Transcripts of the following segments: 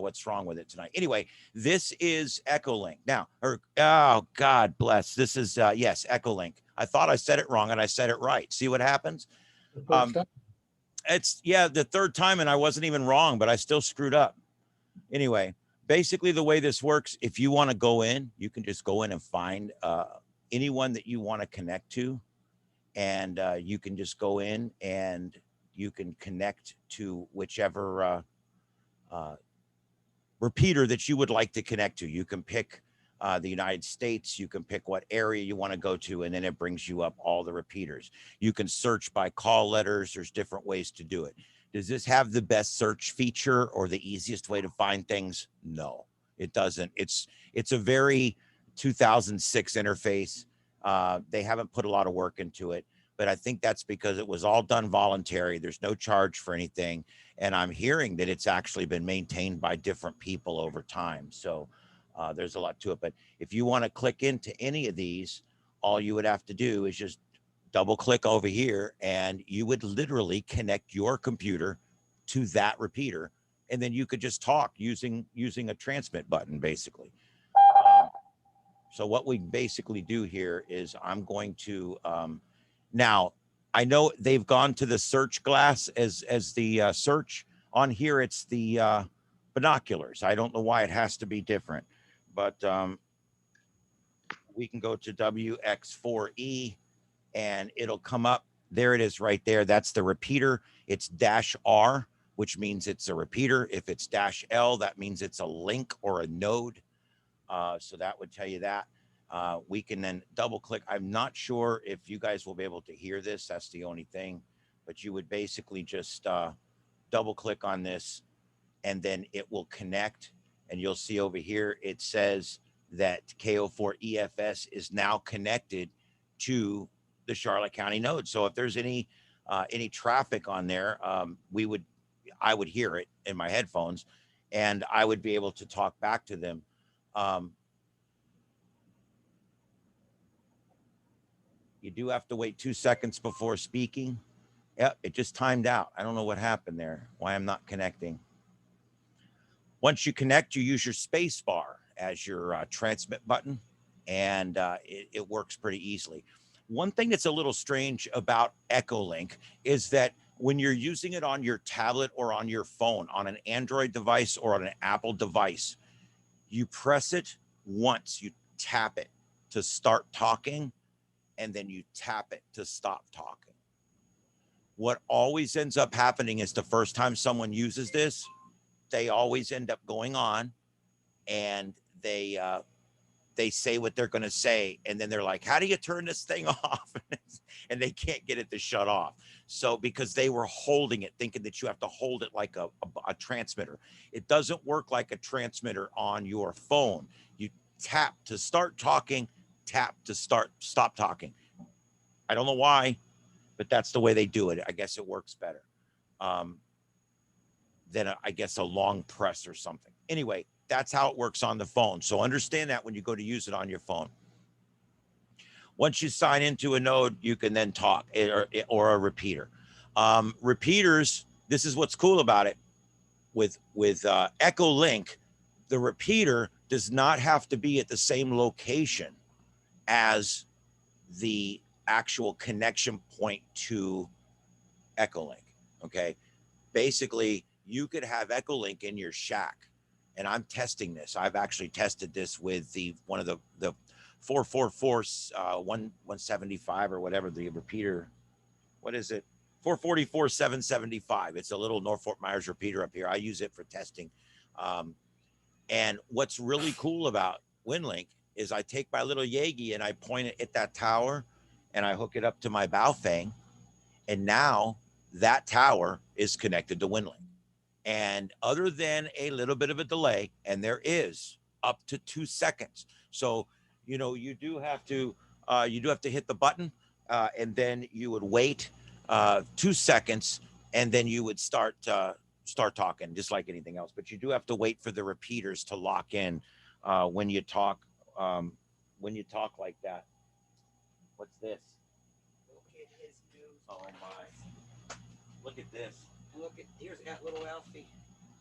what's wrong with it tonight. Anyway, this is Echolink. Now, or oh God bless. This is yes, Echolink. I thought I said it wrong and I said it right. See what happens? The first Um, time. it's yeah, the third time and I wasn't even wrong, but I still screwed up. Anyway, basically the way this works, if you want to go in, you can just go in and find anyone that you want to connect to, and you can just go in and you can connect to whichever uh, repeater that you would like to connect to. You can pick the United States, you can pick what area you want to go to, and then it brings you up all the repeaters. You can search by call letters. There's different ways to do it. Does this have the best search feature or the easiest way to find things? No, it doesn't. It's a very 2006 interface. They haven't put a lot of work into it, but I think that's because it was all done voluntary. There's no charge for anything, and I'm hearing that it's actually been maintained by different people over time. So there's a lot to it. But if you want to click into any of these, all you would have to do is just double click over here, and you would literally connect your computer to that repeater, and then you could just talk using a transmit button, basically. So what we basically do here is I'm going to now, I know they've gone to the search glass as the search. On here it's the binoculars. I don't know why it has to be different, but we can go to WX4E and it'll come up. There it is right there. That's the repeater. It's -R, which means it's a repeater. If it's -L, that means it's a link or a node. So that would tell you that. We can then double click. I'm not sure if you guys will be able to hear this. That's the only thing. But you would basically just double click on this, and then it will connect. And you'll see over here, it says that KO4EFS is now connected to the Charlotte County node. So if there's any traffic on there, I would hear it in my headphones, and I would be able to talk back to them. You do have to wait 2 seconds before speaking. Yep, it just timed out. I don't know what happened there, why I'm not connecting. Once you connect, you use your space bar as your transmit button, and it works pretty easily. One thing that's a little strange about Echolink is that when you're using it on your tablet or on your phone, on an Android device or on an Apple device, you press it once, you tap it to start talking, and then you tap it to stop talking. What always ends up happening is the first time someone uses this, they always end up going on, and they say what they're going to say, and then they're like, how do you turn this thing off? And they can't get it to shut off. So because they were holding it, thinking that you have to hold it like a transmitter. It doesn't work like a transmitter on your phone. You tap to start talking, tap to stop talking. I don't know why, but that's the way they do it. I guess it works better than I guess a long press or something. Anyway, that's how it works on the phone. So understand that when you go to use it on your phone. Once you sign into a node, you can then talk, or a repeater. Repeaters, this is what's cool about it. With Echolink, the repeater does not have to be at the same location as the actual connection point to Echolink. Okay. Basically, you could have Echolink in your shack, and I'm testing this. I've actually tested this with one of the 444 175 or whatever the repeater. What is it? 444 775. It's a little Norfolk Myers repeater up here. I use it for testing. And what's really cool about WinLink is I take my little Yagi and I point it at that tower, and I hook it up to my Baofeng, and now that tower is connected to WinLink. And other than a little bit of a delay, and there is up to 2 seconds. So, you do have to hit the button, and then you would wait 2 seconds, and then you would start talking, just like anything else. But you do have to wait for the repeaters to lock in when you talk like that. What's this? Look at his news. Oh my! Look at this. Look at, here's got little Alfie.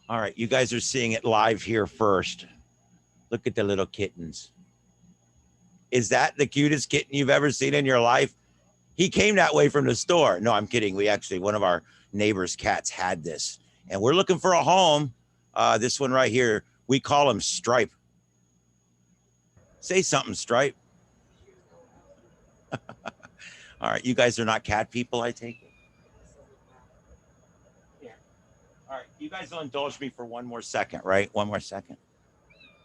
All right, you guys are seeing it live here first. Look at the little kittens. Is that the cutest kitten you've ever seen in your life? He came that way from the store. No, I'm kidding. We actually, one of our neighbor's cats had this, and we're looking for a home. This one right here, we call him Stripe. Say something, Stripe. All right, you guys are not cat people, I take it. Yeah. All right, you guys will indulge me for one more second, right? One more second.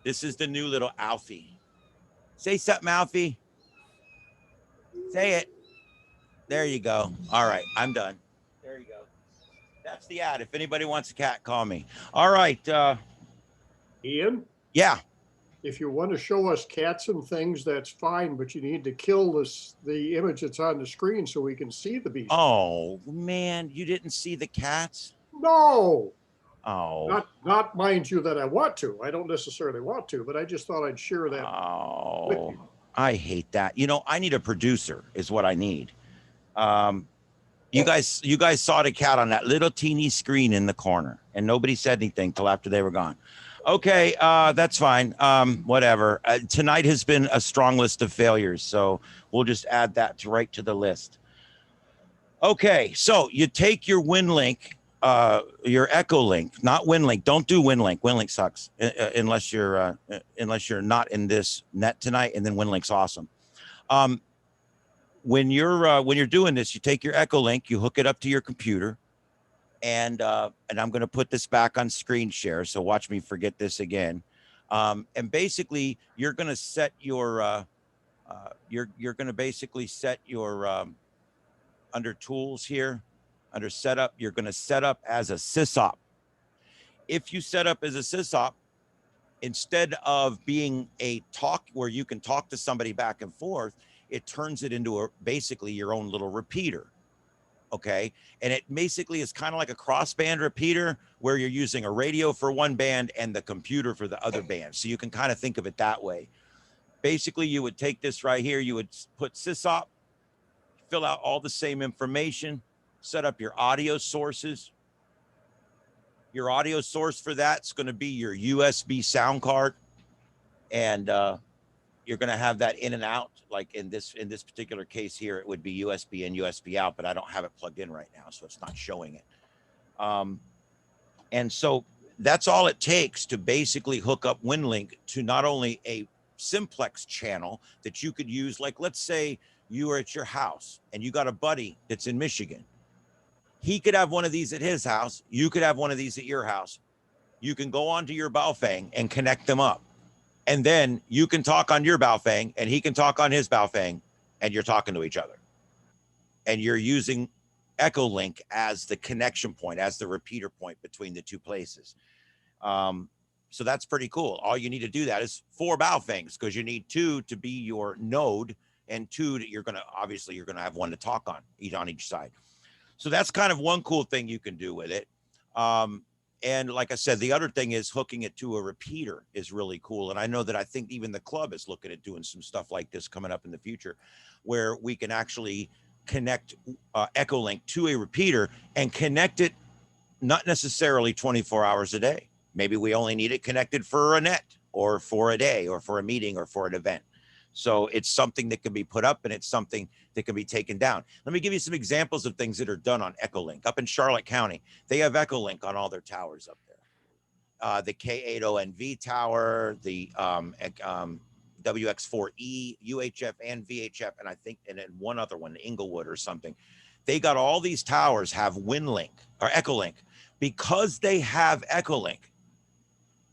This is the new little Alfie. Say something, Alfie. Say it. There you go. All right, I'm done. There you go. That's the ad. If anybody wants a cat, call me. All right. Ian, Yeah. if you want to show us cats and things, that's fine, but you need to kill the image that's on the screen so we can see the beast. Oh man, you didn't see the cats? No, Oh. not mind you that I want to. I don't necessarily want to, but I just thought I'd share that with Oh. you. I hate that. You know, I need a producer is what I need. You guys saw the cat on that little teeny screen in the corner, and nobody said anything till after they were gone. Okay, that's fine. Whatever. Tonight has been a strong list of failures, so we'll just add that right to the list. Okay, so you take your WinLink, your Echolink, not WinLink. Don't do WinLink. WinLink sucks unless you're not in this net tonight, and then WinLink's awesome. When you're doing this, you take your Echolink, you hook it up to your computer, and I'm going to put this back on screen share. So watch me forget this again. And basically, you're going to set your you're going to basically set your under tools here, under setup. You're going to set up as a sysop. If you set up as a sysop, instead of being a talk where you can talk to somebody back and forth, it turns it into basically your own little repeater. Okay. And it basically is kind of like a crossband repeater where you're using a radio for one band and the computer for the other band. So you can kind of think of it that way. Basically, you would take this right here, you would put sysop, fill out all the same information, set up your audio sources. Your audio source for that's going to be your USB sound card. And you're going to have that in and out. Like in this particular case here, it would be USB in, USB out, but I don't have it plugged in right now, so it's not showing it. And so that's all it takes to basically hook up WinLink to not only a simplex channel that you could use, like let's say you are at your house and you got a buddy that's in Michigan. He could have one of these at his house. You could have one of these at your house. You can go onto your Baofeng and connect them up. And then you can talk on your Baofeng and he can talk on his Baofeng, and you're talking to each other. And you're using Echolink as the connection point, as the repeater point between the two places. So that's pretty cool. All you need to do that is 4 Baofengs, because you need 2 to be your node and 2 that you're going to have one to talk on each side. So that's kind of one cool thing you can do with it. And like I said, the other thing is hooking it to a repeater is really cool. And I know that I think even the club is looking at doing some stuff like this coming up in the future, where we can actually connect Echolink to a repeater and connect it not necessarily 24 hours a day. Maybe we only need it connected for a net or for a day or for a meeting or for an event. So it's something that can be put up and it's something that can be taken down. Let me give you some examples of things that are done on Echolink. Up in Charlotte County, they have Echolink on all their towers up there. The K80NV tower, the WX4E, UHF and VHF, and I think, and then one other one, Inglewood or something. They got all these towers have WinLink or Echolink. Because they have Echolink,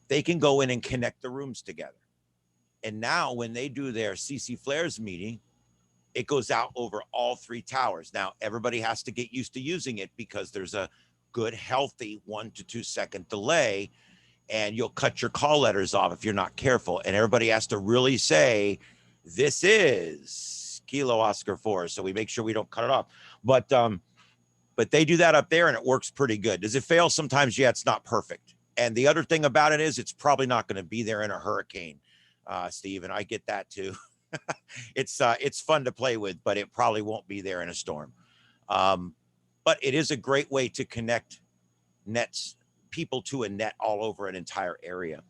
they can go in and connect the rooms together. And now when they do their CC Flares meeting, it goes out over all 3 towers. Now, everybody has to get used to using it because there's a good, healthy 1 to 2 second delay, and you'll cut your call letters off if you're not careful. And everybody has to really say, this is Kilo Oscar 4. So we make sure we don't cut it off. But they do that up there and it works pretty good. Does it fail? Sometimes, yeah, it's not perfect. And the other thing about it is it's probably not going to be there in a hurricane. Steve, and I get that too. It's fun to play with, but it probably won't be there in a storm. But it is a great way to connect nets people to a net all over an entire area.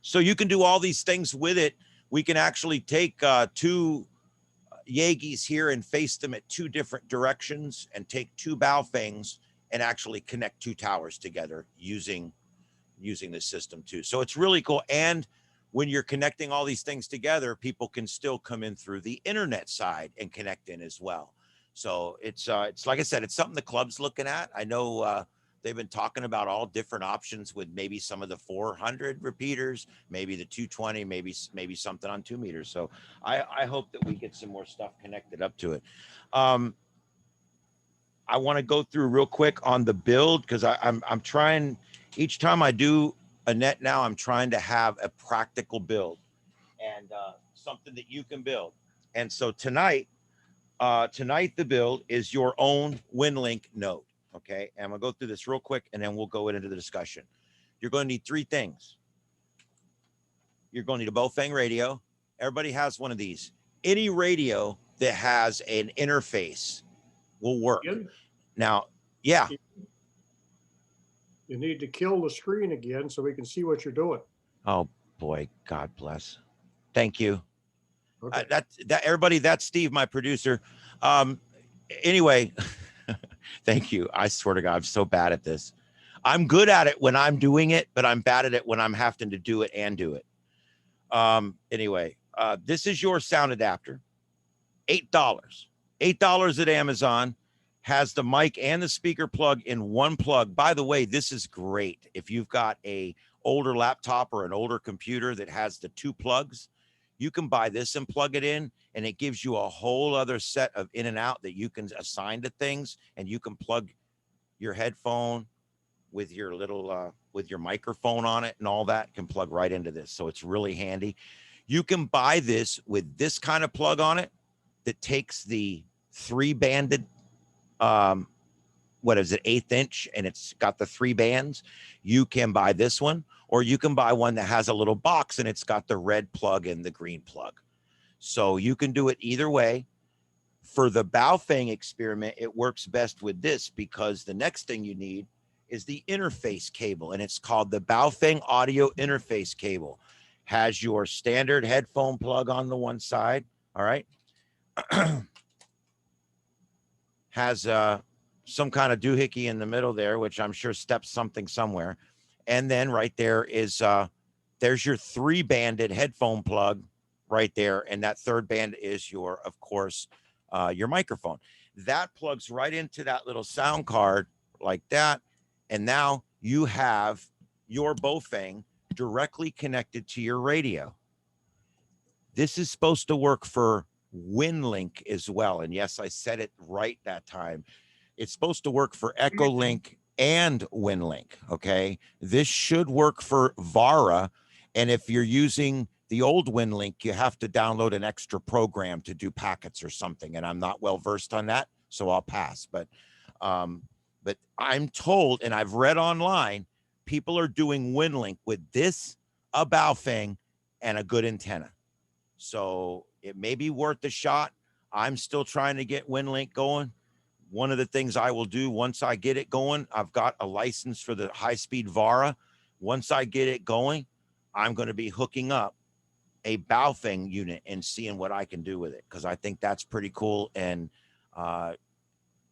So you can do all these things with it. We can actually take two Yagis here and face them at two different directions and take two Baofengs and actually connect two towers together using the system too. So it's really cool. And when you're connecting all these things together, people can still come in through the internet side and connect in as well. So it's like I said, it's something the club's looking at. I know they've been talking about all different options with maybe some of the 400 repeaters, maybe the 220, maybe something on 2 meters. So I hope that we get some more stuff connected up to it. I want to go through real quick on the build because I'm trying. Each time I do a net now, I'm trying to have a practical build and something that you can build. And so tonight the build is your own WinLink node. Okay. And I'm gonna go through this real quick and then we'll go into the discussion. You're going to need three things. You're going to need a Baofeng radio. Everybody has one of these. Any radio that has an interface will work. Now, yeah. You need to kill the screen again so we can see what you're doing. Oh boy, God bless. Thank you. Okay. That everybody, that's Steve, my producer. Anyway, thank you. I swear to God, I'm so bad at this. I'm good at it when I'm doing it, but I'm bad at it when I'm having to do it and do it. Anyway, this is your sound adapter. $8 at Amazon. Has the mic and the speaker plug in one plug. By the way, this is great. If you've got a older laptop or an older computer that has the two plugs, you can buy this and plug it in, and it gives you a whole other set of in and out that you can assign to things, and you can plug your headphone with your little with your microphone on it and all that can plug right into this. So it's really handy. You can buy this with this kind of plug on it that takes the 3-banded what is it, 1/8 inch, and it's got the 3 bands. You can buy this one, or you can buy one that has a little box and it's got the red plug and the green plug. So you can do it either way. For the Baofeng experiment, it works best with this because the next thing you need is the interface cable, and it's called the Baofeng audio interface cable. Has your standard headphone plug on the one side, all right? Has some kind of doohickey in the middle there, which I'm sure steps something somewhere. And then right there is there's your 3-banded headphone plug right there. And that 3rd band is your, of course, your microphone. That plugs right into that little sound card like that. And now you have your Baofeng directly connected to your radio. This is supposed to work for WinLink as well. And yes, I said it right that time. It's supposed to work for Echolink and WinLink. Okay. This should work for Vara. And if you're using the old WinLink, you have to download an extra program to do packets or something. And I'm not well versed on that, so I'll pass. But I'm told, and I've read online, people are doing WinLink with this, a Baofeng, and a good antenna. So it may be worth the shot. I'm still trying to get WinLink going. One of the things I will do once I get it going, I've got a license for the high-speed Vara. Once I get it going, I'm going to be hooking up a Baofeng unit and seeing what I can do with it, because I think that's pretty cool. And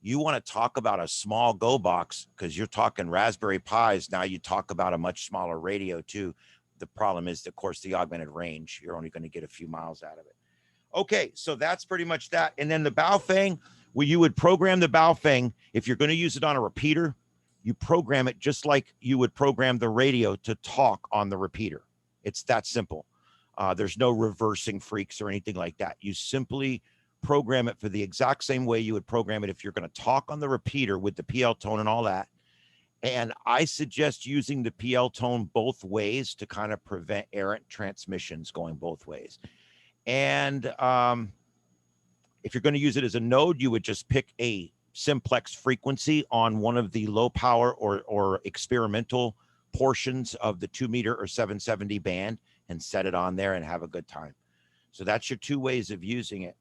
you want to talk about a small Go box, because you're talking Raspberry Pis. Now you talk about a much smaller radio too. The problem is, of course, the augmented range. You're only going to get a few miles out of it. Okay, so that's pretty much that. And then the Baofeng, where you would program the Baofeng, if you're going to use it on a repeater, you program it just like you would program the radio to talk on the repeater. It's that simple. There's no reversing freaks or anything like that. You simply program it for the exact same way you would program it if you're going to talk on the repeater with the PL tone and all that. And I suggest using the PL tone both ways to kind of prevent errant transmissions going both ways. And if you're going to use it as a node, you would just pick a simplex frequency on one of the low power or experimental portions of the 2 meter or 770 band and set it on there and have a good time. So that's your 2 ways of using it.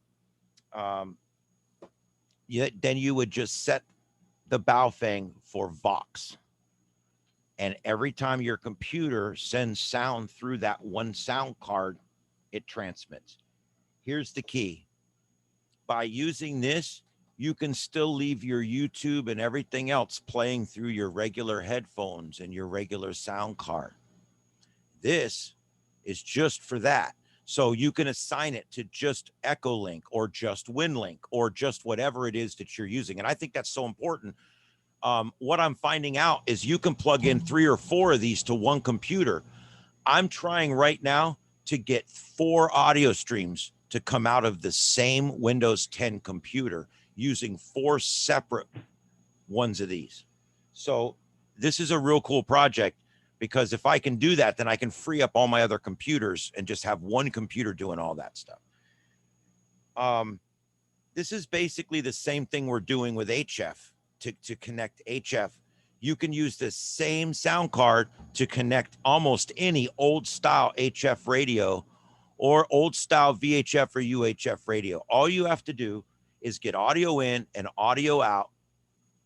Then you would just set the Baofeng for Vox. And every time your computer sends sound through that one sound card, it transmits. Here's the key. By using this, you can still leave your YouTube and everything else playing through your regular headphones and your regular sound card. This is just for that. So you can assign it to just Echolink or just WinLink or just whatever it is that you're using. And I think that's so important. What I'm finding out is you can plug in 3 or 4 of these to one computer. I'm trying right now to get 4 audio streams to come out of the same Windows 10 computer using 4 separate ones of these. So this is a real cool project, because if I can do that, then I can free up all my other computers and just have one computer doing all that stuff. This is basically the same thing we're doing with HF. To connect HF, you can use the same sound card to connect almost any old style HF radio or old style VHF or UHF radio. All you have to do is get audio in and audio out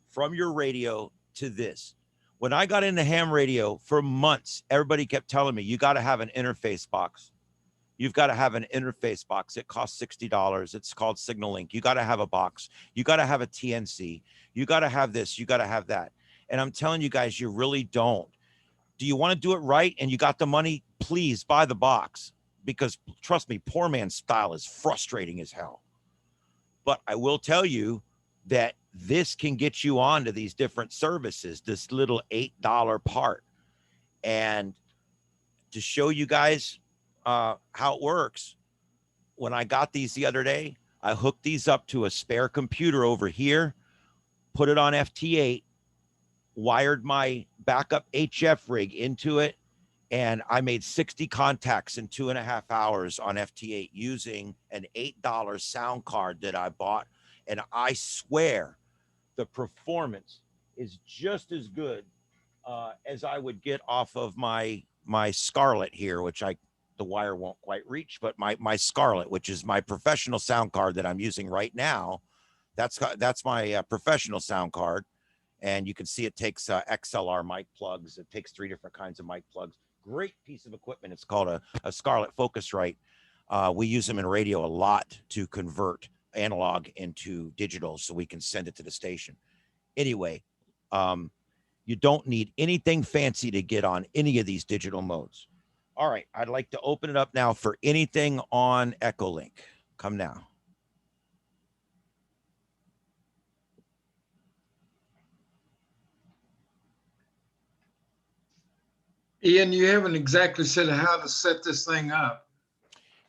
from your radio to this. When I got into ham radio for months, everybody kept telling me, you got to have an interface box. You've got to have an interface box. It costs $60. It's called SignalLink. You got to have a box. You got to have a TNC. You got to have this. You got to have that. And I'm telling you guys, you really don't. Do you want to do it right and you got the money? Please buy the box, because trust me, poor man's style is frustrating as hell. But I will tell you that this can get you onto these different services, this little $8 part. And to show you guys how it works, when I got these the other day, I hooked these up to a spare computer over here, put it on FT8, wired my backup HF rig into it, and I made 60 contacts in 2.5 hours on FT8 using an $8 sound card that I bought. And I swear the performance is just as good as I would get off of my Scarlett here, which the wire won't quite reach, but my Scarlett, which is my professional sound card that I'm using right now. That's my professional sound card. And you can see it takes XLR mic plugs. It takes 3 different kinds of mic plugs. Great piece of equipment. It's called a Scarlett Focusrite. We use them in radio a lot to convert analog into digital so we can send it to the station. Anyway, you don't need anything fancy to get on any of these digital modes. All right, I'd like to open it up now for anything on Echolink. Come now. Ian, you haven't exactly said how to set this thing up.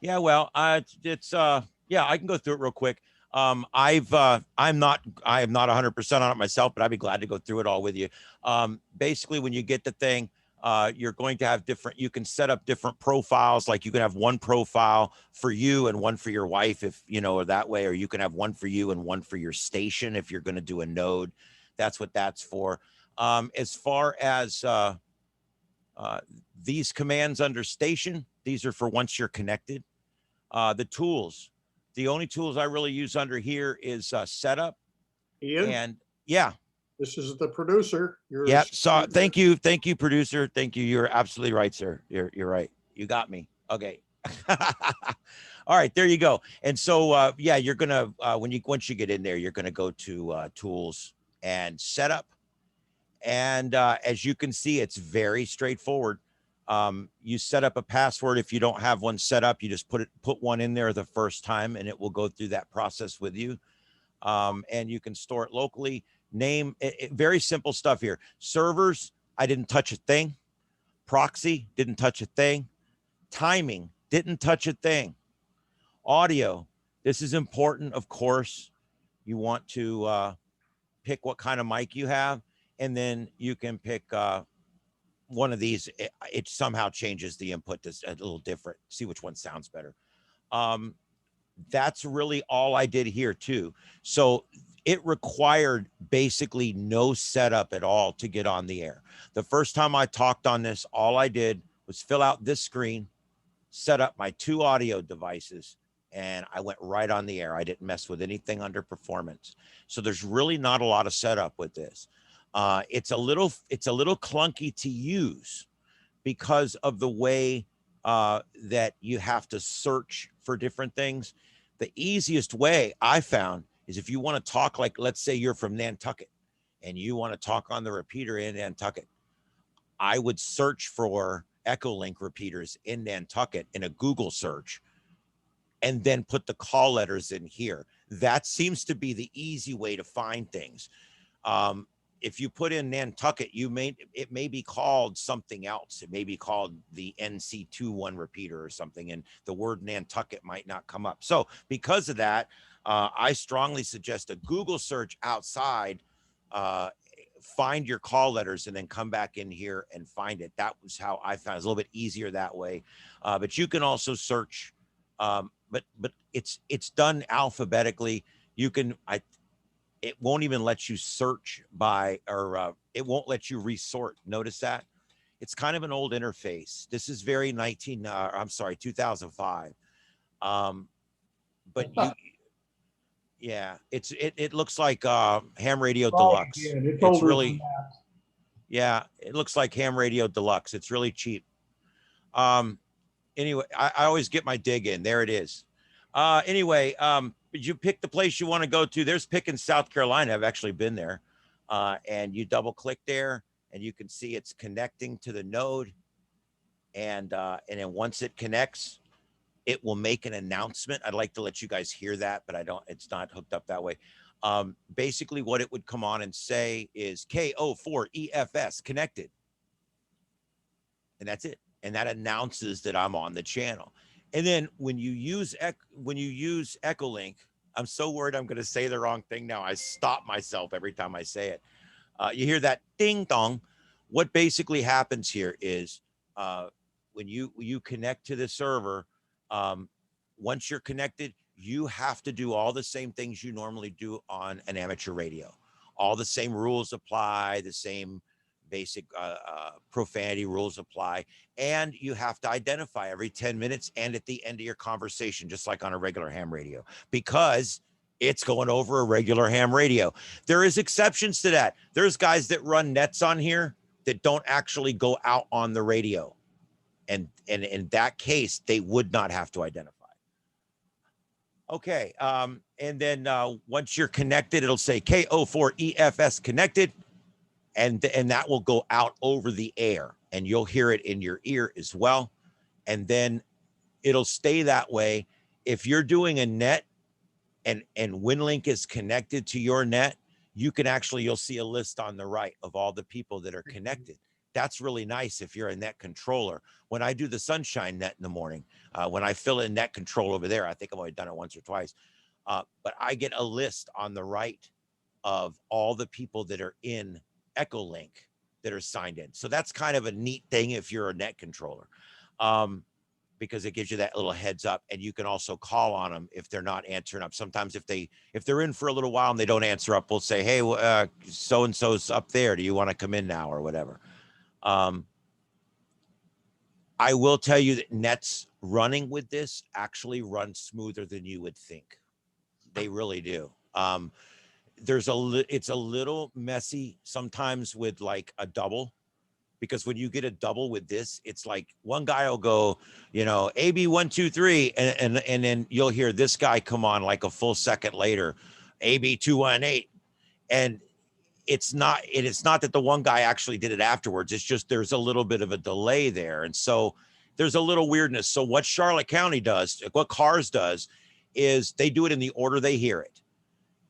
Yeah, well, yeah, I can go through it real quick. I'm not 100% on it myself, but I'd be glad to go through it all with you. Basically, when you get the thing, you're going to have you can set up different profiles. Like you can have one profile for you and one for your wife, if you know, or that way, or you can have one for you and one for your station if you're going to do a node. That's what that's for. As far as these commands under station, these are for once you're connected. The tools, the only tools I really use under here is setup. Ian, And yeah, this is the producer. yeah. So thank you, producer. Thank you. You're absolutely right, sir. You're right. You got me. Okay. All right, there you go. And so yeah, you're gonna once you get in there, you're gonna go to tools and setup. And as you can see, it's very straightforward. You set up a password. If you don't have one set up, you just put one in there the first time, and it will go through that process with you. And you can store it locally. Name very simple stuff here. Servers, I didn't touch a thing. Proxy, didn't touch a thing. Timing, didn't touch a thing. Audio, this is important, of course. You want to pick what kind of mic you have, and then you can pick one of these. It somehow changes the input to a little different. See which one sounds better. That's really all I did here too. So it required basically no setup at all to get on the air. The first time I talked on this, all I did was fill out this screen, set up my 2 audio devices, and I went right on the air. I didn't mess with anything under performance. So there's really not a lot of setup with this. It's a little clunky to use because of the way that you have to search for different things. The easiest way I found is if you want to talk, like, let's say you're from Nantucket and you want to talk on the repeater in Nantucket, I would search for Echolink repeaters in Nantucket in a Google search and then put the call letters in here. That seems to be the easy way to find things. If you put in Nantucket, it may be called something else. It may be called the NC21 repeater or something, and the word Nantucket might not come up. So because of that, I strongly suggest a Google search outside, find your call letters, and then come back in here and find it. That was how I found it. It's a little bit easier that way. But you can also search, but it's done alphabetically. You can, it won't even let you search by, or it won't let you resort. Notice that? It's kind of an old interface. This is very 2005. But you, yeah, it looks like Ham Radio Deluxe. Yeah, it's It's older really, than that. yeah, it looks like Ham Radio Deluxe. It's really cheap. Anyway, I always get my dig in. There it is. Anyway, you pick the place you want to go to. There's Pickens, South Carolina. I've actually been there. And you double click there and you can see it's connecting to the node. And then once it connects, it will make an announcement. I'd like to let you guys hear that, but it's not hooked up that way. Basically what it would come on and say is KO4EFS connected. And that's it. And that announces that I'm on the channel. And then when you use Echolink, I'm so worried I'm going to say the wrong thing now. I stop myself every time I say it. You hear that ding dong. What basically happens here is when you connect to the server, once you're connected, you have to do all the same things you normally do on an amateur radio. All the same rules apply, the same basic profanity rules apply, and you have to identify every 10 minutes and at the end of your conversation, just like on a regular ham radio, because it's going over a regular ham radio. There is exceptions to that. There's guys that run nets on here that don't actually go out on the radio, and in that case, they would not have to identify. Okay, and then once you're connected, it'll say KO4EFS connected. And that will go out over the air and you'll hear it in your ear as well. And then it'll stay that way. If you're doing a net and WinLink is connected to your net, you'll see a list on the right of all the people that are connected. That's really nice if you're a net controller. When I do the Sunshine Net in the morning, when I fill in net control over there, I think I've only done it once or twice, but I get a list on the right of all the people that are in Echolink that are signed in. So that's kind of a neat thing if you're a net controller, because it gives you that little heads up, and you can also call on them if they're not answering up. Sometimes if they're in for a little while and they don't answer up, we'll say, hey, so-and-so's up there. Do you want to come in now or whatever? I will tell you that nets running with this actually run smoother than you would think. They really do. It's a little messy sometimes with like a double, because when you get a double with this, it's like one guy will go, AB 123, and then you'll hear this guy come on like a full second later, AB 218, and it's not that the one guy actually did it afterwards. It's just there's a little bit of a delay there, and so there's a little weirdness. So what Charlotte County does, what CARS does, is they do it in the order they hear it.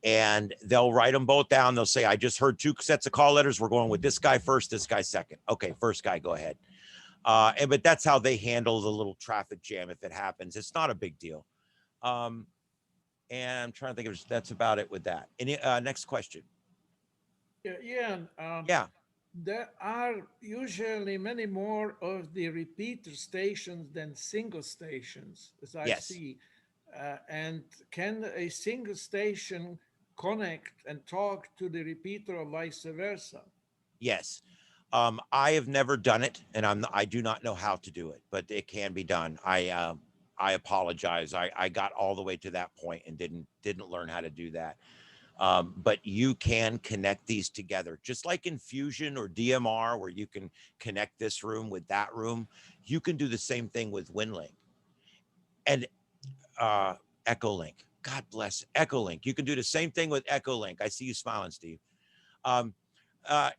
And they'll write them both down. They'll say, I just heard two sets of call letters. We're going with this guy first, this guy second. Okay, first guy, go ahead. But that's how they handle the little traffic jam if it happens. It's not a big deal. And I'm trying to think of, that's about it with that. Any next question? Yeah. Yeah. There are usually many more of the repeater stations than single stations, as I Yes. see. And can a single station connect and talk to the repeater or vice versa? Yes. I have never done it, and I do not know how to do it, but it can be done. I apologize. I got all the way to that point and didn't learn how to do that. But you can connect these together, just like in Fusion or DMR, where you can connect this room with that room. You can do the same thing with WinLink and Echolink. God bless Echolink. You can do the same thing with Echolink. I see you smiling, Steve.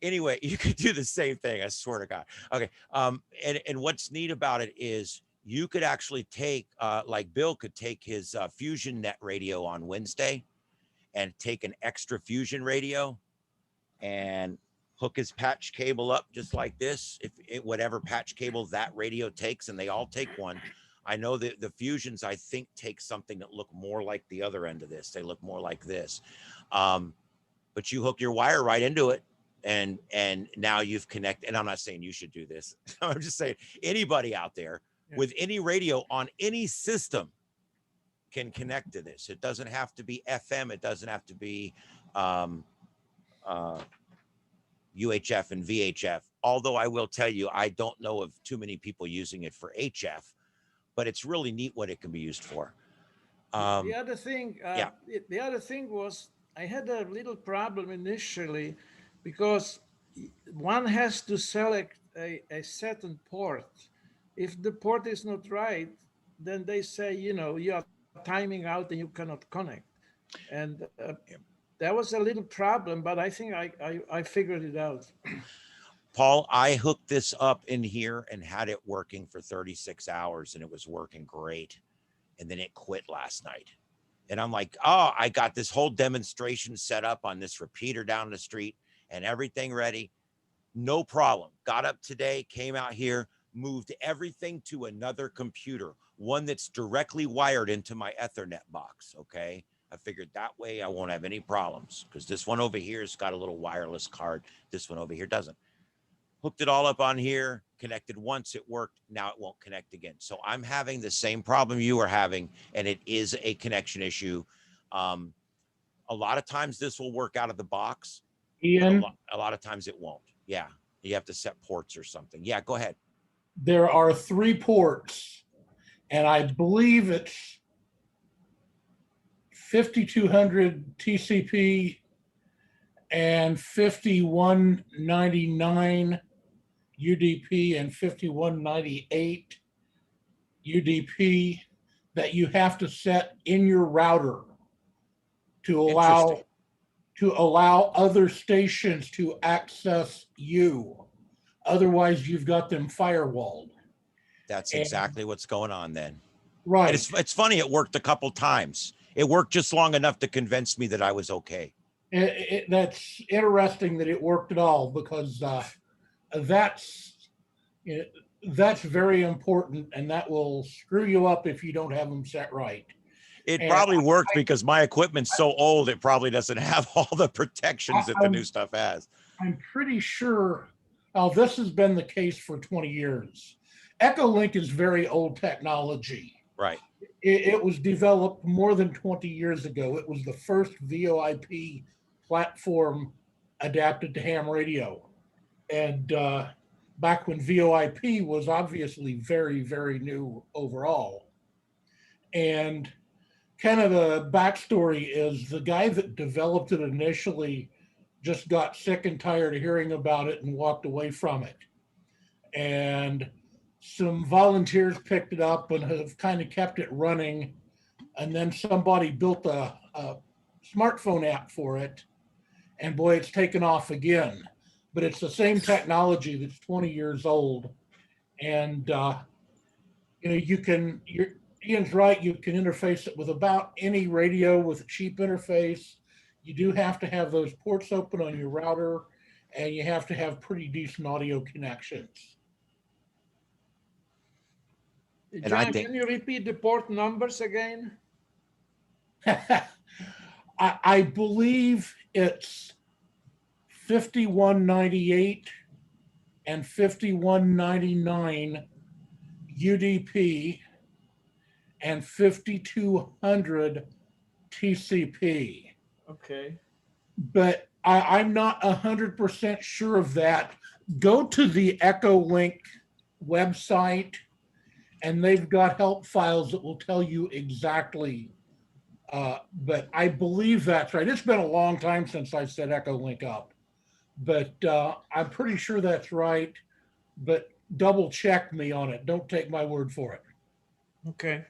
Anyway, you could do the same thing. I swear to God. Okay. And what's neat about it is you could actually take, like Bill could take his Fusion Net radio on Wednesday and take an extra Fusion radio and hook his patch cable up just like this. If it, whatever patch cable that radio takes, and they all take one. I know that the Fusions, I think, take something that look more like the other end of this. They look more like this. But you hook your wire right into it, and now you've connected. And I'm not saying you should do this. I'm just saying anybody out there with any radio on any system can connect to this. It doesn't have to be FM. It doesn't have to be UHF and VHF. Although I will tell you, I don't know of too many people using it for HF, but it's really neat what it can be used for. The other thing, the other thing was I had a little problem initially because one has to select a certain port. If the port is not right, then they say, you are timing out and you cannot connect. And that was a little problem, but I think I figured it out. Paul, I hooked this up in here and had it working for 36 hours and it was working great. And then it quit last night. And I'm like, oh, I got this whole demonstration set up on this repeater down the street and everything ready. No problem. Got up today, came out here, moved everything to another computer, one that's directly wired into my Ethernet box. Okay. I figured that way I won't have any problems because this one over here has got a little wireless card. This one over here doesn't. Hooked it all up on here, connected once, it worked. Now it won't connect again. So I'm having the same problem you are having, and it is a connection issue. A lot of times this will work out of the box. Ian, a lot of times it won't. Yeah, you have to set ports or something. Yeah, go ahead. there are 3 ports, and I believe it's 5200 TCP and 5199 UDP and 5198 UDP that you have to set in your router to allow other stations to access you. Otherwise, you've got them firewalled. That's exactly what's going on then. Right. And it's funny, it worked a couple times. It worked just long enough to convince me that I was okay. That's interesting that it worked at all because that's very important, and that will screw you up if you don't have them set right. It probably worked because my equipment's so old, it probably doesn't have all the protections that the new stuff has. I'm pretty sure, this has been the case for 20 years. Echolink is very old technology. Right. It was developed more than 20 years ago. It was the first VoIP platform adapted to ham radio. And back when VoIP was obviously very, very new overall. And kind of the backstory is the guy that developed it initially just got sick and tired of hearing about it and walked away from it. And some volunteers picked it up and have kind of kept it running. And then somebody built a smartphone app for it. And boy, it's taken off again. But it's the same technology that's 20 years old. And, Ian's right, you can interface it with about any radio with a cheap interface. You do have to have those ports open on your router, and you have to have pretty decent audio connections. John, can you repeat the port numbers again? I believe it's 5198 and 5199 UDP and 5200 TCP. Okay. But I'm not 100% sure of that. Go to the Echolink website, and they've got help files that will tell you exactly But I believe that's right. It's been a long time since I set Echolink up, but I'm pretty sure that's right. But double check me on it. Don't take my word for it. Okay.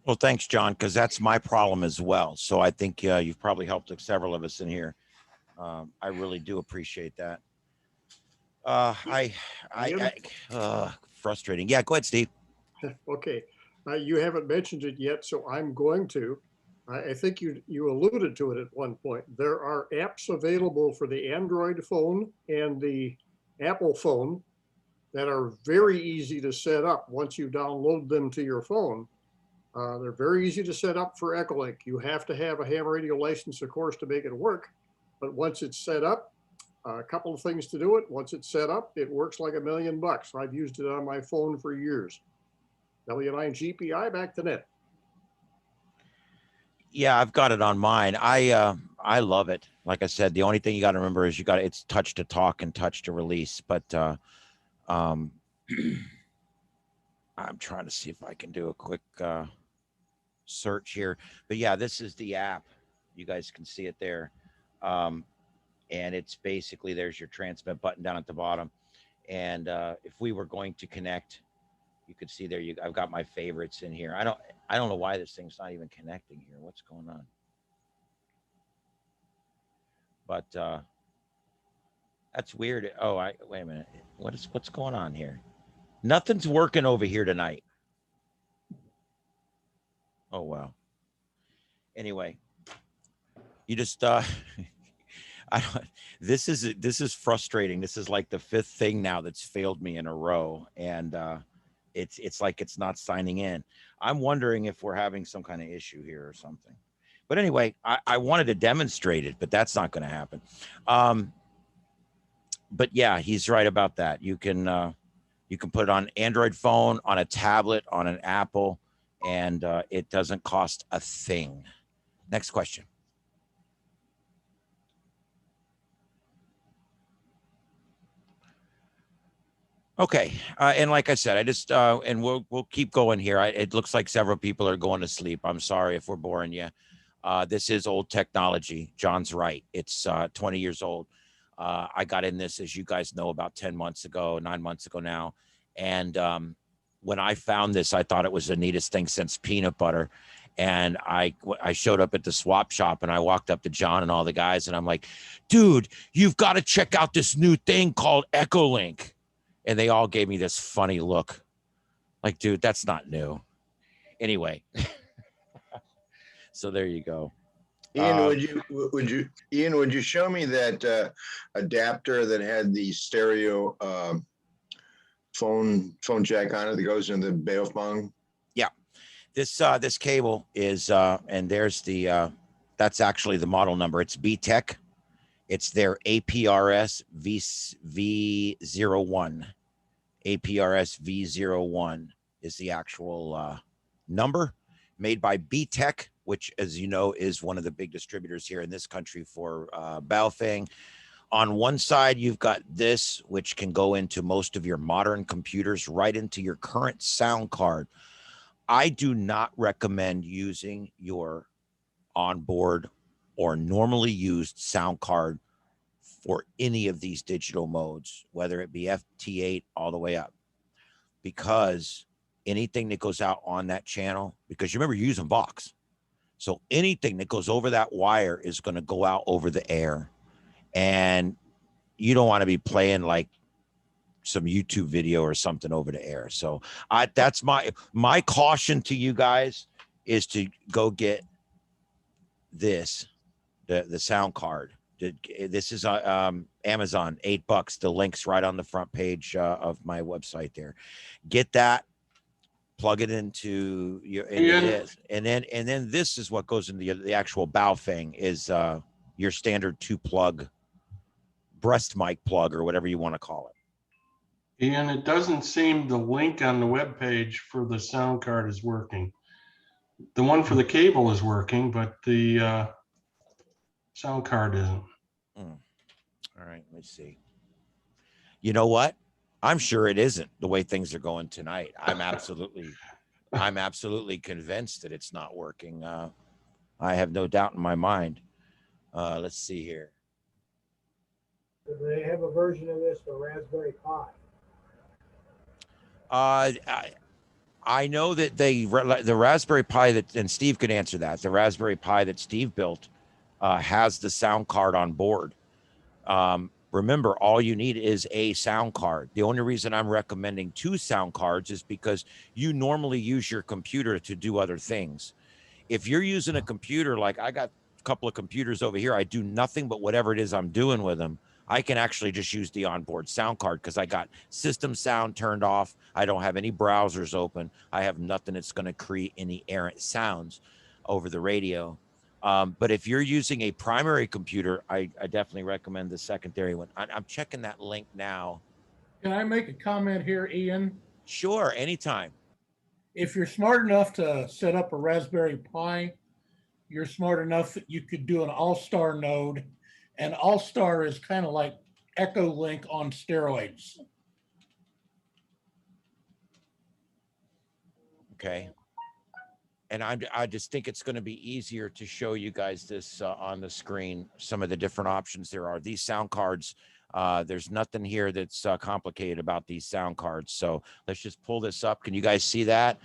Well, thanks, John, because that's my problem as well. So I think you've probably helped several of us in here. I really do appreciate that. Frustrating. Yeah, go ahead, Steve. Okay, you haven't mentioned it yet, so I'm going to. I think you alluded to it at one point. There are apps available for the Android phone and the Apple phone that are very easy to set up once you download them to your phone. They're very easy to set up for Echolink. You have to have a ham radio license, of course, to make it work. But once it's set up, a couple of things to do it. Once it's set up, it works like $1,000,000. I've used it on my phone for years. W9 GPI back to net. Yeah, I've got it on mine. I love it. Like I said, the only thing you got to remember is it's touch to talk and touch to release. But I'm trying to see if I can do a quick search here. But yeah, this is the app. You guys can see it there. And it's basically, there's your transmit button down at the bottom. And if we were going to connect, you could see there, I've got my favorites in here. I don't know why this thing's not even connecting here. What's going on? But that's weird. Oh, wait a minute. What's going on here? Nothing's working over here tonight. Oh, wow. Anyway, you just this is frustrating. This is like the 5th thing now that's failed me in a row, and it's like it's not signing in. I'm wondering if we're having some kind of issue here or something. But anyway, I wanted to demonstrate it, but that's not going to happen. But yeah, he's right about that. You can put it on Android phone, on a tablet, on an Apple, and it doesn't cost a thing. Next question. Okay, and like I said, I just and we'll keep going here. It looks like several people are going to sleep. I'm sorry if we're boring you. This is old technology. John's right. It's 20 years old. I got in this, as you guys know, about 10 months ago, 9 months ago now. And when I found this, I thought it was the neatest thing since peanut butter. And I showed up at the swap shop, and I walked up to John and all the guys, and I'm like, dude, you've got to check out this new thing called Echolink. And they all gave me this funny look. Like, dude, that's not new. Anyway. So there you go. Ian, would you show me that adapter that had the stereo phone jack on it that goes into the Baofeng? Yeah. This cable is and there's the that's actually the model number. It's BTEC. It's their APRS V01. APRS V01 is the actual number, made by BTEC, which, as you know, is one of the big distributors here in this country for Baofeng. On one side, you've got this, which can go into most of your modern computers, right into your current sound card. I do not recommend using your onboard or normally used sound card for any of these digital modes, whether it be FT8 all the way up, because anything that goes out on that channel, because you remember you're using Vox, so anything that goes over that wire is going to go out over the air, and you don't want to be playing like some YouTube video or something over the air. So that's my caution to you guys, is to go get this, the sound card. This is Amazon, $8. The link's right on the front page of my website there. Get that, plug it into this, and then this is what goes into the actual Baofeng, is your standard 2-plug breast mic plug, or whatever you want to call it. And it doesn't seem the link on the web page for the sound card is working. The one for the cable is working, but the sound card isn't. All right, let's see. You know what? I'm sure it isn't, the way things are going tonight. I'm absolutely convinced that it's not working. I have no doubt in my mind. Let's see here. Do they have a version of this for Raspberry Pi? I know that the Raspberry Pi that, and Steve could answer that, the Raspberry Pi that Steve built has the sound card on board. Remember, all you need is a sound card. The only reason I'm recommending 2 sound cards is because you normally use your computer to do other things. If you're using a computer, like I got a couple of computers over here, I do nothing but whatever it is I'm doing with them. I can actually just use the onboard sound card because I got system sound turned off. I don't have any browsers open. I have nothing that's going to create any errant sounds over the radio. But if you're using a primary computer, I definitely recommend the secondary one. I'm checking that link now. Can I make a comment here, Ian? Sure, anytime. If you're smart enough to set up a Raspberry Pi, you're smart enough that you could do an All-Star node. And All-Star is kind of like Echolink on steroids. Okay. And I just think it's going to be easier to show you guys this on the screen, some of the different options there are. These sound cards, there's nothing here that's complicated about these sound cards. So let's just pull this up. Can you guys see that?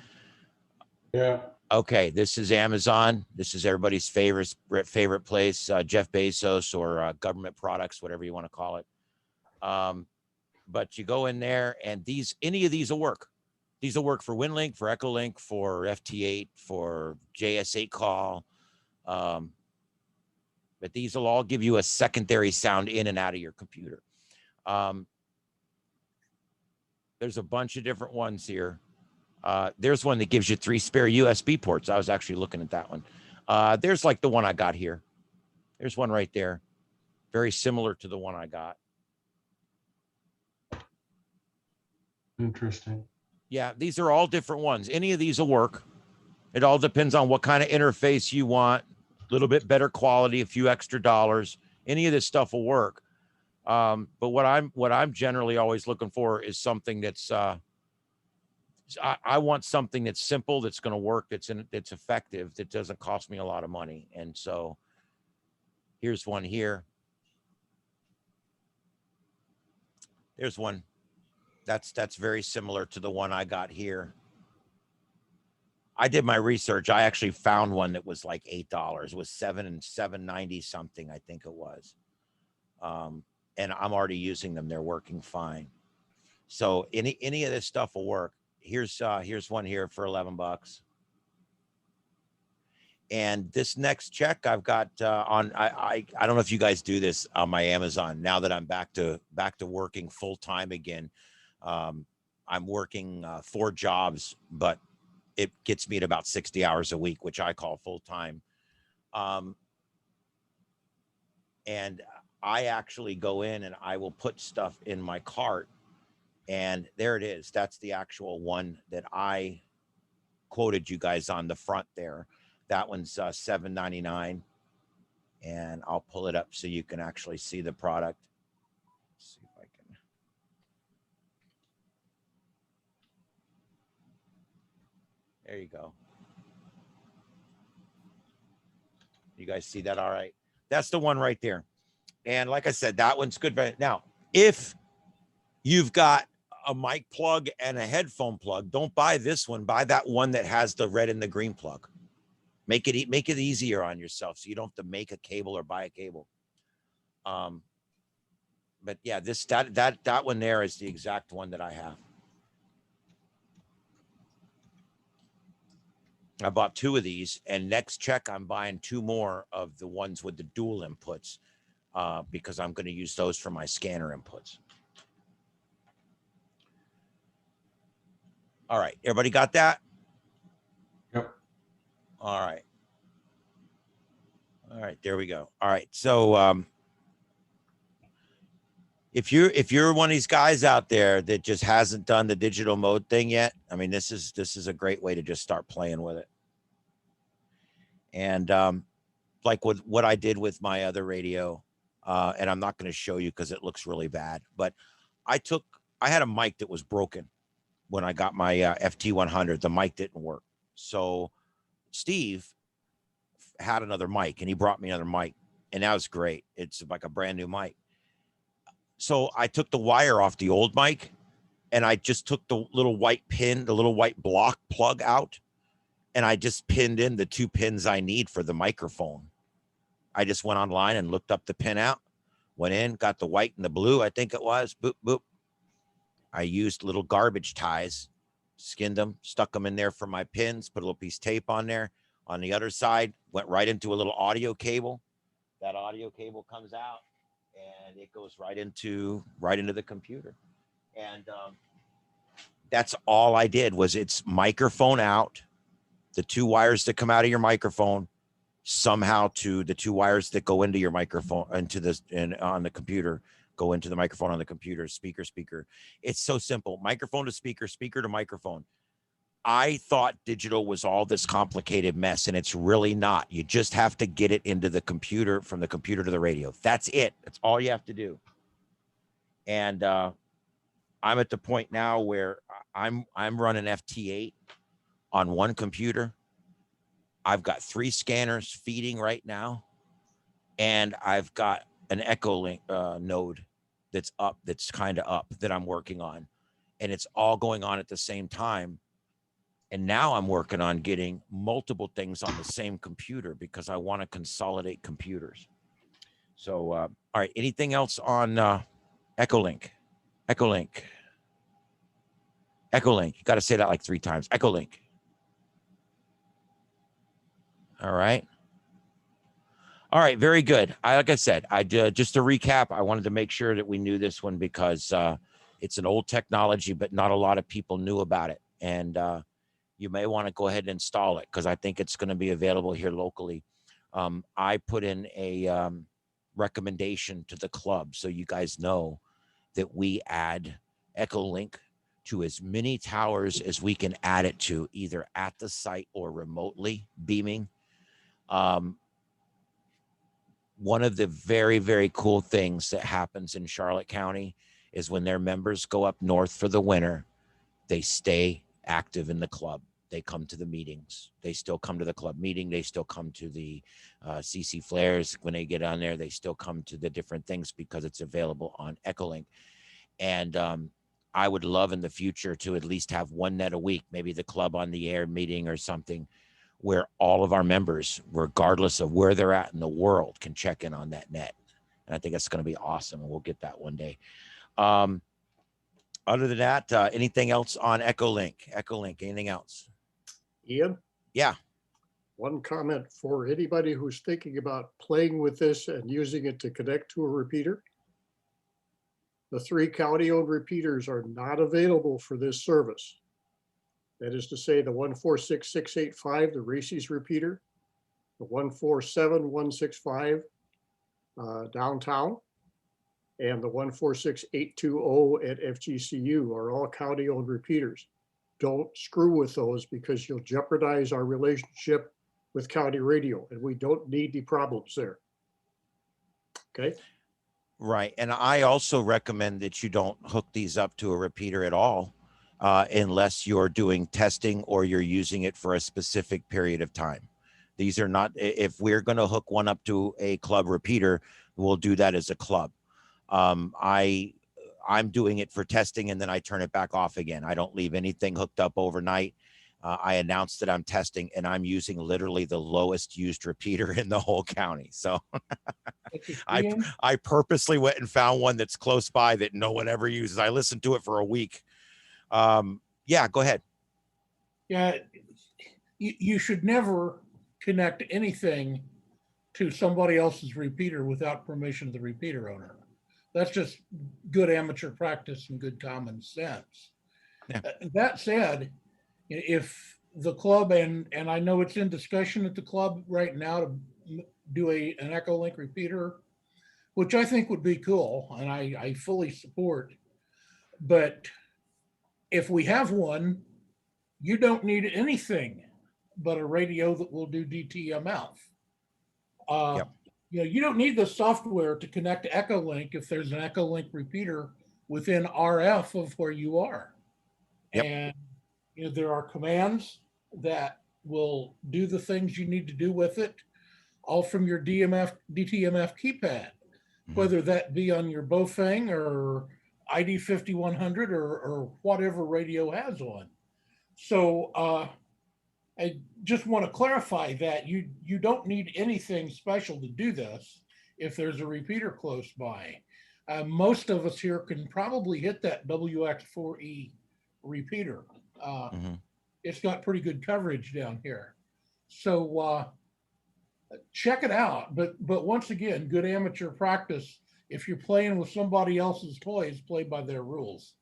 Yeah. Okay, this is Amazon. This is everybody's favorite place, Jeff Bezos or government products, whatever you want to call it. But you go in there and any of these will work. These will work for WinLink, for Echolink, for FT8, for JS8 call. But these will all give you a secondary sound in and out of your computer. There's a bunch of different ones here. There's one that gives you 3 spare USB ports. I was actually looking at that one. There's like the one I got here. There's one right there. Very similar to the one I got. Interesting. Yeah, these are all different ones. Any of these will work. It all depends on what kind of interface you want. A little bit better quality, a few extra dollars. Any of this stuff will work. But what I'm generally always looking for is something that's I want something that's simple, that's going to work, that's effective, that doesn't cost me a lot of money. And so here's one here. There's one. That's very similar to the one I got here. I did my research. I actually found one that was like $8. It was $7.90 something, I think it was. And I'm already using them. They're working fine. So any of this stuff will work. Here's one here for $11. And this next check I've got on, I don't know if you guys do this on my Amazon now that I'm back to working full time again. I'm working 4 jobs, but it gets me at about 60 hours a week, which I call full time. And I actually go in and I will put stuff in my cart. And there it is. That's the actual one that I quoted you guys on the front there. That one's $7.99. And I'll pull it up so you can actually see the product. Let's see if I can. There you go. You guys see that? All right. That's the one right there. And like I said, that one's good. Now, if you've got a mic plug and a headphone plug, don't buy this one. Buy that one that has the red and the green plug. Make it easier on yourself so you don't have to make a cable or buy a cable. But yeah, that one there is the exact one that I have. I bought 2 of these, and next check I'm buying 2 more of the ones with the dual inputs because I'm going to use those for my scanner inputs. All right, everybody got that? Yep. All right. All right, there we go. All right, so if you're one of these guys out there that just hasn't done the digital mode thing yet, I mean, this is a great way to just start playing with it. And like with what I did with my other radio, and I'm not going to show you because it looks really bad, but I had a mic that was broken when I got my FT100. The mic didn't work. So Steve had another mic, and he brought me another mic, and that was great. It's like a brand new mic. So I took the wire off the old mic, and I just took the little white pin, the little white block plug out, and I just pinned in the 2 pins I need for the microphone. I just went online and looked up the pin out, went in, got the white and the blue, I think it was, boop, boop. I used little garbage ties, skinned them, stuck them in there for my pins, put a little piece of tape on there. On the other side, went right into a little audio cable. That audio cable comes out, and it goes right into the computer. And that's all I did was it's microphone out, the 2 wires that come out of your microphone, somehow to the 2 wires that go into your microphone, into this, and on the computer, go into the microphone on the computer, speaker. It's so simple. Microphone to speaker, speaker to microphone. I thought digital was all this complicated mess, and it's really not. You just have to get it into the computer, from the computer to the radio. That's it. That's all you have to do. And I'm at the point now where I'm running FT8 on one computer. I've got 3 scanners feeding right now, and I've got an Echolink node that's kind of up that I'm working on, and it's all going on at the same time. And now I'm working on getting multiple things on the same computer because I want to consolidate computers. So, all right, anything else on Echolink? Echolink. You got to say that like 3 times. Echolink. All right. All right, very good. Like I said, just to recap, I wanted to make sure that we knew this one because it's an old technology, but not a lot of people knew about it. And you may want to go ahead and install it because I think it's going to be available here locally. I put in a recommendation to the club so you guys know that we add Echolink to as many towers as we can add it to, either at the site or remotely beaming. One of the very, very cool things that happens in Charlotte County is when their members go up north for the winter, they stay active in the club. They come to the meetings. They still come to the club meeting. They still come to the CC flares. When they get on there, they still come to the different things because it's available on Echolink. And I would love in the future to at least have 1 net a week, maybe the club on the air meeting or something, where all of our members, regardless of where they're at in the world, can check in on that net. And I think that's going to be awesome. And we'll get that one day. Other than that, anything else on Echolink? Anything else? Ian? Yeah. One comment for anybody who's thinking about playing with this and using it to connect to a repeater. The 3 county-owned repeaters are not available for this service. That is to say the 146685, the Racy's repeater, the 147165 downtown, and the 146820 at FGCU are all county-owned repeaters. Don't screw with those because you'll jeopardize our relationship with county radio, and we don't need the problems there. Okay. Right. And I also recommend that you don't hook these up to a repeater at all unless you're doing testing or you're using it for a specific period of time. These are not, if we're going to hook one up to a club repeater, we'll do that as a club. I'm doing it for testing and then I turn it back off again. I don't leave anything hooked up overnight. I announced that I'm testing and I'm using literally the lowest used repeater in the whole county. So I purposely went and found one that's close by that no one ever uses. I listened to it for a week. Yeah, go ahead. Yeah, you should never connect anything to somebody else's repeater without permission of the repeater owner. That's just good amateur practice and good common sense. Yeah. That said, if the club, and I know it's in discussion at the club right now to do an Echolink repeater, which I think would be cool, and I fully support. But if we have one, you don't need anything but a radio that will do DTMF. Yep. You know, you don't need the software to connect to Echolink if there's an Echolink repeater within RF of where you are. Yep. And you know, there are commands that will do the things you need to do with it. all from your DTMF keypad, whether that be on your Bofang or ID 5100 or whatever radio has on. So I just want to clarify that you don't need anything special to do this if there's a repeater close by. Most of us here can probably hit that WX4E repeater. It's got pretty good coverage down here. So check it out. But once again, good amateur practice. If you're playing with somebody else's toys, play by their rules.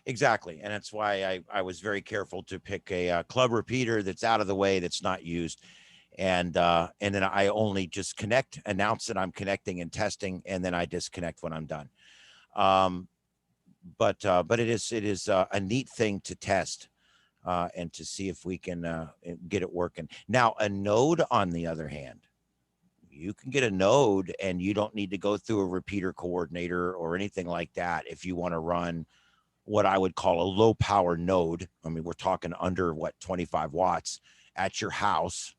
Exactly. And that's why I was very careful to pick a club repeater that's out of the way, that's not used. And then I only just connect, announce that I'm connecting and testing, and then I disconnect when I'm done. But it is a neat thing to test and to see if we can get it working. Now, a node, on the other hand, you can get a node and you don't need to go through a repeater coordinator or anything like that if you want to run what I would call a low power node. I mean, we're talking under 25 watts at your house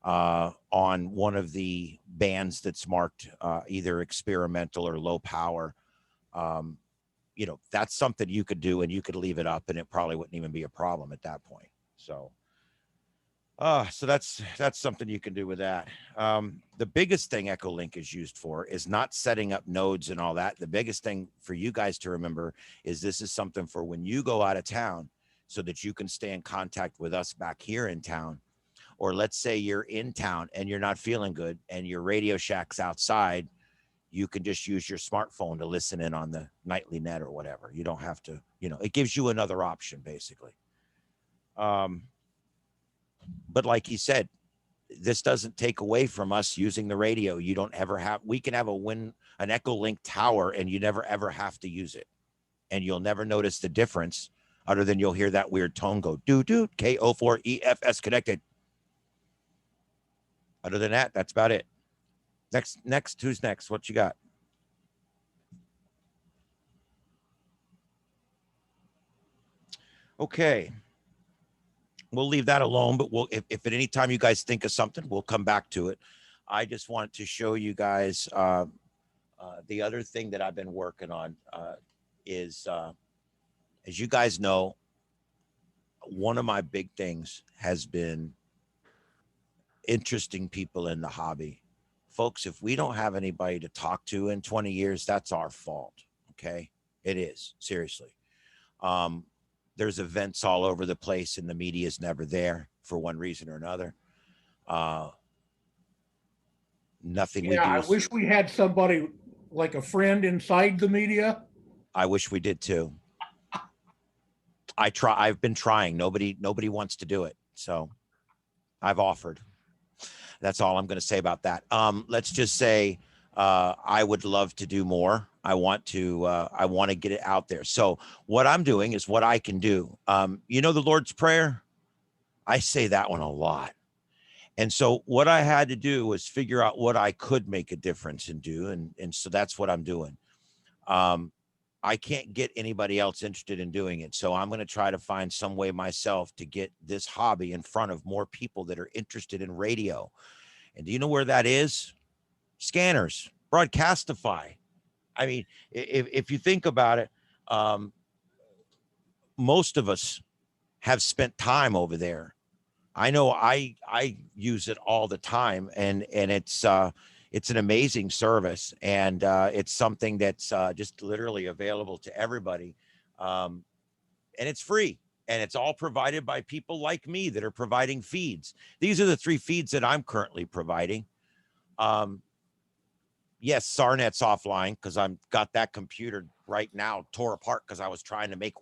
on one of the bands that's marked either experimental or low power. You know, that's something you could do, and you could leave it up and it probably wouldn't even be a problem at that point. So that's something you can do with that. The biggest thing Echolink is used for is not setting up nodes and all that. The biggest thing for you guys to remember is this is something for when you go out of town, so that you can stay in contact with us back here in town. Or let's say you're in town and you're not feeling good and your Radio Shack's outside, you can just use your smartphone to listen in on the nightly net or whatever. You don't have to, you know, it gives you another option basically. But like he said, this doesn't take away from us using the radio. You don't ever have, we can have an Echolink tower and you never ever have to use it. And you'll never notice the difference other than you'll hear that weird tone go, doo-doo, KO4EFS connected. Other than that, that's about it. Next, who's next? What you got? Okay. We'll leave that alone, but if at any time you guys think of something, we'll come back to it. I just wanted to show you guys the other thing that I've been working on is, as you guys know, one of my big things has been interesting people in the hobby. Folks, if we don't have anybody to talk to in 20 years, that's our fault. Okay. It is, seriously. There's events all over the place and the media is never there for one reason or another. Nothing we do. I wish we had somebody like a friend inside the media. I wish we did too. I've been trying. Nobody wants to do it. So I've offered. That's all I'm going to say about that. Let's just say I would love to do more. I want to get it out there. So what I'm doing is what I can do. You know, the Lord's Prayer, I say that one a lot. And so what I had to do was figure out what I could make a difference and do. And so that's what I'm doing. I can't get anybody else interested in doing it. So I'm going to try to find some way myself to get this hobby in front of more people that are interested in radio. And do you know where that is? Scanners, Broadcastify. I mean, if you think about it, most of us have spent time over there. I know I use it all the time, and it's an amazing service, and it's something that's just literally available to everybody, and it's free, and it's all provided by people like me that are providing feeds. These are the 3 feeds that I'm currently providing. Yes, SARNet's offline because I've got that computer right now tore apart because I was trying to make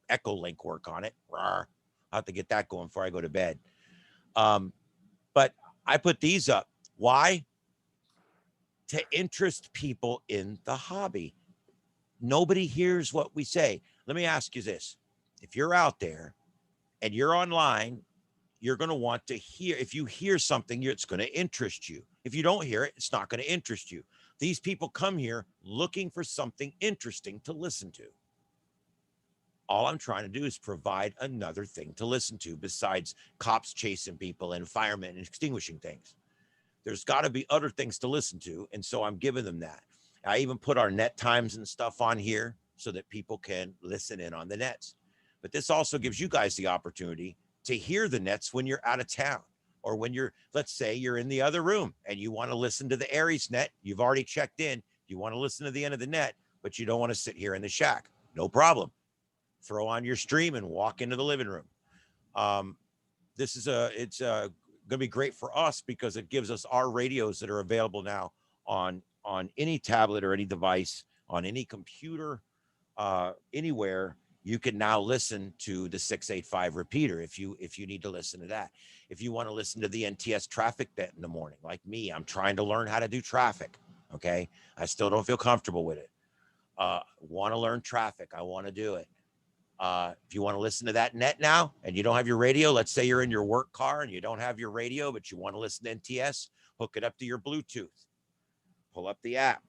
Echolink work on it. Rawr. I'll have to get that going before I go to bed. But I put these up. Why? To interest people in the hobby. Nobody hears what we say. Let me ask you this. If you're out there and you're online, you're going to want to hear. If you hear something, it's going to interest you. If you don't hear it, it's not going to interest you. These people come here looking for something interesting to listen to. All I'm trying to do is provide another thing to listen to besides cops chasing people and firemen and extinguishing things. there's got to be other things to listen to. And so I'm giving them that. I even put our net times and stuff on here so that people can listen in on the nets. But this also gives you guys the opportunity to hear the nets when you're out of town, or when you're, let's say you're in the other room and you want to listen to the Aries net. You've already checked in. You want to listen to the end of the net, but you don't want to sit here in the shack. No problem. Throw on your stream and walk into the living room. It's going to be great for us because it gives us our radios that are available now on any tablet or any device, on any computer, anywhere. You can now listen to the 685 repeater if you need to listen to that. If you want to listen to the NTS traffic net in the morning, like me, I'm trying to learn how to do traffic. Okay. I still don't feel comfortable with it. Want to learn traffic. I want to do it. If you want to listen to that net now and you don't have your radio, let's say you're in your work car and you don't have your radio, but you want to listen to NTS, hook it up to your Bluetooth, pull up the app.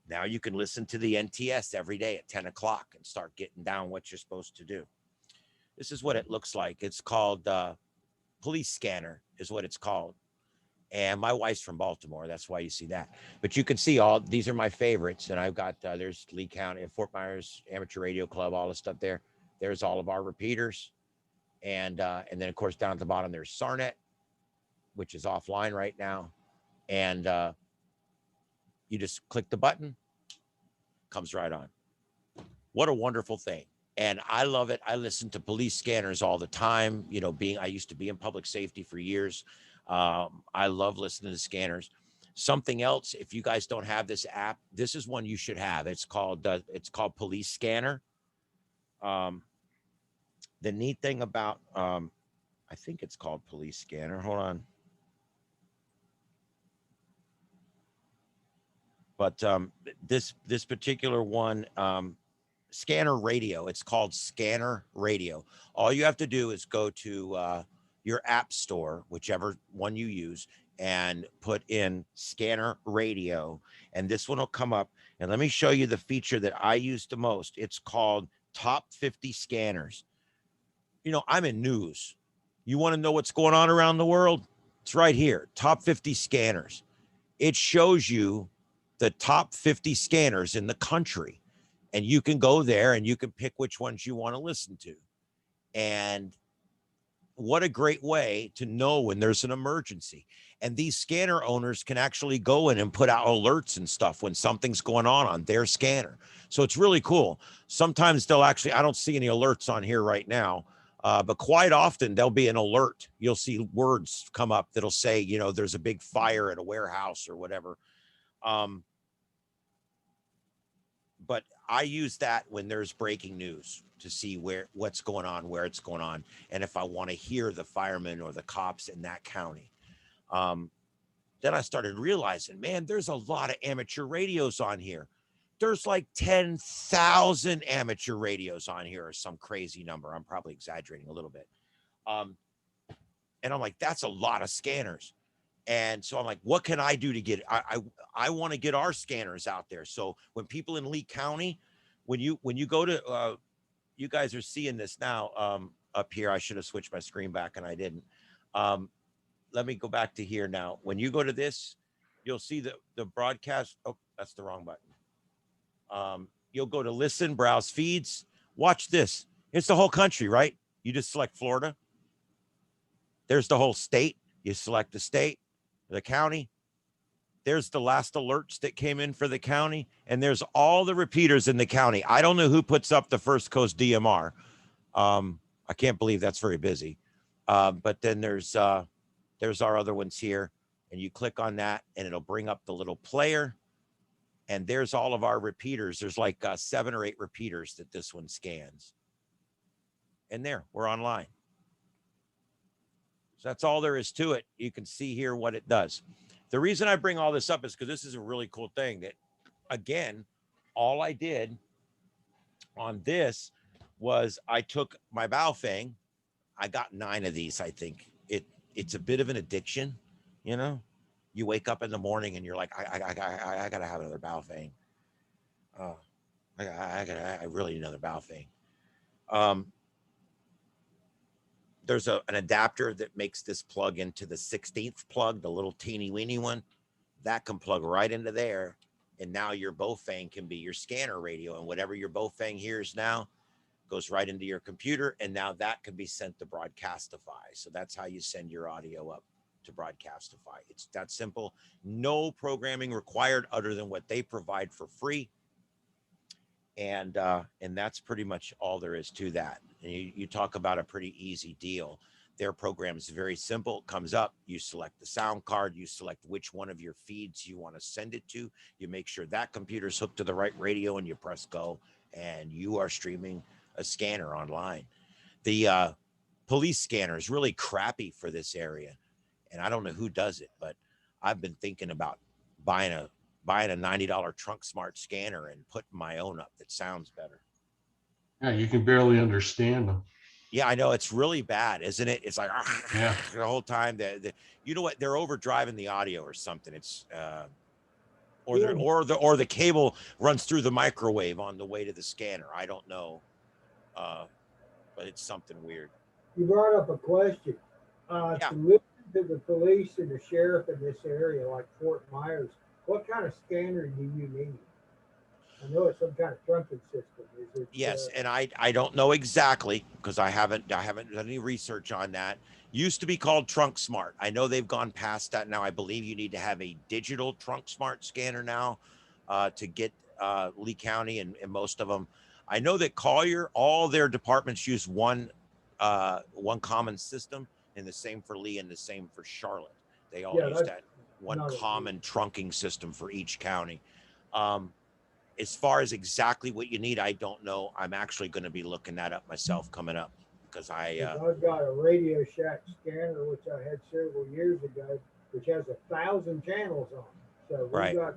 Now you can listen to the NTS every day at 10 o'clock and start getting down what you're supposed to do. This is what it looks like. It's called Police Scanner is what it's called. And my wife's from Baltimore. That's why you see that. But you can see all, these are my favorites. And I've got, there's Lee County, Fort Myers Amateur Radio Club, all the stuff there. There's all of our repeaters. And then, of course, down at the bottom, there's SARnet, which is offline right now. And you just click the button, comes right on. What a wonderful thing. And I love it. I listen to police scanners all the time. You know, I used to be in public safety for years. I love listening to scanners. Something else, if you guys don't have this app, this is one you should have. It's called Police Scanner. The neat thing about, I think it's called Police Scanner. Hold on. But this particular one, Scanner Radio, it's called Scanner Radio. All you have to do is go to your app store, whichever one you use, and put in Scanner Radio, and this one will come up. And let me show you the feature that I use the most. It's called Top 50 Scanners. You know, I'm in news. You want to know what's going on around the world? It's right here, Top 50 Scanners. It shows you the top 50 scanners in the country, and you can go there and you can pick which ones you want to listen to. And what a great way to know when there's an emergency. And these scanner owners can actually go in and put out alerts and stuff when something's going on their scanner. So it's really cool. Sometimes they'll actually, I don't see any alerts on here right now, but quite often there'll be an alert. You'll see words come up that'll say, you know, there's a big fire at a warehouse or whatever. But I use that when there's breaking news to see what's going on, where it's going on, and if I want to hear the firemen or the cops in that county. Then I started realizing, man, there's a lot of amateur radios on here. There's like 10,000 amateur radios on here, or some crazy number. I'm probably exaggerating a little bit. And I'm like, that's a lot of scanners. And so I'm like, what can I do to get, I want to get our scanners out there. So when people in Lee County, when you go to, you guys are seeing this now up here. I should have switched my screen back and I didn't. Let me go back to here now. When you go to this, you'll see the broadcast. Oh, that's the wrong button. You'll go to listen, browse feeds, watch this. It's the whole country, right? You just select Florida. There's the whole state. You select the state, the county. There's the last alerts that came in for the county, and there's all the repeaters in the county. I don't know who puts up the First Coast DMR. I can't believe that's very busy. But then there's our other ones here, and you click on that and it'll bring up the little player, and there's all of our repeaters. There's like 7 or 8 repeaters that this one scans, and there, we're online. So that's all there is to it. You can see here what it does. The reason I bring all this up is because this is a really cool thing that, again, all I did on this was I took my Baofeng. I got 9 of these, I think. It's a bit of an addiction, you know? You wake up in the morning and you're like, I got to have another Baofeng. I really need another Baofeng. there's an adapter that makes this plug into the 16th plug, the little teeny weeny one. That can plug right into there. And now your Bofang can be your scanner radio. And whatever your Bofang hears now goes right into your computer. And now that can be sent to Broadcastify. So that's how you send your audio up to Broadcastify. It's that simple. No programming required other than what they provide for free. And that's pretty much all there is to that. And you talk about a pretty easy deal. Their program is very simple. It comes up, you select the sound card, you select which one of your feeds you want to send it to. You make sure that computer's hooked to the right radio, and you press go, and you are streaming a scanner online. The police scanner is really crappy for this area, and I don't know who does it, but I've been thinking about buying a $90 Trunk Smart scanner and putting my own up that sounds better. Yeah, you can barely understand them. Yeah, I know, it's really bad, isn't it? It's like Yeah. the whole time. You know what? They're overdriving the audio or something. It's or the cable runs through the microwave on the way to the scanner. I don't know, but it's something weird. You brought up a question. Yeah. To listen to the police and the sheriff in this area, like Fort Myers, what kind of scanner do you need? I know it's some kind of trunking system. Is it? Yes, and I don't know exactly because I haven't done any research on that. Used to be called Trunk Smart. I know they've gone past that now. I believe you need to have a digital Trunk Smart scanner now to get Lee County and most of them. I know that Collier, all their departments use one common system, and the same for Lee and the same for Charlotte. They all use that one common trunking system for each county. As far as exactly what you need, I don't know. I'm actually going to be looking that up myself coming up because I've got a Radio Shack scanner, which I had several years ago, which has 1,000 channels on it. So we got,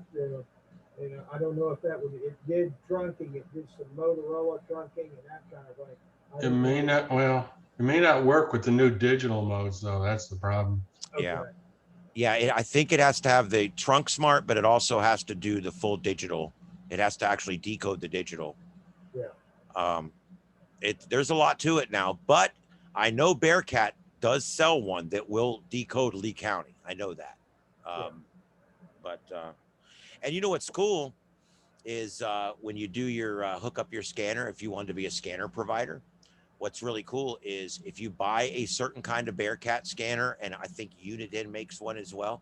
I don't know if it did trunking, it did some Motorola trunking and that kind of thing. It may not work with the new digital modes though. That's the problem. Okay. Yeah. I think it has to have the Trunk Smart, but it also has to do the full digital. It has to actually decode the digital. Yeah. There's a lot to it now, but I know Bearcat does sell one that will decode Lee County. I know that. And you know what's cool is when you do your hook up your scanner, if you want to be a scanner provider, what's really cool is if you buy a certain kind of Bearcat scanner, and I think Uniden makes one as well,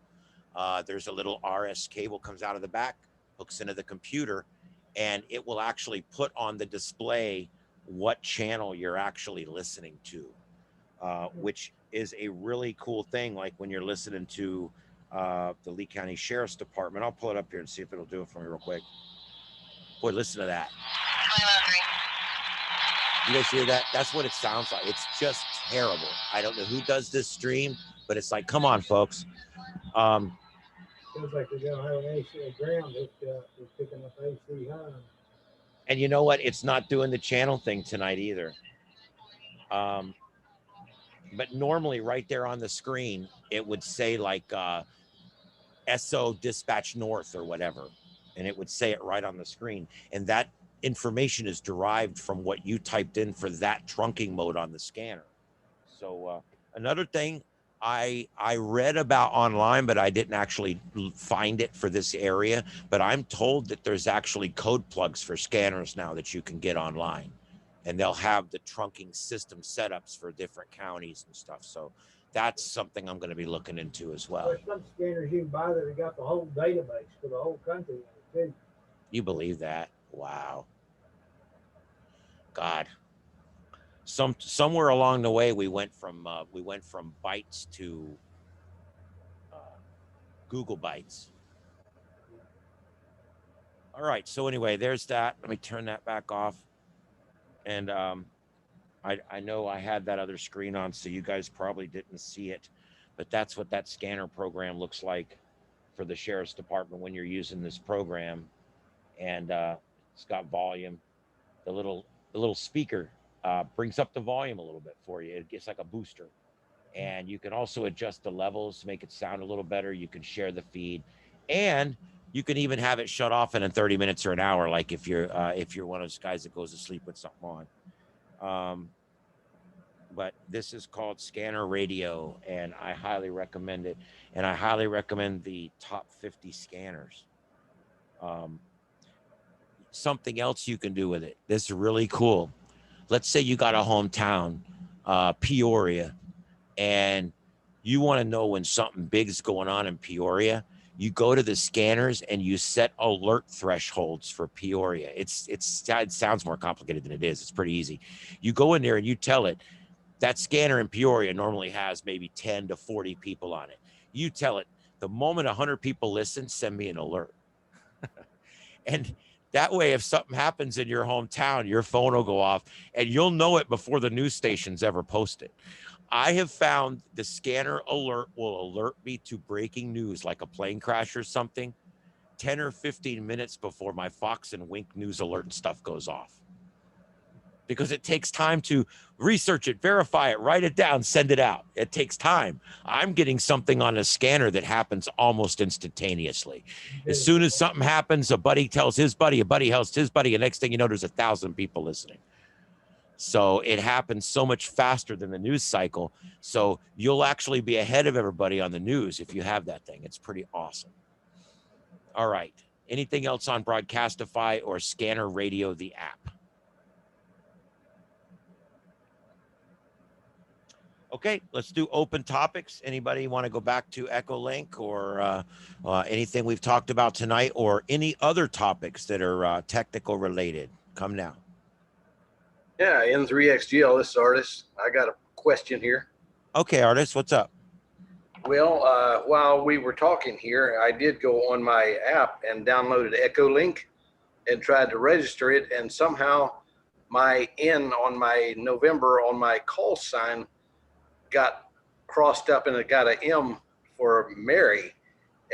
there's a little RS cable comes out of the back, hooks into the computer, and it will actually put on the display what channel you're actually listening to, which is a really cool thing. Like when you're listening to the Lee County Sheriff's Department, I'll pull it up here and see if it'll do it for me real quick. Boy, listen to that. You guys hear that? That's what it sounds like. It's just terrible. I don't know who does this stream, but it's like, come on, folks. Feels like they're gonna have an AC ground that is picking up AC high. And you know what? It's not doing the channel thing tonight either. But normally right there on the screen, it would say like SO dispatch north or whatever. And it would say it right on the screen. And that information is derived from what you typed in for that trunking mode on the scanner. So another thing I read about online, but I didn't actually find it for this area, but I'm told that there's actually code plugs for scanners now that you can get online, and they'll have the trunking system setups for different counties and stuff. So that's something I'm going to be looking into as well. There's some scanners you can buy that have got the whole database for the whole country in it too. You believe that? Wow. God. Somewhere along the way we went from bytes to Google Bytes. All right, so anyway, there's that. Let me turn that back off. And I know I had that other screen on, so you guys probably didn't see it, but that's what that scanner program looks like for the Sheriff's Department when you're using this program. And it's got volume. The little speaker brings up the volume a little bit for you. It gets like a booster. And you can also adjust the levels to make it sound a little better. You can share the feed, and you can even have it shut off in 30 minutes or an hour, like if you're one of those guys that goes to sleep with something on. but this is called Scanner Radio, and I highly recommend it. And I highly recommend the top 50 scanners. Um, Something else you can do with it. This is really cool. Let's say you got a hometown, Peoria, and you want to know when something big is going on in Peoria. You go to the scanners and you set alert thresholds for Peoria. It sounds more complicated than it is. It's pretty easy. You go in there and you tell it, that scanner in Peoria normally has maybe 10 to 40 people on it. You tell it, the moment 100 people listen, send me an alert. And that way, if something happens in your hometown, your phone will go off and you'll know it before the news stations ever post it. I have found the scanner alert will alert me to breaking news, like a plane crash or something, 10 or 15 minutes before my Fox and Wink news alert and stuff goes off. Because it takes time to research it, verify it, write it down, send it out. It takes time. I'm getting something on a scanner that happens almost instantaneously. As soon as something happens, a buddy tells his buddy, a buddy tells his buddy, and next thing you know, there's 1,000 people listening. So it happens so much faster than the news cycle. So you'll actually be ahead of everybody on the news if you have that thing. It's pretty awesome. All right. Anything else on Broadcastify or Scanner Radio, the app? Okay, let's do open topics. Anybody want to go back to Echolink or anything we've talked about tonight, or any other topics that are technical related? Come now. Yeah, N3XGL, this is Artis. I got a question here. Okay, Artis, what's up? Well, while we were talking here, I did go on my app and downloaded Echolink and tried to register it, and somehow my N on my November on my call sign got crossed up and it got an M for Mary,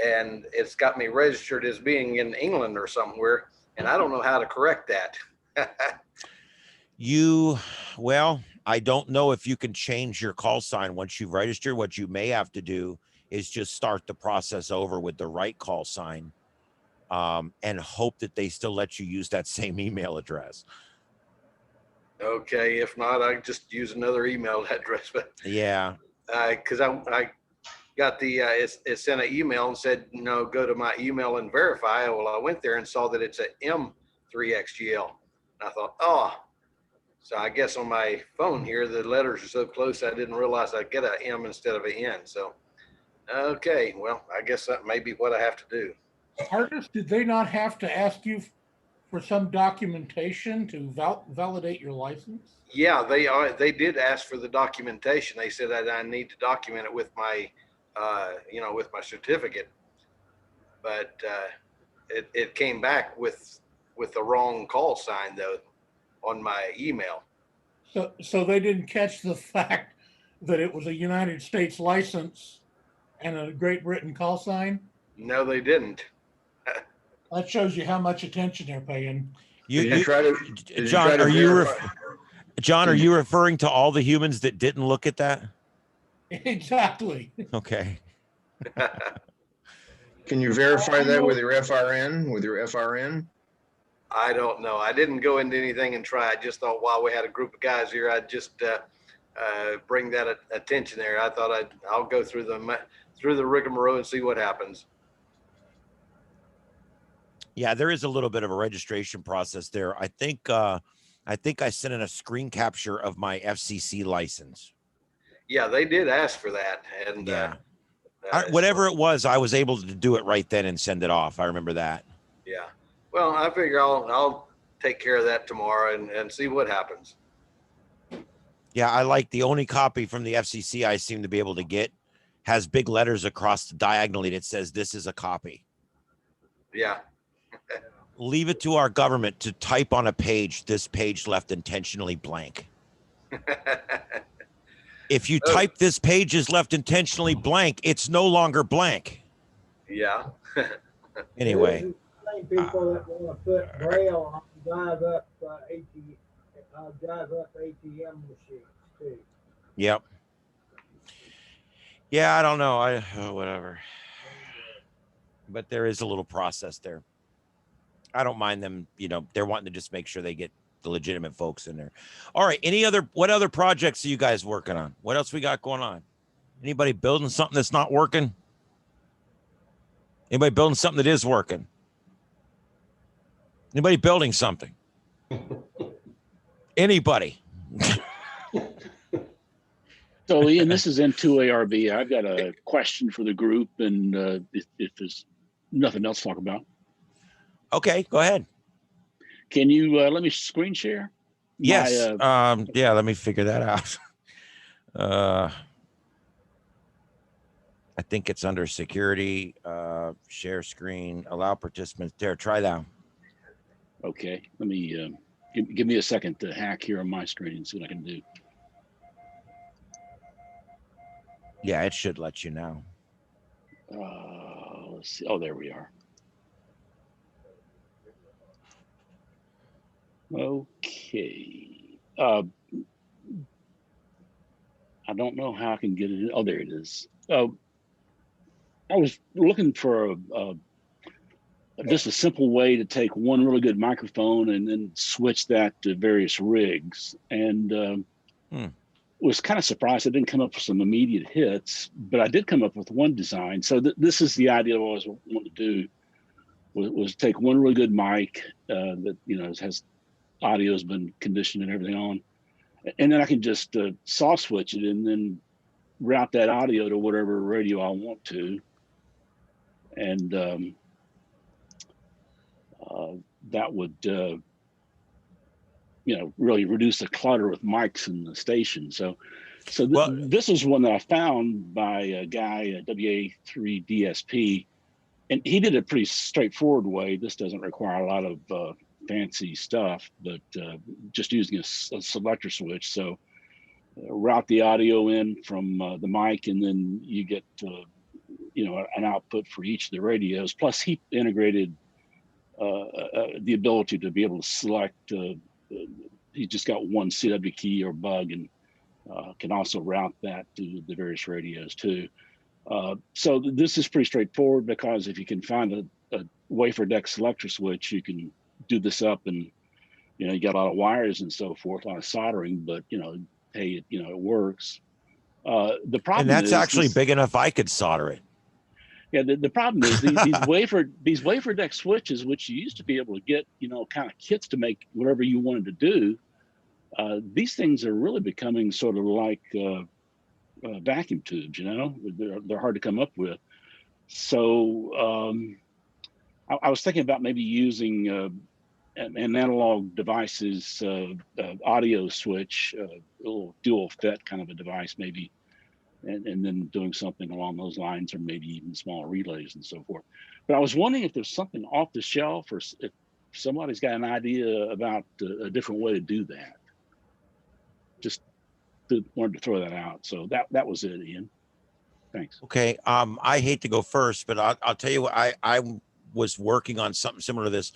and it's got me registered as being in England or somewhere, and I don't know how to correct that. Well, I don't know if you can change your call sign once you've registered. What you may have to do is just start the process over with the right call sign, and hope that they still let you use that same email address. Okay, if not, I just use another email address. But yeah, because I got the it sent an email and said, no, go to my email and verify. Well, I went there and saw that it's a M3XGL. And I thought, oh, so I guess on my phone here the letters are so close I didn't realize I'd get an M instead of an N. So okay, well, I guess that may be what I have to do. Artis, did they not have to ask you for some documentation to validate your license? Yeah, they did ask for the documentation. They said that I need to document it with my with my certificate, but it came back with the wrong call sign though on my email. So they didn't catch the fact that it was a United States license and a Great Britain call sign? No, they didn't. That shows you how much attention they're paying. John, are you referring to all the humans that didn't look at that? Exactly. Okay. Can you verify that with your FRN? I don't know. I didn't go into anything and try. I just thought while we had a group of guys here, I'd just bring that attention there. I thought I'll go through the rigmarole and see what happens. Yeah, there is a little bit of a registration process there. I think I sent in a screen capture of my FCC license. Yeah, they did ask for that, and yeah, whatever it was, I was able to do it right then and send it off. I remember that. Yeah. Well, I figure I'll take care of that tomorrow and see what happens. Yeah, I like the only copy from the FCC I seem to be able to get has big letters across the diagonally that says this is a copy. Yeah. Leave it to our government to type on a page, this page left intentionally blank. If you type this page is left intentionally blank, it's no longer blank. Yeah. Anyway. People that want to put braille on drive up ATM machines too. Yep. Yeah, I don't know. Whatever. But there is a little process there. I don't mind them, they're wanting to just make sure they get the legitimate folks in there. All right. What other projects are you guys working on? What else we got going on? Anybody building something that's not working? Anybody building something that is working? Anybody building something? Anybody? So, Ian, this is N2ARB. I've got a question for the group, and if there's nothing else to talk about. Okay, go ahead. Can you let me screen share? Yes. Yeah, let me figure that out. I think it's under security, share screen, allow participants. There, try that. Okay, let me give me a second to hack here on my screen and see what I can do. Yeah, it should let you now. Let's see. Oh, there we are. Okay. I don't know how I can get it in. Oh, there it is. I was looking for just a simple way to take one really good microphone and then switch that to various rigs. And was kind of surprised I didn't come up with some immediate hits, but I did come up with one design. So this is the idea I always wanted to do, was take one really good mic that, you know, has audio's been conditioned and everything on, and then I can just soft switch it and then route that audio to whatever radio I want to. And that would, you know, really reduce the clutter with mics in the station. So this is one that I found by a guy, WA3DSP, and he did it pretty straightforward way. This doesn't require a lot of fancy stuff, but just using a selector switch. So route the audio in from the mic, and then you get, you know, an output for each of the radios. Plus, he integrated the ability to be able to select. He just got one CW key or bug, and can also route that to the various radios too. So this is pretty straightforward, because if you can find a wafer deck selector switch, you can do this up, and you know, you got a lot of wires and so forth, a lot of soldering, but you know, hey, you know, it works. The problem, and that's actually big enough I could solder it. Yeah, the problem is these wafer deck switches, which you used to be able to get, you know, kind of kits to make whatever you wanted to do. These things are really becoming sort of like vacuum tubes. You know, they're hard to come up with. So I was thinking about maybe using an analog device's audio switch, a little dual FET kind of a device, maybe. And then doing something along those lines, or maybe even small relays and so forth. But I was wondering if there's something off the shelf, or if somebody's got an idea about a different way to do that. Just wanted to throw that out. So that was it, Ian. Thanks. Okay. I hate to go first, but I'll tell you what, I was working on something similar to this.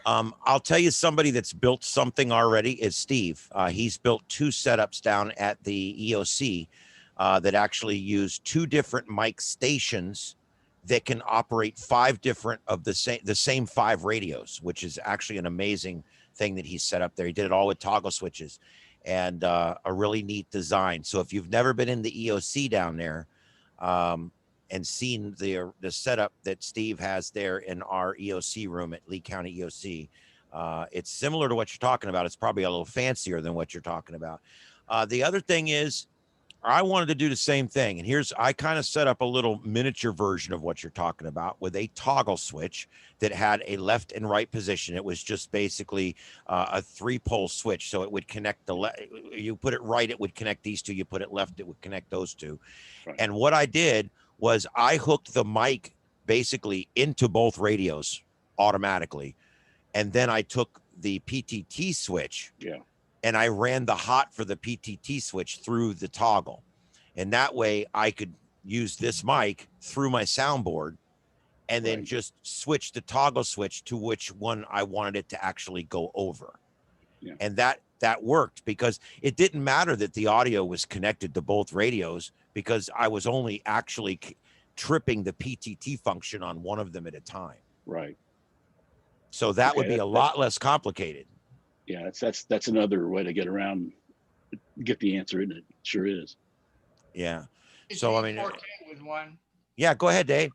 I'll tell you, somebody that's built something already is Steve. He's built 2 setups down at the EOC. That actually use 2 different mic stations that can operate 5 different of the same 5 radios, which is actually an amazing thing that he set up there. He did it all with toggle switches, and a really neat design. So if you've never been in the EOC down there and seen the setup that Steve has there in our EOC room at Lee County EOC, it's similar to what you're talking about. It's probably a little fancier than what you're talking about. The other thing is, I wanted to do the same thing. And I kind of set up a little miniature version of what you're talking about with a toggle switch that had a left and right position. It was just basically a 3-pole switch. So it would connect you put it right, it would connect these 2. You put it left, it would connect those 2. Right. And what I did was I hooked the mic basically into both radios automatically. And then I took the PTT switch. Yeah. And I ran the hot for the PTT switch through the toggle. And that way I could use this mic through my soundboard and then just switch the toggle switch to which one I wanted it to actually go over. Yeah. And that worked, because it didn't matter that the audio was connected to both radios, because I was only actually tripping the PTT function on one of them at a time. Right. So that would be a lot less complicated. Yeah, that's another way to get around, get the answer, isn't it? Sure is. Yeah. It's So I mean, 4K with one. yeah, go ahead, Dave.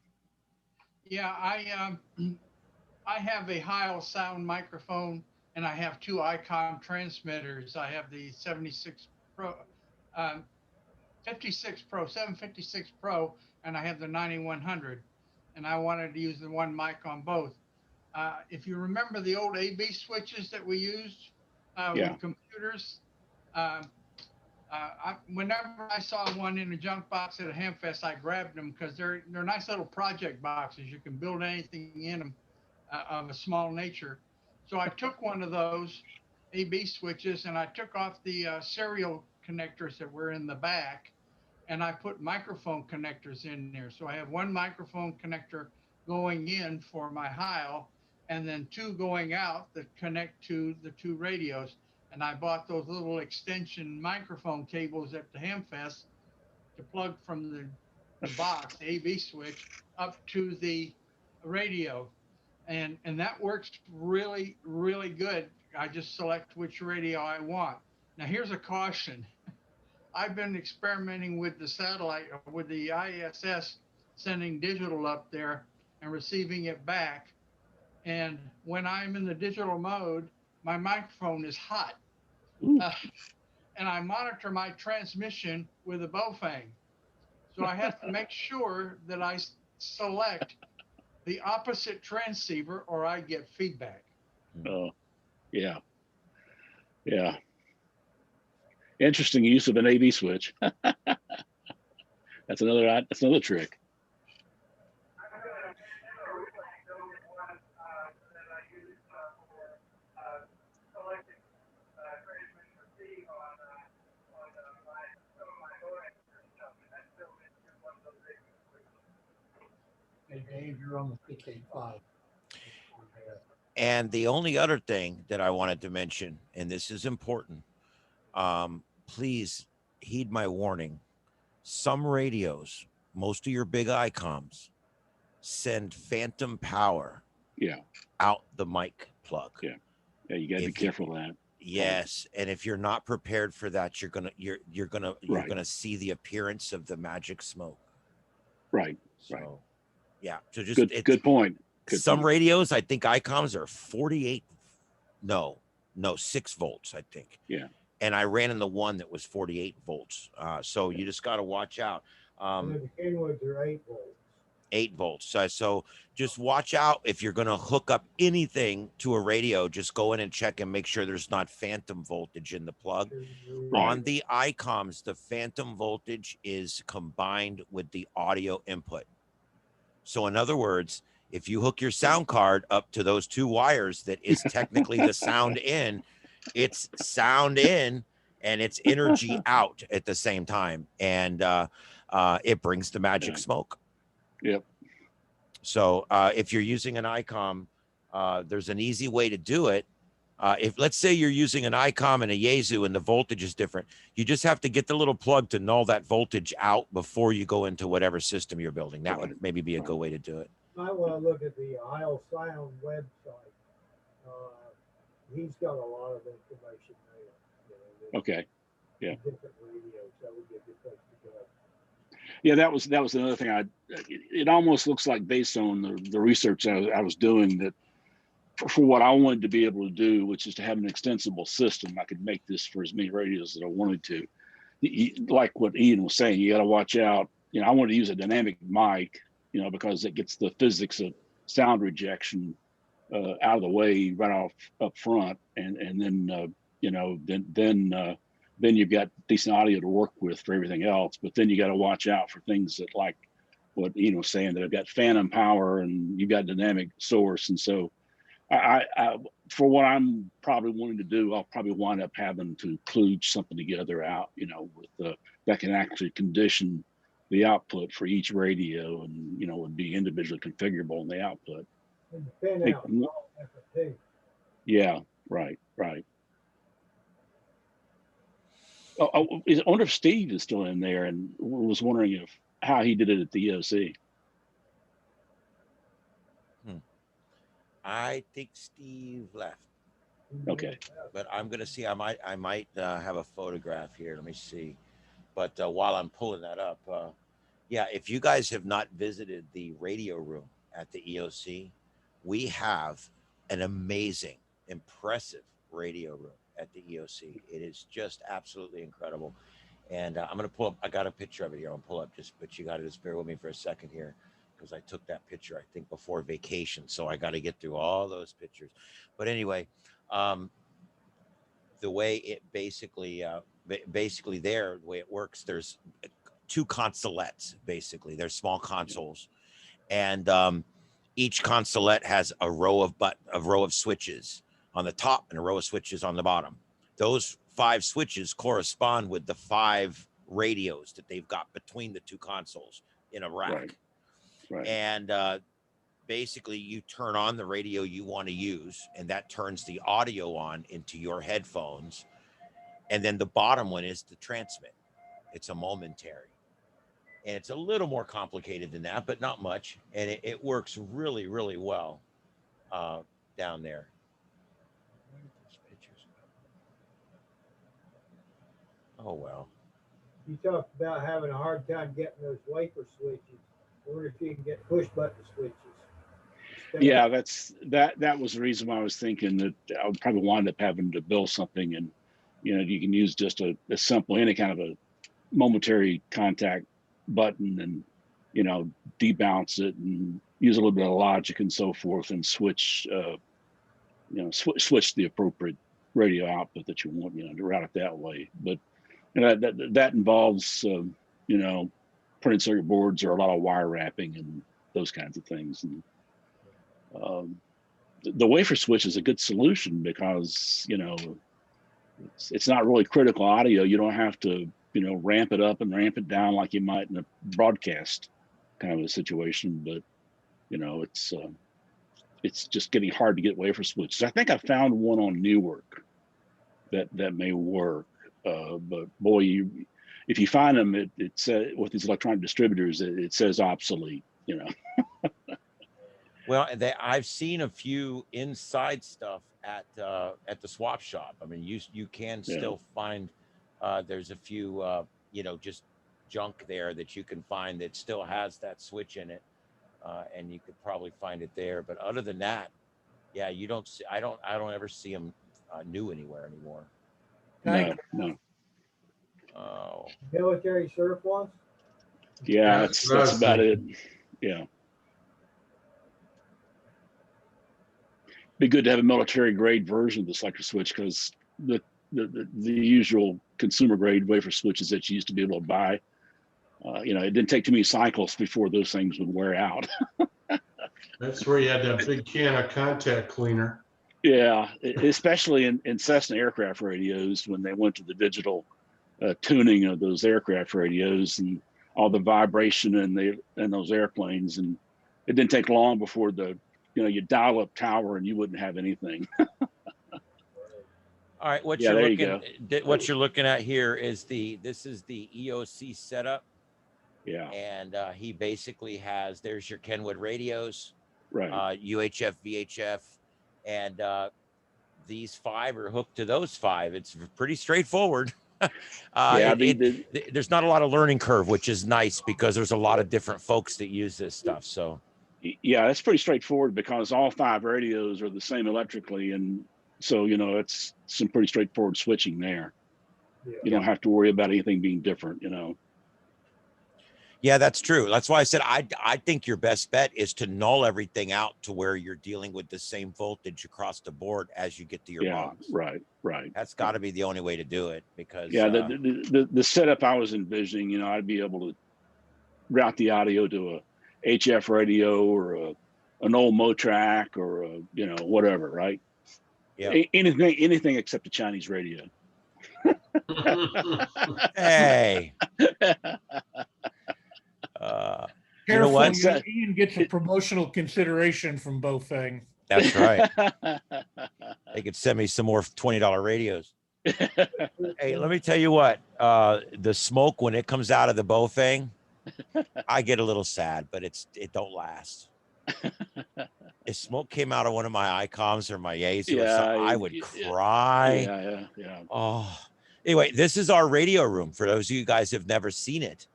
Yeah, I have a Heil sound microphone, and I have two ICOM transmitters. I have the 76 Pro, 56 Pro, 756 Pro, and I have the 9100. And I wanted to use the one mic on both. If you remember the old AB switches that we used Yeah. with computers, whenever I saw one in a junk box at a Hamfest, I grabbed them because they're nice little project boxes. You can build anything in them of a small nature. So I took one of those AB switches and I took off the serial connectors that were in the back, and I put microphone connectors in there. So I have one microphone connector going in for my Heil, and then two going out that connect to the two radios. And I bought those little extension microphone cables at the Hamfest to plug from the box, the AV switch, up to the radio. And that works really, really good. I just select which radio I want. Now here's a caution. I've been experimenting with the satellite, with the ISS, sending digital up there and receiving it back. And when I'm in the digital mode, my microphone is hot. And I monitor my transmission with a Bofang. So I have to make sure that I select the opposite transceiver or I get feedback. Oh, yeah. Yeah. Interesting use of an AV switch. That's another trick. Hey, Dave, you're on the PK5. And the only other thing that I wanted to mention, and this is important, please heed my warning. Some radios, most of your big ICOMs, send phantom power out the mic plug. Yeah, you got to be careful of that. Yes, and if you're not prepared for that, you're gonna see the appearance of the magic smoke. Right. So, right. Yeah. So just good point. Some radios, I think ICOMs are 48. No, 6 volts, I think. Yeah. And I ran in the one that was 48 volts. So you just got to watch out. The Kenwoods are 8 volts. 8 volts. So just watch out if you're going to hook up anything to a radio. Just go in and check and make sure there's not phantom voltage in the plug. Right. On the ICOMs, the phantom voltage is combined with the audio input. So in other words, if you hook your sound card up to those 2 wires that is technically the sound in, it's sound in and it's energy out at the same time. And it brings the magic smoke. Yep. So if you're using an ICOM, there's an easy way to do it. If let's say you're using an ICOM and a Yaesu and the voltage is different, you just have to get the little plug to null that voltage out before you go into whatever system you're building. That would maybe be a good way to do it. I want to look at the Isle Sound website. He's got a lot of information there. Okay. Yeah. Different radios. That would be a good place to go. Yeah, that was another thing. It almost looks like, based on the research I was doing, that for what I wanted to be able to do, which is to have an extensible system, I could make this for as many radios that I wanted to. Like what Ian was saying, you got to watch out. I wanted to use a dynamic mic, because it gets the physics of sound rejection out of the way right off up front, and then then you've got decent audio to work with for everything else. But then you got to watch out for things that, like what Ian was saying, that have got phantom power and you've got dynamic source. And so I for what I'm probably wanting to do, I'll probably wind up having to kludge something together out, with that can actually condition the output for each radio, and would be individually configurable in the output. And the pin out is all different too. Yeah, right. I wonder if Steve is still in there, and was wondering how he did it at the EOC. I think Steve left. Okay. But I'm gonna see. I might have a photograph here. Let me see. But while I'm pulling that up, yeah, if you guys have not visited the radio room at the EOC, we have an amazing, impressive radio room at the EOC. It is just absolutely incredible. And I'm going to pull up, I got a picture of it here. I'll pull up just, but you got to just bear with me for a second here because I took that picture, I think, before vacation. So I got to get through all those pictures. But anyway, the way it basically, there, the way it works, there's two consolettes, basically. They're small consoles. And each consolette has a row of switches on the top and a row of switches on the bottom. Those 5 switches correspond with the 5 radios that they've got between the 2 consoles in a rack. Right. And basically you turn on the radio you want to use, and that turns the audio on into your headphones. And then the bottom one is the transmit. It's a momentary. And it's a little more complicated than that, but not much. And it works really, really well down there. Oh, well. You talked about having a hard time getting those wafer switches. I wonder if you can get push button switches. Yeah, that was the reason why I was thinking that I would probably wind up having to build something, and you can use just a simple, any kind of a momentary contact button, and debounce it and use a little bit of logic and so forth, and switch switch the appropriate radio output that you want, to route it that way. But that involves printed circuit boards or a lot of wire wrapping and those kinds of things. And the wafer switch is a good solution because it's not really critical audio. You don't have to ramp it up and ramp it down like you might in a broadcast kind of a situation. But it's just getting hard to get wafer switches. I think I found one on Newark that may work. But boy, if you find them, it says with these electronic distributors, it says obsolete. Well, I've seen a few inside stuff at the swap shop. I mean, you can still find there's a few just junk there that you can find that still has that switch in it, and you could probably find it there. But other than that, yeah, you don't see. I don't ever see them new anywhere anymore. No. Oh. Military surplus? Yeah, that's about it. Yeah. Be good to have a military grade version of the selector switch, because the usual consumer grade wafer switches that you used to be able to buy, it didn't take too many cycles before those things would wear out. That's where you had that big can of contact cleaner. Yeah, especially in Cessna aircraft radios, when they went to the digital tuning of those aircraft radios and all the vibration in those airplanes, and it didn't take long before you dial up tower and you wouldn't have anything. All right, what you're looking at here is this is the EOC setup. Yeah. And he basically has, there's your Kenwood radios, right? UHF, VHF, and these 5 are hooked to those 5. It's pretty straightforward. There's not a lot of learning curve, which is nice because there's a lot of different folks that use this stuff. So yeah, it's pretty straightforward because all 5 radios are the same electrically, and so it's some pretty straightforward switching there. Yeah. You don't have to worry about anything being different. Yeah, that's true. That's why I said I think your best bet is to null everything out to where you're dealing with the same voltage across the board as you get to your box. Right. That's got to be the only way to do it, because the setup I was envisioning, I'd be able to route the audio to a HF radio or an old Motrack or whatever, right? Yeah. Anything except a Chinese radio. Hey. Careful, Ian gets a promotional consideration from Bofeng. That's right. They could send me some more $20 radios. Hey, let me tell you what, the smoke, when it comes out of the Bofeng, I get a little sad, but it don't last. if smoke came out of one of my ICOMs or my Yays, Yeah, I would cry. Yeah. Oh, anyway, this is our radio room for those of you guys who have never seen it.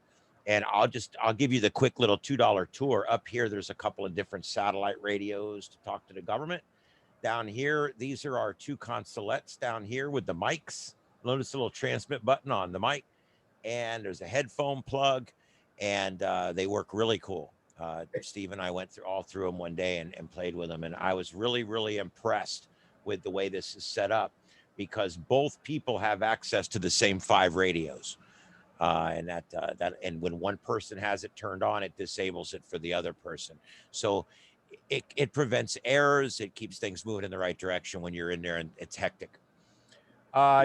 And I'll give you the quick little $2 tour. Up here, there's a couple of different satellite radios to talk to the government. Down here, these are our 2 consolettes down here with the mics. Notice the little transmit button on the mic. And there's a headphone plug, and they work really cool. Steve and I went through them one day and played with them. And I was really, really impressed with the way this is set up, because both people have access to the same 5 radios. And when one person has it turned on, it disables it for the other person. So it prevents errors. It keeps things moving in the right direction when you're in there and it's hectic.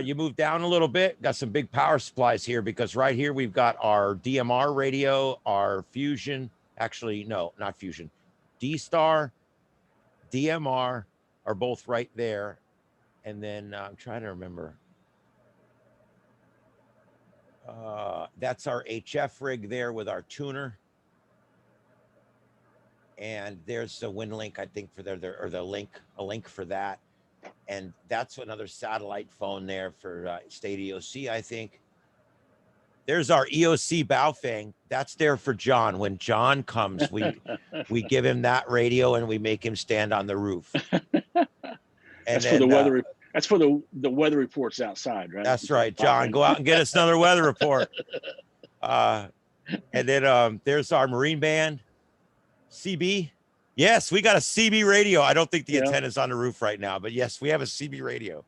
You move down a little bit, got some big power supplies here, because right here we've got our DMR radio, our Fusion, actually, no, not Fusion, D-Star, DMR are both right there. And then I'm trying to remember. That's our HF rig there with our tuner. And there's the WinLink, I think, for a link for that. And that's another satellite phone there for State EOC, I think. There's our EOC Baofeng. That's there for John. When John comes, we give him that radio and we make him stand on the roof. That's for the weather. That's for the weather reports outside, right? That's right, John. Go out and get us another weather report. And then there's our Marine Band, CB. Yes, we got a CB radio. I don't think the antenna's on the roof right now, but yes, we have a CB radio.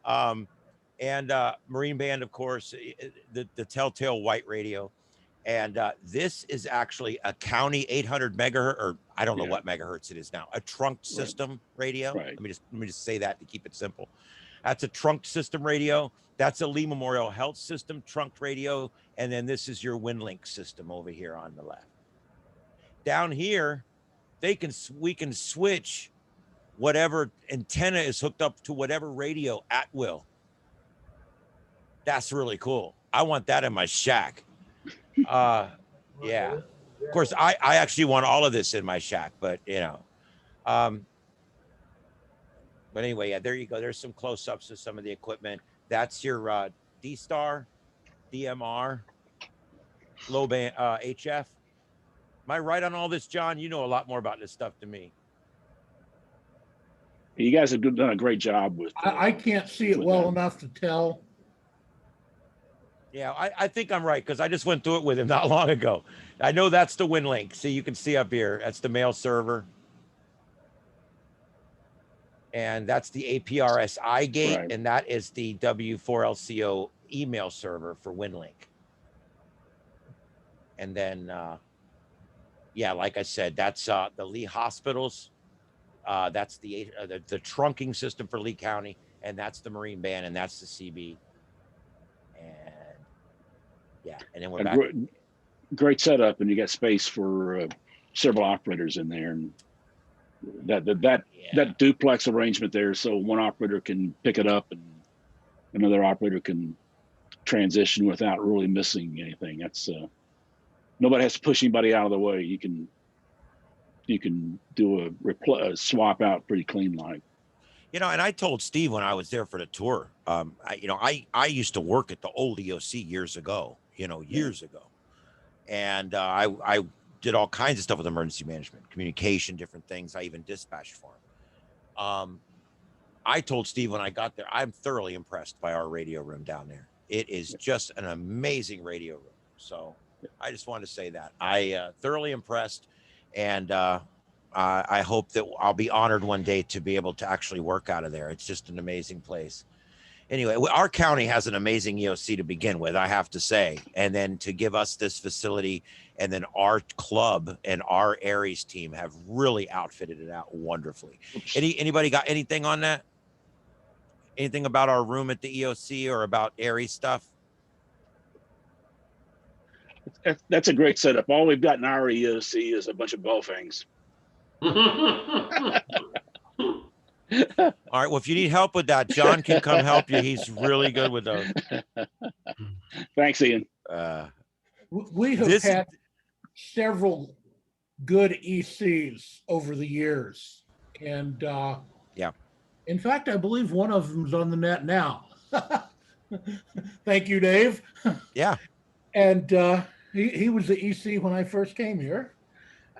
And Marine Band, of course, the Telltale White radio. And this is actually a county 800 megahertz, or I don't know what megahertz it is now, a trunked system radio. Right. Let me just say that to keep it simple. That's a trunked system radio. That's a Lee Memorial Health System trunked radio. And then this is your WinLink system over here on the left. Down here, we can switch whatever antenna is hooked up to whatever radio at will. That's really cool. I want that in my shack. Yeah, of course, I actually want all of this in my shack, but but anyway, yeah, there you go. There's some close-ups of some of the equipment. That's your D-Star, DMR, low band, HF. Am I right on all this, John? You know a lot more about this stuff than me. You guys have done a great job with. I can't see it well enough to tell. Yeah, I think I'm right, because I just went through it with him not long ago. I know that's the WinLink. See, you can see up here. That's the mail server. And that's the APRSI gate, right. And that is the W4LCO email server for WinLink. And then, yeah, like I said, that's the Lee hospitals. That's the trunking system for Lee County, and that's the Marine Band, and that's the CB. And yeah, and then we're back. Great setup, and you got space for several operators in there, and that duplex arrangement there, so one operator can pick it up and another operator can transition without really missing anything. That's nobody has to push anybody out of the way. You can do a swap out pretty clean like. And I told Steve when I was there for the tour, I used to work at the old EOC years ago, years ago. And I did all kinds of stuff with emergency management, communication, different things. I even dispatched for him. I told Steve when I got there, I'm thoroughly impressed by our radio room down there. It is just an amazing radio room. So I just wanted to say that. I thoroughly impressed, and I hope that I'll be honored one day to be able to actually work out of there. It's just an amazing place. Anyway, our county has an amazing EOC to begin with, I have to say. And then to give us this facility, and then our club and our Aries team have really outfitted it out wonderfully. Anybody got anything on that? Anything about our room at the EOC or about Aries stuff? That's a great setup. All we've got in our EOC is a bunch of Baofengs. All right. Well, if you need help with that, John can come help you. He's really good with those. Thanks, Ian. We have had several good ECs over the years. And Yeah. in fact, I believe one of them's on the net now. Thank you, Dave. Yeah. And he was the EC when I first came here.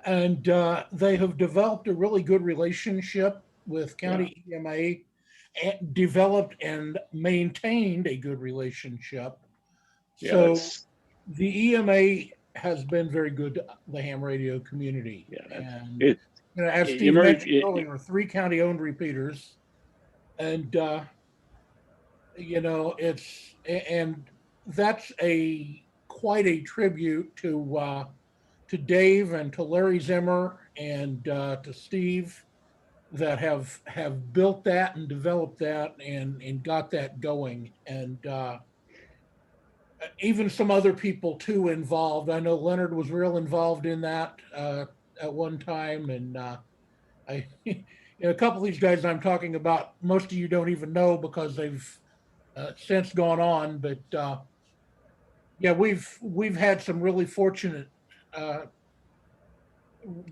And they have developed a really good relationship with county EMA, and developed and maintained a good relationship. So the EMA has been very good to the ham radio community. And as Steve mentioned earlier, 3 county-owned repeaters. And and that's quite a tribute to Dave and to Larry Zimmer and to Steve that have built that and developed that and got that going. And even some other people too involved. I know Leonard was real involved in that at one time. And a couple of these guys I'm talking about, most of you don't even know because they've since gone on. But we've had some really fortunate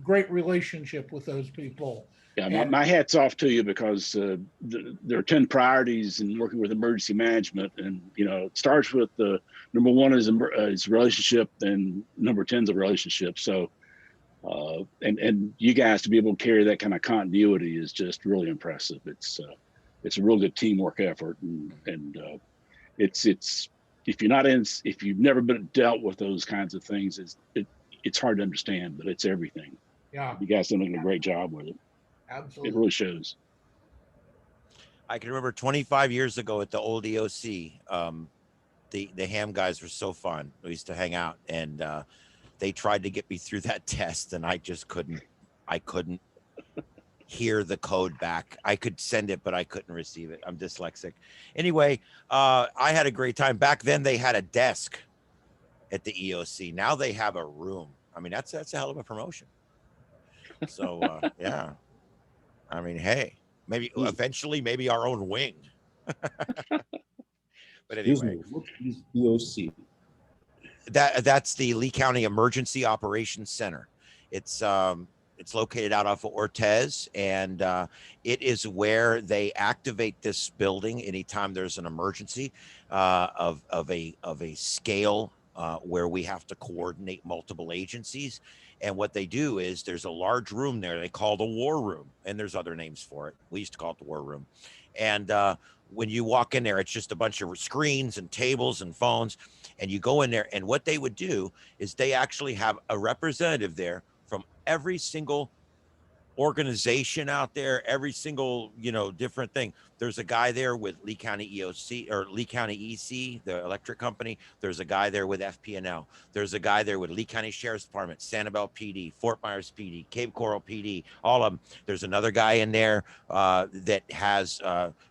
great relationship with those people. Yeah, my hat's off to you because there are 10 priorities in working with emergency management, and it starts with the number 1 is relationship, and number 10 is a relationship. So, and you guys to be able to carry that kind of continuity is just really impressive. It's a real good teamwork effort, and it's if you've never been dealt with those kinds of things, it's hard to understand, but it's everything. Yeah, you guys are doing a great job with it. Absolutely. It really shows. I can remember 25 years ago at the old EOC, the ham guys were so fun. We used to hang out, and they tried to get me through that test, and I just couldn't. I couldn't hear the code back. I could send it, but I couldn't receive it. I'm dyslexic. Anyway, I had a great time. Back then, they had a desk at the EOC. Now they have a room. I mean, that's a hell of a promotion. So yeah. I mean, hey, maybe eventually, maybe our own wing. But anyway, what is EOC? That's the Lee County Emergency Operations Center. It's located out off of Ortez, and it is where they activate this building anytime there's an emergency of a scale where we have to coordinate multiple agencies. And what they do is there's a large room there they call the war room, and there's other names for it. We used to call it the war room. And when you walk in there, it's just a bunch of screens and tables and phones, and you go in there, and what they would do is they actually have a representative there from every single organization out there, every single different thing. There's a guy there with Lee County EOC or Lee County EC, the electric company. There's a guy there with FPNL. There's a guy there with Lee County Sheriff's Department, Sanibel PD, Fort Myers PD, Cape Coral PD, all of them. There's another guy in there that has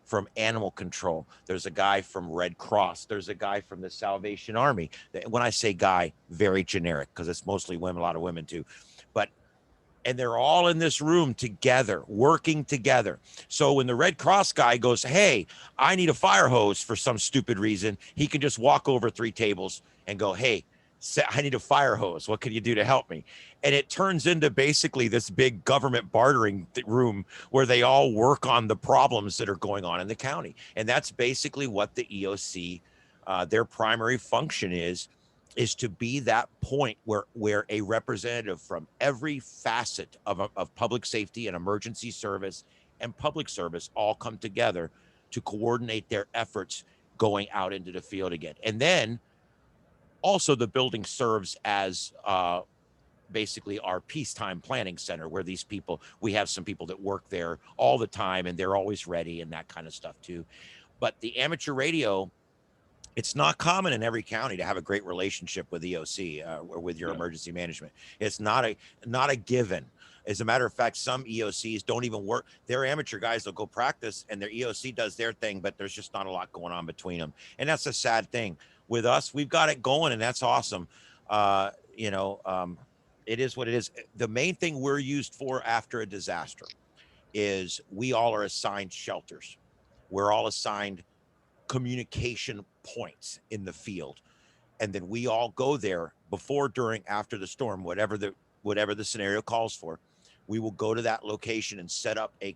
from Animal Control. There's a guy from Red Cross. There's a guy from the Salvation Army. When I say guy, very generic because it's mostly women, a lot of women too. And they're all in this room together, working together. So when the Red Cross guy goes, hey, I need a fire hose for some stupid reason, he can just walk over 3 tables and go, hey, I need a fire hose. What can you do to help me? And it turns into basically this big government bartering room where they all work on the problems that are going on in the county. And that's basically what the EOC, their primary function is to be that point where a representative from every facet of public safety and emergency service and public service all come together to coordinate their efforts going out into the field again. And then also the building serves as basically our peacetime planning center, where these people, we have some people that work there all the time and they're always ready and that kind of stuff too. But the amateur radio, it's not common in every county to have a great relationship with EOC or with your emergency management. It's not a given. As a matter of fact, some EOCs don't even work. They're amateur guys. They'll go practice and their EOC does their thing, but there's just not a lot going on between them. And that's a sad thing. With us, we've got it going and that's awesome. It is what it is. The main thing we're used for after a disaster is we all are assigned shelters. We're all assigned communication points in the field, and then we all go there before, during, after the storm, whatever the whatever the scenario calls for, we will go to that location and set up a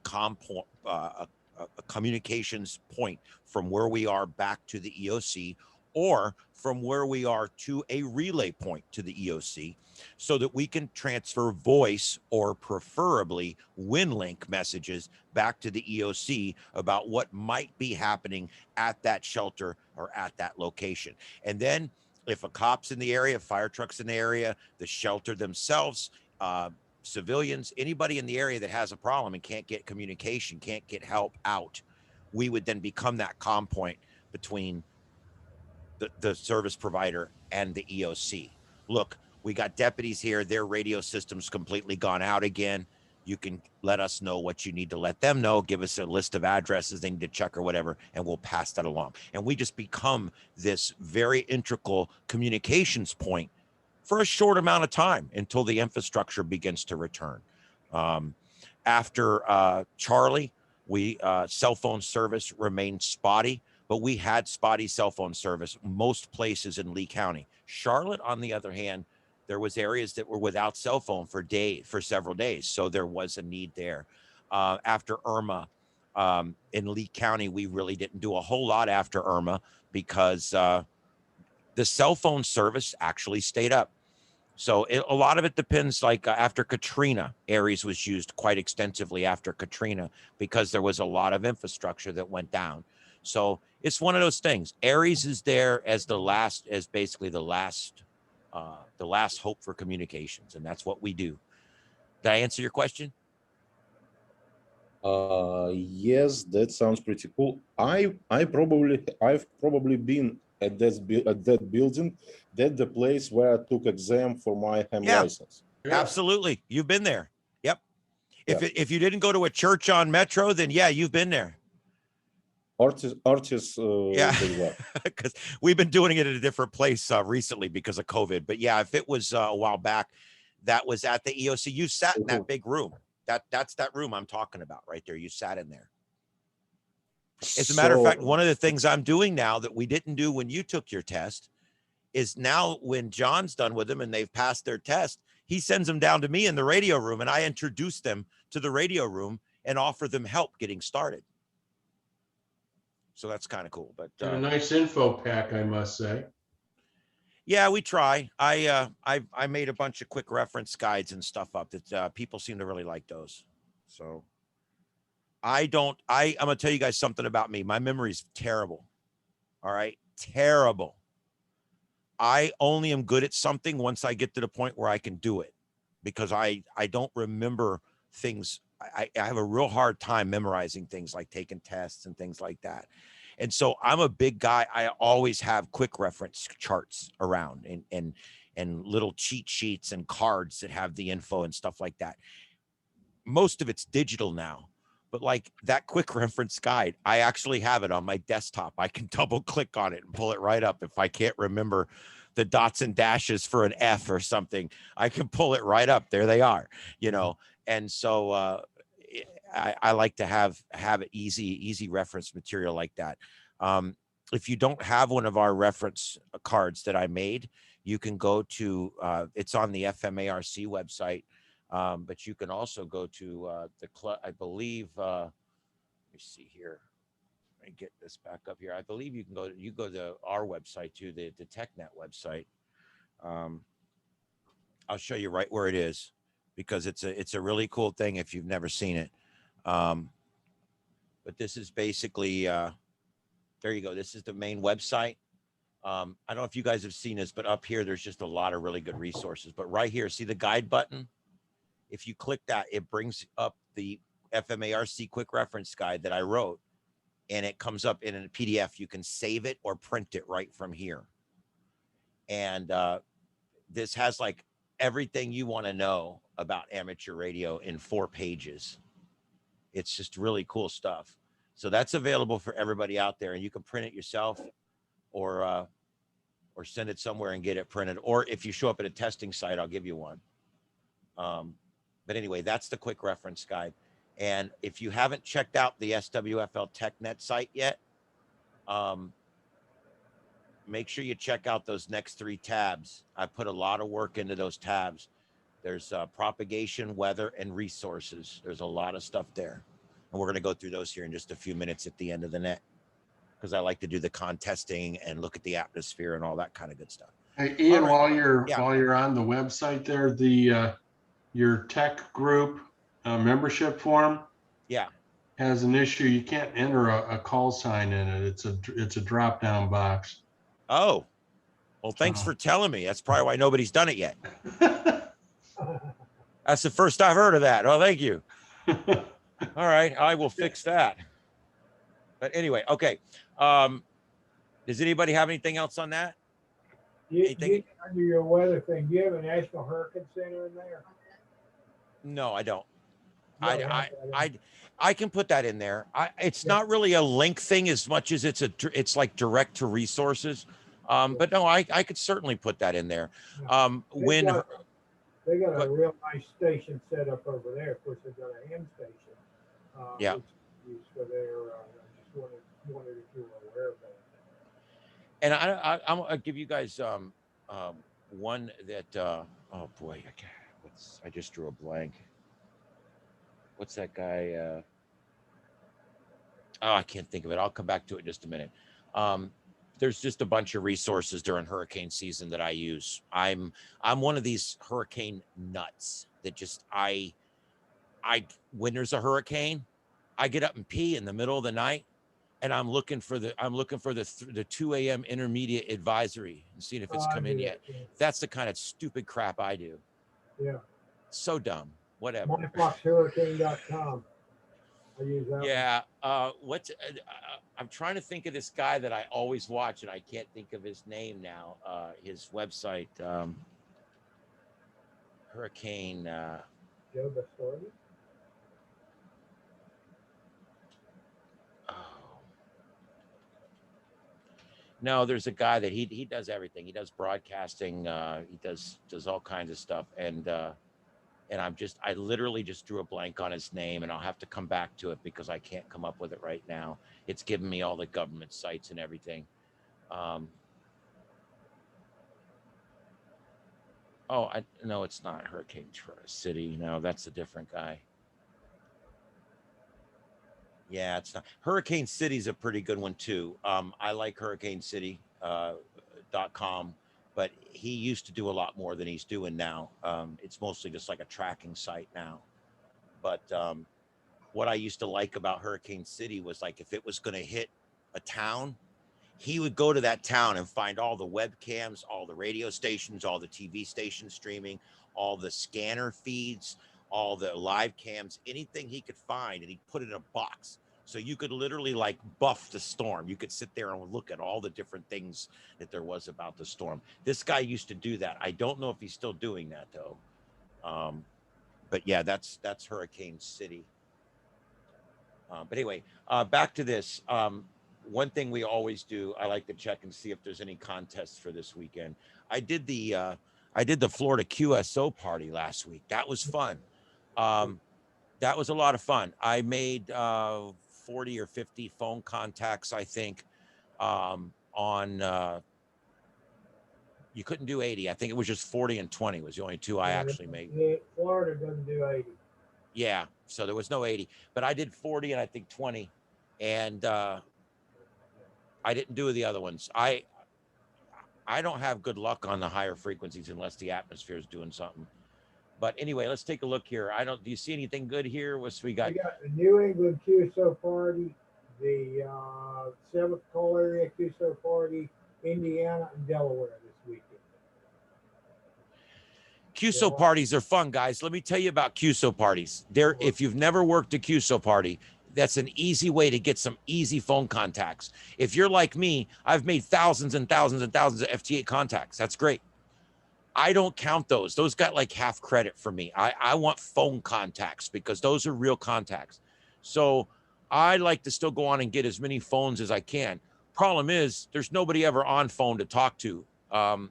communications point from where we are back to the EOC, or from where we are to a relay point to the EOC, so that we can transfer voice or preferably WinLink messages back to the EOC about what might be happening at that shelter or at that location. And then if a cop's in the area, fire truck's in the area, the shelter themselves, civilians, anybody in the area that has a problem and can't get communication, can't get help out, we would then become that comm point between the service provider and the EOC. Look, we got deputies here, their radio system's completely gone out again. You can let us know what you need to let them know. Give us a list of addresses they need to check or whatever, and we'll pass that along. And we just become this very integral communications point for a short amount of time until the infrastructure begins to return. After Charlie, cell phone service remained spotty, but we had spotty cell phone service most places in Lee County. Charlotte, on the other hand, there was areas that were without cell phone for several days. So there was a need there. After Irma, in Lee County, we really didn't do a whole lot after Irma because the cell phone service actually stayed up. So a lot of it depends, like after Katrina, Aries was used quite extensively after Katrina because there was a lot of infrastructure that went down. So it's one of those things. Aries is there as basically the last hope for communications, and that's what we do. Did I answer your question? Yes, that sounds pretty cool. I've probably been at that building. That's the place where I took exam for my ham license. Absolutely, you've been there. Yep. Yeah. If you didn't go to a church on Metro, then yeah, you've been there. Artis, yeah, because we've been doing it at a different place recently because of COVID. But yeah, if it was a while back, that was at the EOC. You sat in that big room. That's that room I'm talking about right there. You sat in there. As a matter of fact, one of the things I'm doing now that we didn't do when you took your test is now when John's done with them and they've passed their test, he sends them down to me in the radio room and I introduce them to the radio room and offer them help getting started. So that's kind of cool. But a nice info pack, I must say. Yeah, we try. I made a bunch of quick reference guides and stuff up that people seem to really like those. So I'm gonna tell you guys something about me. My memory's terrible. All right, terrible. I only am good at something once I get to the point where I can do it, because I don't remember things. I have a real hard time memorizing things like taking tests and things like that. And so I'm a big guy. I always have quick reference charts around and little cheat sheets and cards that have the info and stuff like that. Most of it's digital now, but like that quick reference guide, I actually have it on my desktop. I can double click on it and pull it right up. If I can't remember the dots and dashes for an F or something, I can pull it right up. There they are, you know? And so, I like to have it easy reference material like that. If you don't have one of our reference cards that I made, you can go to, it's on the FMARC website, but you can also go to the club, I believe, let me see here. Let me get this back up here. I believe you can go to our website too, the TechNet website. I'll show you right where it is, because it's a really cool thing if you've never seen it. But this is basically, there you go. This is the main website. I don't know if you guys have seen this, but up here, there's just a lot of really good resources. But right here, see the guide button? If you click that, it brings up the FMARC quick reference guide that I wrote, and it comes up in a PDF. You can save it or print it right from here. And this has like everything you want to know about amateur radio in 4 pages. It's just really cool stuff. So that's available for everybody out there, and you can print it yourself or send it somewhere and get it printed. Or if you show up at a testing site, I'll give you one. But anyway, that's the quick reference guide. And if you haven't checked out the SWFL TechNet site yet, make sure you check out those next 3 tabs. I put a lot of work into those tabs. There's propagation, weather, and resources. There's a lot of stuff there. And we're going to go through those here in just a few minutes at the end of the net, because I like to do the contesting and look at the atmosphere and all that kind of good stuff. Hey, Ian, right. while you're on the website there, the your tech group membership form has an issue. You can't enter a call sign in it. It's a drop down box. Oh, well, thanks for telling me. That's probably why nobody's done it yet. That's the first I've heard of that. Oh, thank you. All right, I will fix that. But anyway, okay. Does anybody have anything else on that? Under your weather thing, do you have a National Hurricane Center in there? No, I don't. No, I can put that in there. It's not really a link thing as much as it's like direct to resources. But no, I could certainly put that in there. They got a real nice station set up over there. Of course, they've got a ham station. Yeah. Which is used for their. I just wondered if you were aware of that. And I'm gonna give you guys one that oh boy, I just drew a blank. What's that guy? Oh, I can't think of it. I'll come back to it in just a minute. There's just a bunch of resources during hurricane season that I use. I'm one of these hurricane nuts that just I when there's a hurricane, I get up and pee in the middle of the night, and I'm looking for the 2 a.m. intermediate advisory and seeing if it's come in yet. That's the kind of stupid crap I do. Yeah. So dumb. Whatever. MyFoxHurricane.com. I use that. Yeah. I'm trying to think of this guy that I always watch, and I can't think of his name now. His website, Hurricane. Joe Bastardi? No, there's a guy that he does everything. He does broadcasting. He does all kinds of stuff, and I literally just drew a blank on his name, and I'll have to come back to it because I can't come up with it right now. It's giving me all the government sites and everything. No, it's not Hurricane City. No, that's a different guy. Yeah, it's not. Hurricane City's a pretty good one too. I like hurricanecity.com, but he used to do a lot more than he's doing now. It's mostly just like a tracking site now. But what I used to like about Hurricane City was like if it was going to hit a town, he would go to that town and find all the webcams, all the radio stations, all the TV stations streaming, all the scanner feeds, all the live cams, anything he could find, and he'd put it in a box. So you could literally like buff the storm. You could sit there and look at all the different things that there was about the storm. This guy used to do that. I don't know if he's still doing that though. But yeah, that's Hurricane City. But anyway, back to this. One thing we always do, I like to check and see if there's any contests for this weekend. I did the Florida QSO party last week. That was fun. That was a lot of fun. I made 40 or 50 phone contacts, I think, you couldn't do 80. I think it was just 40 and 20 was the only two I actually made. Florida doesn't do 80. Yeah, so there was no 80, but I did 40 and I think 20, and I didn't do the other ones. I don't have good luck on the higher frequencies unless the atmosphere is doing something. But anyway, let's take a look here. Do you see anything good here? What's we got? We got the New England QSO party, the 7th call area QSO party, Indiana and Delaware this weekend. QSO parties are fun, guys. Let me tell you about QSO parties. If you've never worked a QSO party, that's an easy way to get some easy phone contacts. If you're like me, I've made thousands and thousands and thousands of FT8 contacts. That's great. I don't count those. Those got like half credit for me. I want phone contacts because those are real contacts. So I like to still go on and get as many phones as I can. Problem is, there's nobody ever on phone to talk to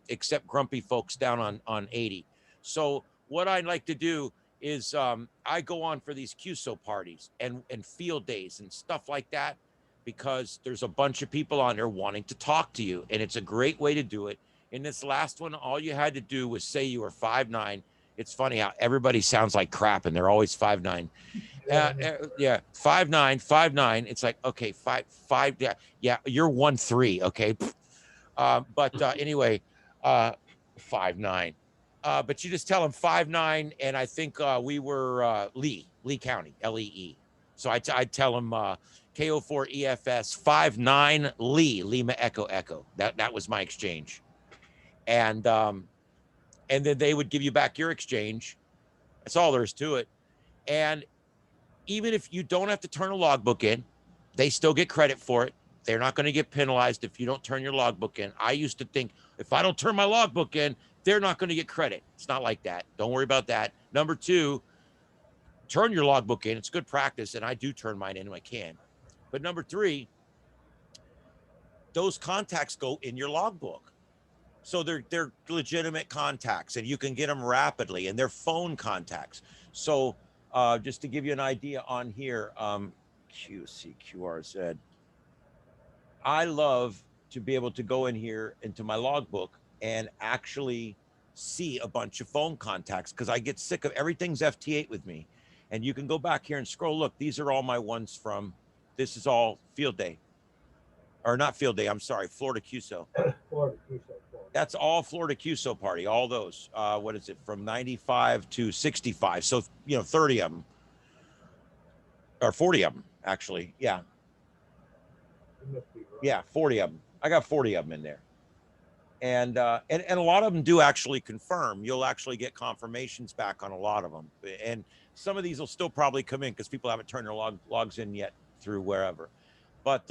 except grumpy folks down on 80. So what I'd like to do is I go on for these QSO parties and field days and stuff like that because there's a bunch of people on there wanting to talk to you, and it's a great way to do it. In this last one, all you had to do was say you were 5'9", It's funny how everybody sounds like crap and they're always 5'9". Yeah, 5'9", 5'9". It's like, okay, five. Yeah, you're 1'3". Okay, anyway, 5'9". But you just tell them 5'9", and I think we were Lee County, Lee. So I'd tell them KO4EFS 5'9" Lima Echo. That was my exchange, and then they would give you back your exchange. That's all there is to it. And even if you don't have to turn a logbook in, they still get credit for it. They're not going to get penalized if you don't turn your logbook in. I used to think if I don't turn my logbook in, they're not going to get credit. It's not like that. Don't worry about that. Number two, turn your logbook in. It's good practice, and I do turn mine in when I can. But number three, those contacts go in your logbook. So they're legitimate contacts, and you can get them rapidly, and they're phone contacts. So just to give you an idea on here, QRZ, I love to be able to go in here into my logbook and actually see a bunch of phone contacts, because I get sick of everything's FT8 with me. And you can go back here and scroll. Look, these are all my ones from, this is all field day. Or not field day, I'm sorry, Florida QSO. Florida QSO. That's all Florida QSO party, all those. What is it, from 95 to 65? So, 30 of them. Or 40 of them, actually. Yeah. Yeah, 40 of them. I got 40 of them in there. And a lot of them do actually confirm. You'll actually get confirmations back on a lot of them. And some of these will still probably come in because people haven't turned their logs in yet through wherever. But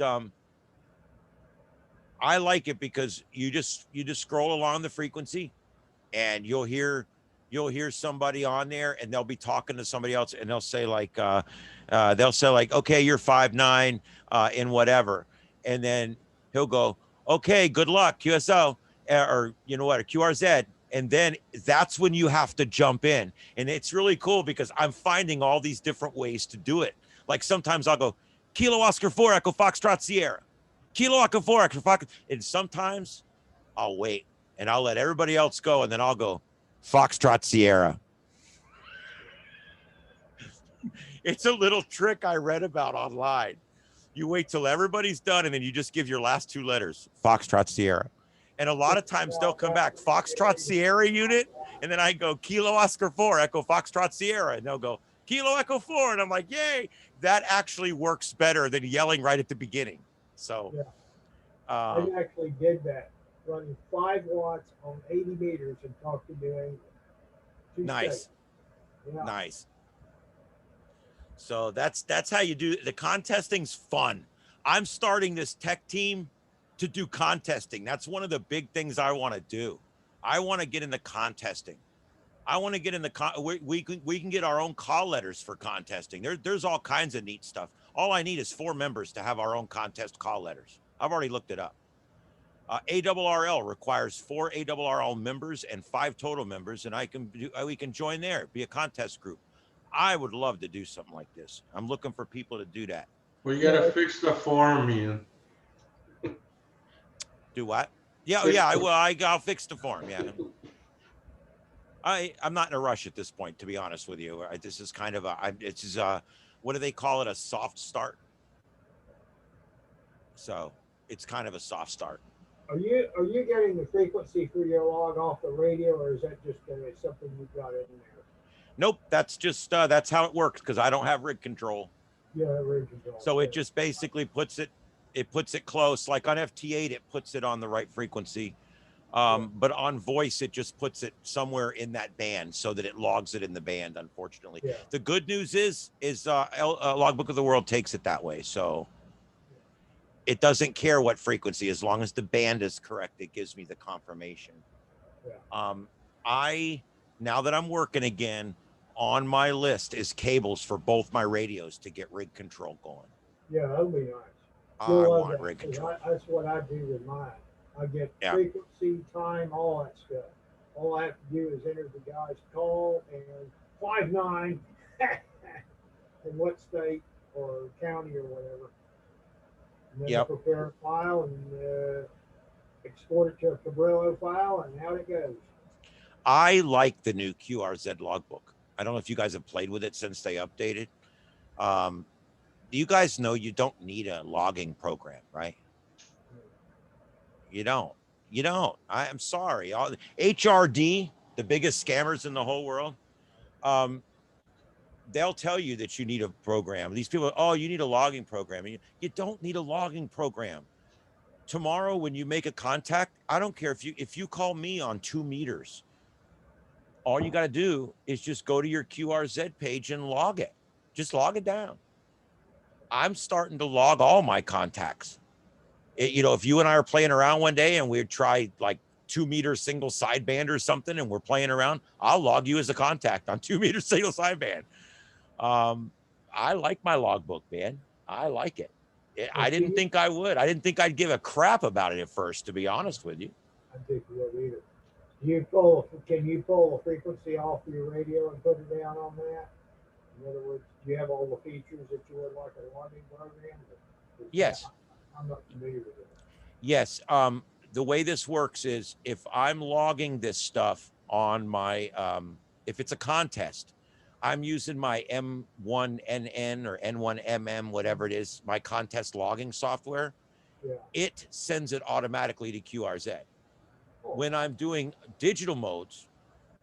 I like it because you just scroll along the frequency, and you'll hear somebody on there, and they'll be talking to somebody else, and they'll say like, okay, you're 5'9", in whatever, and then he'll go, okay, good luck, QSO, or you know what, or QRZ, and then that's when you have to jump in, and it's really cool because I'm finding all these different ways to do it. Like sometimes I'll go Kilo Oscar 4 Echo Foxtrot Sierra, Kilo Echo 4 Echo Fox, and sometimes I'll wait and I'll let everybody else go, and then I'll go Foxtrot Sierra. It's a little trick I read about online. You wait till everybody's done, and then you just give your last two letters, Foxtrot Sierra. And a lot of times they'll come back, Foxtrot Sierra unit, and then I go Kilo Oscar 4 Echo Foxtrot Sierra, and they'll go Kilo Echo 4, and I'm like, yay, that actually works better than yelling right at the beginning. So yeah. I actually did that, running 5 watts on 80 meters and talked to New England. Nice. Yeah. Nice. So that's how you do it. The contesting's fun. I'm starting this tech team to do contesting. That's one of the big things I want to do. I want to get into contesting. I want to get in the we can get our own call letters for contesting. There's all kinds of neat stuff. All I need is 4 members to have our own contest call letters. I've already looked it up. ARRL requires 4 ARRL members and 5 total members, and we can join there, be a contest group. I would love to do something like this. I'm looking for people to do that. Well, you got to fix the form, Ian. Do what? Yeah, yeah. I'll fix the form. Yeah. I'm not in a rush at this point, to be honest with you. This is kind of what do they call it? A soft start. So it's kind of a soft start. Are you getting the frequency for your log off the radio, or is that just something you've got in there? Nope, that's just that's how it works because I don't have rig control. Yeah, rig control. So it just basically puts it close. Like on FT8, it puts it on the right frequency. But on voice, it just puts it somewhere in that band so that it logs it in the band, unfortunately. Yeah. The good news is Logbook of the World takes it that way. So it doesn't care what frequency, as long as the band is correct, it gives me the confirmation. Yeah. Now that I'm working again, on my list is cables for both my radios to get rig control going. Yeah, that would be nice. I want rig control. That's what I do with mine. I get frequency, time, all that stuff. All I have to do is enter the guy's call and 5'9", in what state or county or whatever. And then prepare a file and export it to a Cabrillo file, and out it goes. I like the new QRZ logbook. I don't know if you guys have played with it since they updated. You guys know you don't need a logging program, right? You don't. You don't. I am sorry. HRD, the biggest scammers in the whole world, they'll tell you that you need a program. These people, oh, you need a logging program. You don't need a logging program. Tomorrow, when you make a contact, I don't care if you call me on 2 meters. All you got to do is just go to your QRZ page and log it. Just log it down. I'm starting to log all my contacts. If you and I are playing around one day and we try like 2 meter single sideband or something and we're playing around, I'll log you as a contact on 2 meter single sideband. I like my logbook, man. I like it. I didn't think I would. I didn't think I'd give a crap about it at first, to be honest with you. I think you would either. Can you pull a frequency off your radio and put it down on that? In other words, do you have all the features that you would like a logging program? Yes. I'm not familiar with it. Yes. The way this works is if I'm logging this stuff on my, if it's a contest, I'm using my M1NN or N1MM, whatever it is, my contest logging software. Yeah. It sends it automatically to QRZ. When I'm doing digital modes,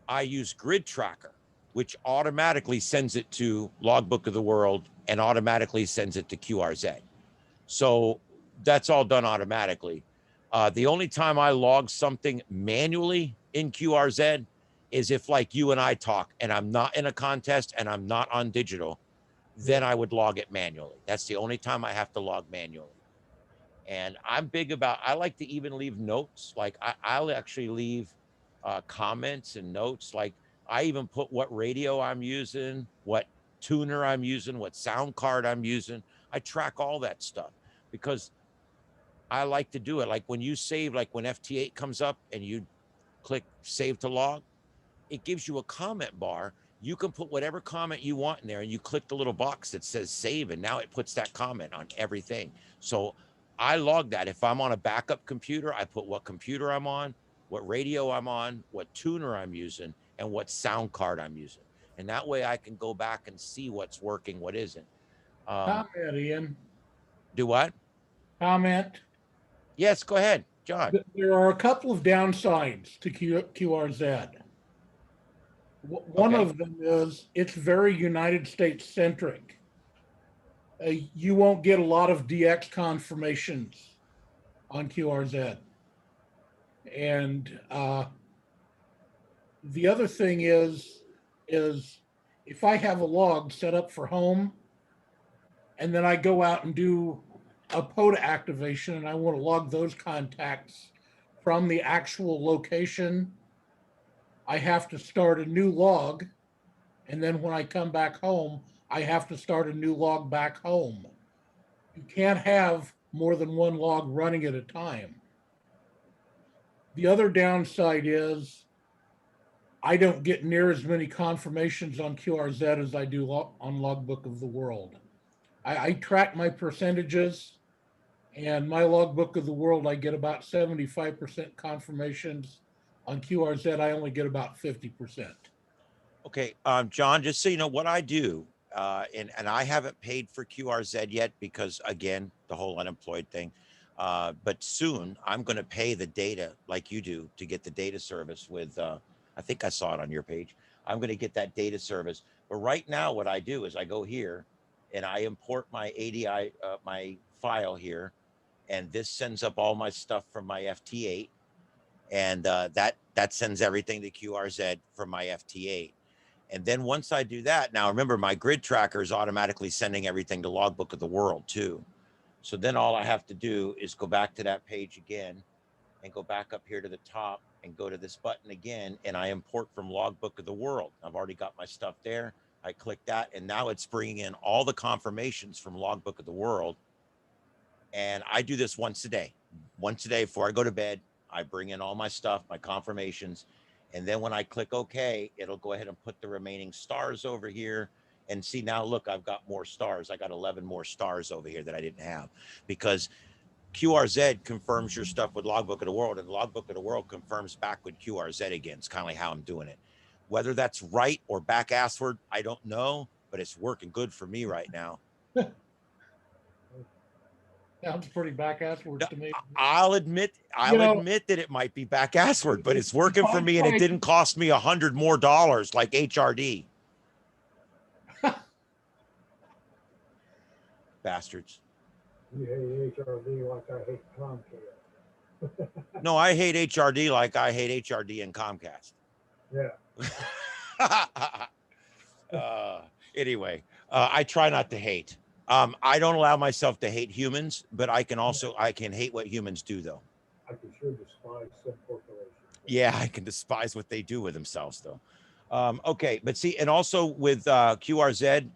I use Grid Tracker, which automatically sends it to Logbook of the World and automatically sends it to QRZ. So that's all done automatically. The only time I log something manually in QRZ is if like you and I talk and I'm not in a contest and I'm not on digital, then I would log it manually. That's the only time I have to log manually. And I'm big about, I like to even leave notes. Like I'll actually leave comments and notes. Like I even put what radio I'm using, what tuner I'm using, what sound card I'm using. I track all that stuff because I like to do it. Like when you save, like when FT8 comes up and you click save to log, it gives you a comment bar. You can put whatever comment you want in there and you click the little box that says save and now it puts that comment on everything. So I log that. If I'm on a backup computer, I put what computer I'm on, what radio I'm on, what tuner I'm using, and what sound card I'm using. And that way I can go back and see what's working, what isn't. Comment, Ian. Do what? Comment. Yes, go ahead, John. There are a couple of downsides to QRZ. One of them is it's very United States centric. You won't get a lot of DX confirmations on QRZ. And the other thing is if I have a log set up for home and then I go out and do a POTA activation and I want to log those contacts from the actual location, I have to start a new log. And then when I come back home, I have to start a new log back home. You can't have more than one log running at a time. The other downside is I don't get near as many confirmations on QRZ as I do on Logbook of the World. I track my percentages, and my Logbook of the World, I get about 75% confirmations. On QRZ, I only get about 50%. Okay, John, just so you know what I do, and I haven't paid for QRZ yet because, again, the whole unemployed thing. But soon I'm going to pay the data like you do to get the data service with, I think I saw it on your page. I'm going to get that data service. But right now what I do is I go here and I import my ADI, my file here, and this sends up all my stuff from my FT8. And that sends everything to QRZ from my FT8. And then once I do that, now remember my grid tracker is automatically sending everything to Logbook of the World too. So then all I have to do is go back to that page again and go back up here to the top and go to this button again. And I import from Logbook of the World. I've already got my stuff there. I click that and now it's bringing in all the confirmations from Logbook of the World. And I do this once a day before I go to bed. I bring in all my stuff, my confirmations. And then when I click OK, it'll go ahead and put the remaining stars over here. And see, now look, I've got more stars. I got 11 more stars over here that I didn't have because QRZ confirms your stuff with Logbook of the World, and Logbook of the World confirms back with QRZ again. It's kind of like how I'm doing it. Whether that's right or back assward, I don't know, but it's working good for me right now. Sounds pretty back assward to me. I'll admit that it might be back assward, but it's working for me, and it didn't cost me $100 more like HRD. Bastards. You hate HRD like I hate Comcast. No, I hate HRD like I hate HRD and Comcast. Yeah. Anyway, I try not to hate. I don't allow myself to hate humans, but I can hate what humans do, though. I can sure despise some corporations. Yeah, I can despise what they do with themselves, though. Okay, but see, and also with QRZ,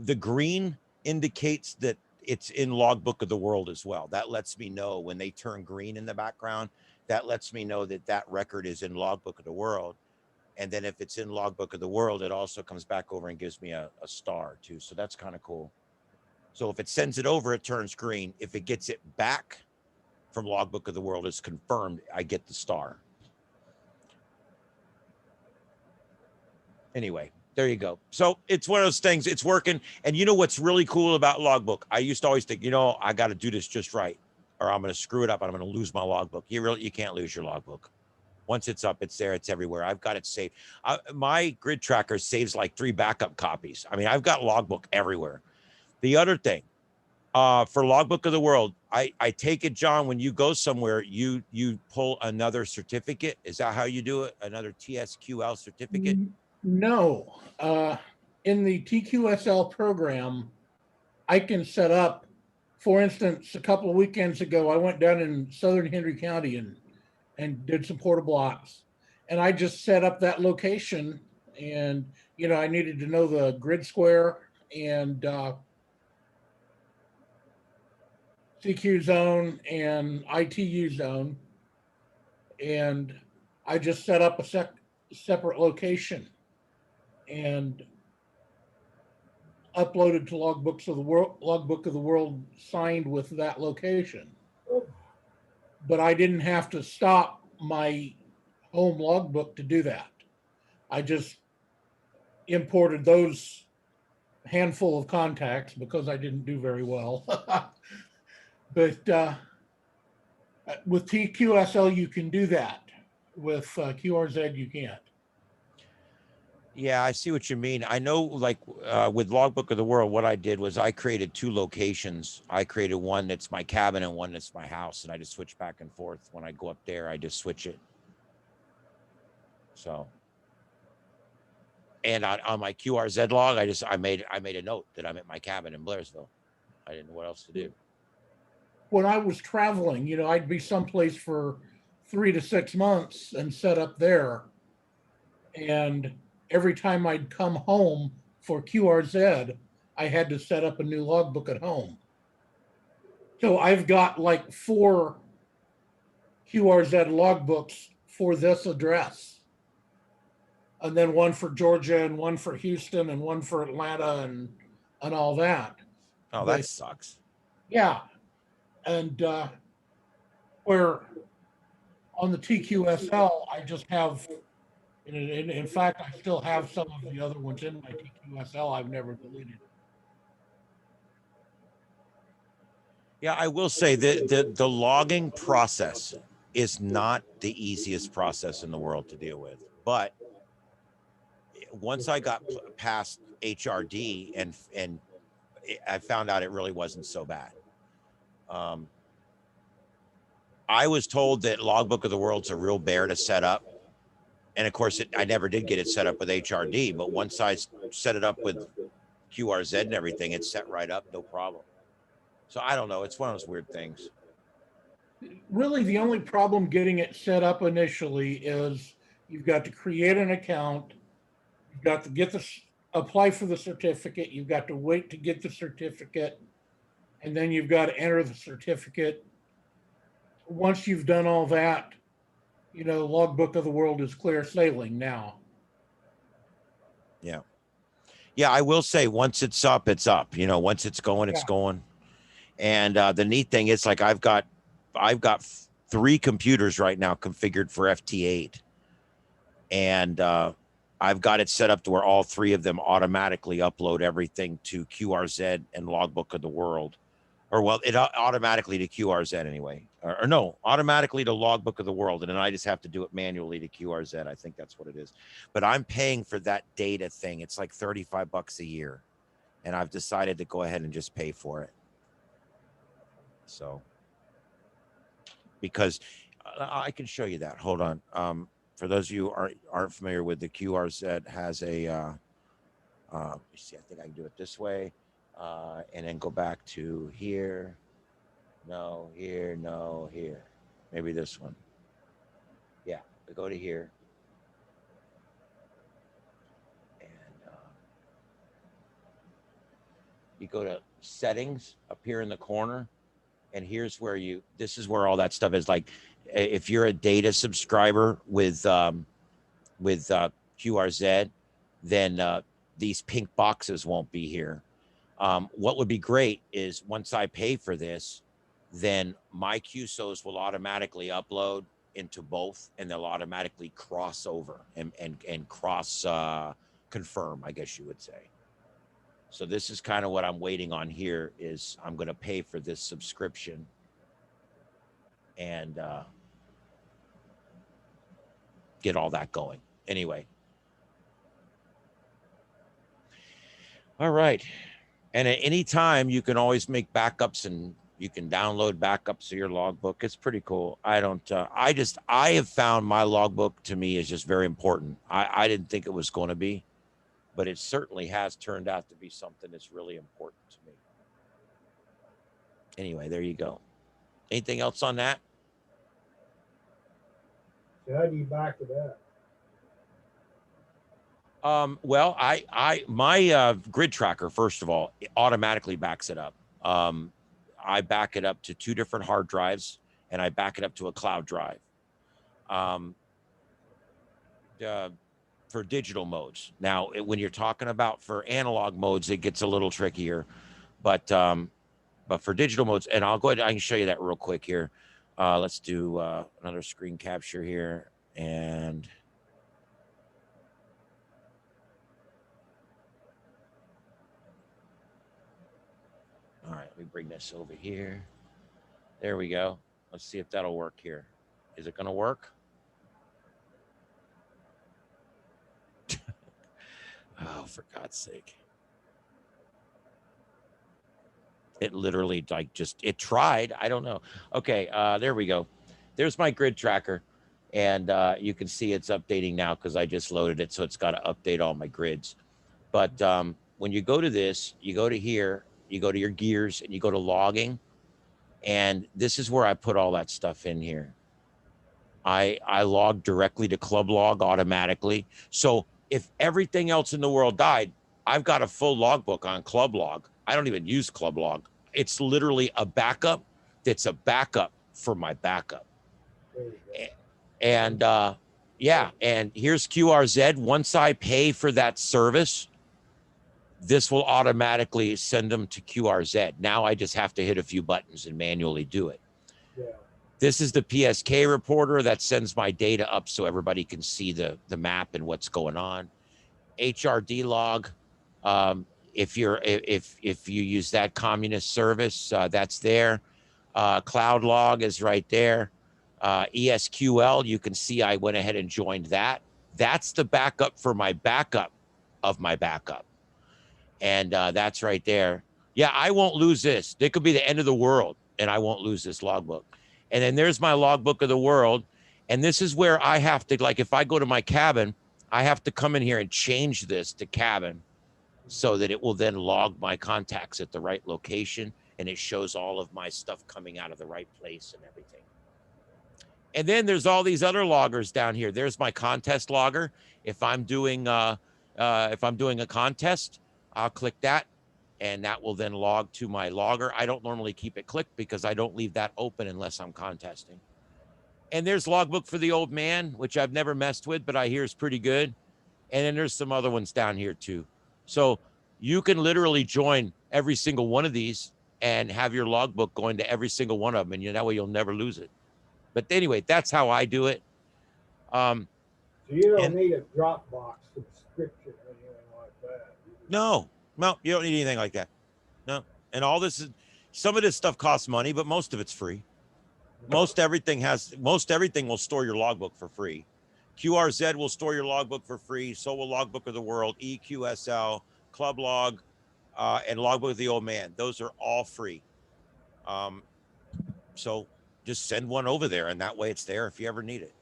the green indicates that it's in Logbook of the World as well. That lets me know when they turn green in the background, that lets me know that that record is in Logbook of the World. And then if it's in Logbook of the World, it also comes back over and gives me a star too. So that's kind of cool. So if it sends it over, it turns green. If it gets it back from Logbook of the World, it's confirmed, I get the star. Anyway, there you go. So it's one of those things, it's working. And you know what's really cool about Logbook? I used to always think, I got to do this just right, or I'm going to screw it up and I'm going to lose my Logbook. You can't lose your Logbook. Once it's up, it's there, it's everywhere. I've got it saved. My grid tracker saves like 3 backup copies. I mean, I've got Logbook everywhere. The other thing, for Logbook of the World, I take it, John, when you go somewhere, you pull another certificate. Is that how you do it? Another TSQL certificate? No. In the TQSL program, I can set up, for instance, a couple of weekends ago, I went down in southern Henry County and did some porta blocks. And I just set up that location, and, I needed to know the grid square and CQ zone and ITU zone. And I just set up a separate location and uploaded to Logbook of the World signed with that location. But I didn't have to stop my home logbook to do that. I just imported those handful of contacts because I didn't do very well. But with TQSL, you can do that. With QRZ, you can't. Yeah, I see what you mean. I know, like with Logbook of the World, what I did was I created 2 locations. I created one that's my cabin and one that's my house, and I just switch back and forth. When I go up there, I just switch it. So, and on my QRZ log, I made a note that I'm at my cabin in Blairsville. I didn't know what else to do. When I was traveling, I'd be someplace for 3 to 6 months and set up there, and every time I'd come home for QRZ, I had to set up a new logbook at home. So I've got like 4 QRZ logbooks for this address. And then one for Georgia and one for Houston and one for Atlanta and all that. Oh, that sucks. Yeah. And where on the TQSL, I just have, in fact, I still have some of the other ones in my TQSL I've never deleted. Yeah, I will say that the logging process is not the easiest process in the world to deal with. But once I got past HRD and I found out it really wasn't so bad. I was told that Logbook of the World's a real bear to set up. And of course, I never did get it set up with HRD, but once I set it up with QRZ and everything, it's set right up, no problem. So I don't know. It's one of those weird things. Really, the only problem getting it set up initially is you've got to create an account. You've got to apply for the certificate. You've got to wait to get the certificate. And then you've got to enter the certificate. Once you've done all that, Logbook of the World is clear sailing now. Yeah. Yeah, I will say once it's up, it's up. Once it's going, it's going. And the neat thing is, like, I've got I've got 3 computers right now configured for FT8, and I've got it set up to where all 3 of them automatically upload everything to QRZ and Logbook of the World, or well, it automatically to QRZ anyway, or no, automatically to Logbook of the World, and then I just have to do it manually to QRZ. I think that's what it is. But I'm paying for that data thing. It's like $35 a year, and I've decided to go ahead and just pay for it. So, because I can show you that. Hold on. For those of you who aren't familiar with the QRZ, has a, let me see, I think I can do it this way, and then go back to here, no, here, no, here. Maybe this one. Yeah, we go to here. And you go to settings up here in the corner, and here's where this is where all that stuff is. Like, if you're a data subscriber with QRZ, then these pink boxes won't be here. What would be great is once I pay for this, then my QSOs will automatically upload into both, and they'll automatically cross over and cross confirm, I guess you would say. So this is kind of what I'm waiting on here, is I'm going to pay for this subscription and get all that going. Anyway. All right. And at any time, you can always make backups, and you can download backups of your logbook. It's pretty cool. I have found my logbook to me is just very important. I didn't think it was going to be, but it certainly has turned out to be something that's really important to me. Anyway, there you go. Anything else on that? So how do you back it up? Well, my grid tracker, first of all, it automatically backs it up. I back it up to 2 different hard drives, and I back it up to a cloud drive. For digital modes. Now, when you're talking about for analog modes, it gets a little trickier, but for digital modes, and I'll go ahead, I can show you that real quick here. Let's do another screen capture here, and all right, let me bring this over here. There we go. Let's see if that'll work here. Is it going to work? Oh, for God's sake. It literally it tried. I don't know. Okay, there we go. There's my grid tracker. And you can see it's updating now because I just loaded it. So it's got to update all my grids. But when you go to this, you go to here, you go to your gears, and you go to logging. And this is where I put all that stuff in here. I log directly to Club Log automatically. So if everything else in the world died, I've got a full logbook on Club Log. I don't even use Club Log. It's literally a backup that's a backup for my backup. And yeah, and here's QRZ. Once I pay for that service, this will automatically send them to QRZ. Now I just have to hit a few buttons and manually do it. Yeah. This is the PSK reporter that sends my data up so everybody can see the map and what's going on. HRD log. If you use that communist service, that's there. Cloud log is right there. ESQL, you can see I went ahead and joined that. That's the backup for my backup of my backup. And that's right there. Yeah, I won't lose this. It could be the end of the world, and I won't lose this logbook. And then there's my logbook of the world. And this is where I have to, like, if I go to my cabin, I have to come in here and change this to cabin so that it will then log my contacts at the right location, and it shows all of my stuff coming out of the right place and everything. And then there's all these other loggers down here. There's my contest logger. If I'm doing a contest, I'll click that, and that will then log to my logger. I don't normally keep it clicked because I don't leave that open unless I'm contesting. And there's logbook for the old man, which I've never messed with, but I hear is pretty good. And then there's some other ones down here too. So you can literally join every single one of these and have your logbook going to every single one of them, and that way you'll never lose it. But anyway, that's how I do it. So you don't need a Dropbox subscription or anything like that. No, you don't need anything like that. No, and all this is, some of this stuff costs money, but most of it's free. Most everything will store your logbook for free. QRZ will store your logbook for free. So will Logbook of the World, EQSL, Club Log, and Logbook of the Old Man. Those are all free. So just send one over there, and that way it's there if you ever need it.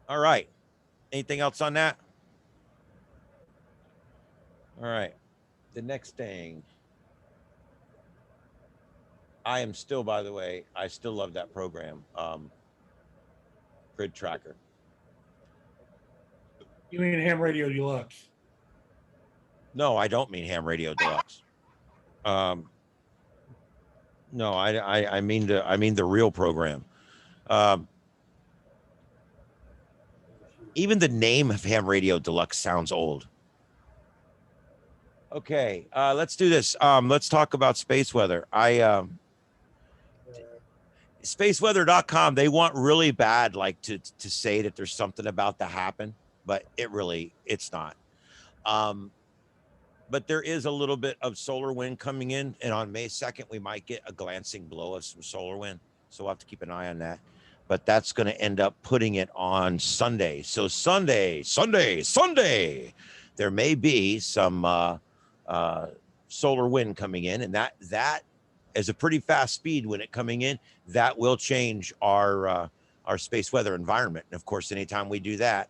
All right. Anything else on that? All right. The next thing. I am still, by the way, I still love that program. Grid Tracker. You mean Ham Radio Deluxe? No, I don't mean Ham Radio Deluxe. No, I mean the real program. Even the name of Ham Radio Deluxe sounds old. Okay, let's do this. Let's talk about space weather. Spaceweather.com, they want really bad, like to say that there's something about to happen, but it's not. But there is a little bit of solar wind coming in, and on May 2nd, we might get a glancing blow of some solar wind. So we'll have to keep an eye on that. But that's going to end up putting it on Sunday. So Sunday, there may be some solar wind coming in, and that is a pretty fast speed when it coming in. That will change our space weather environment. And of course, anytime we do that,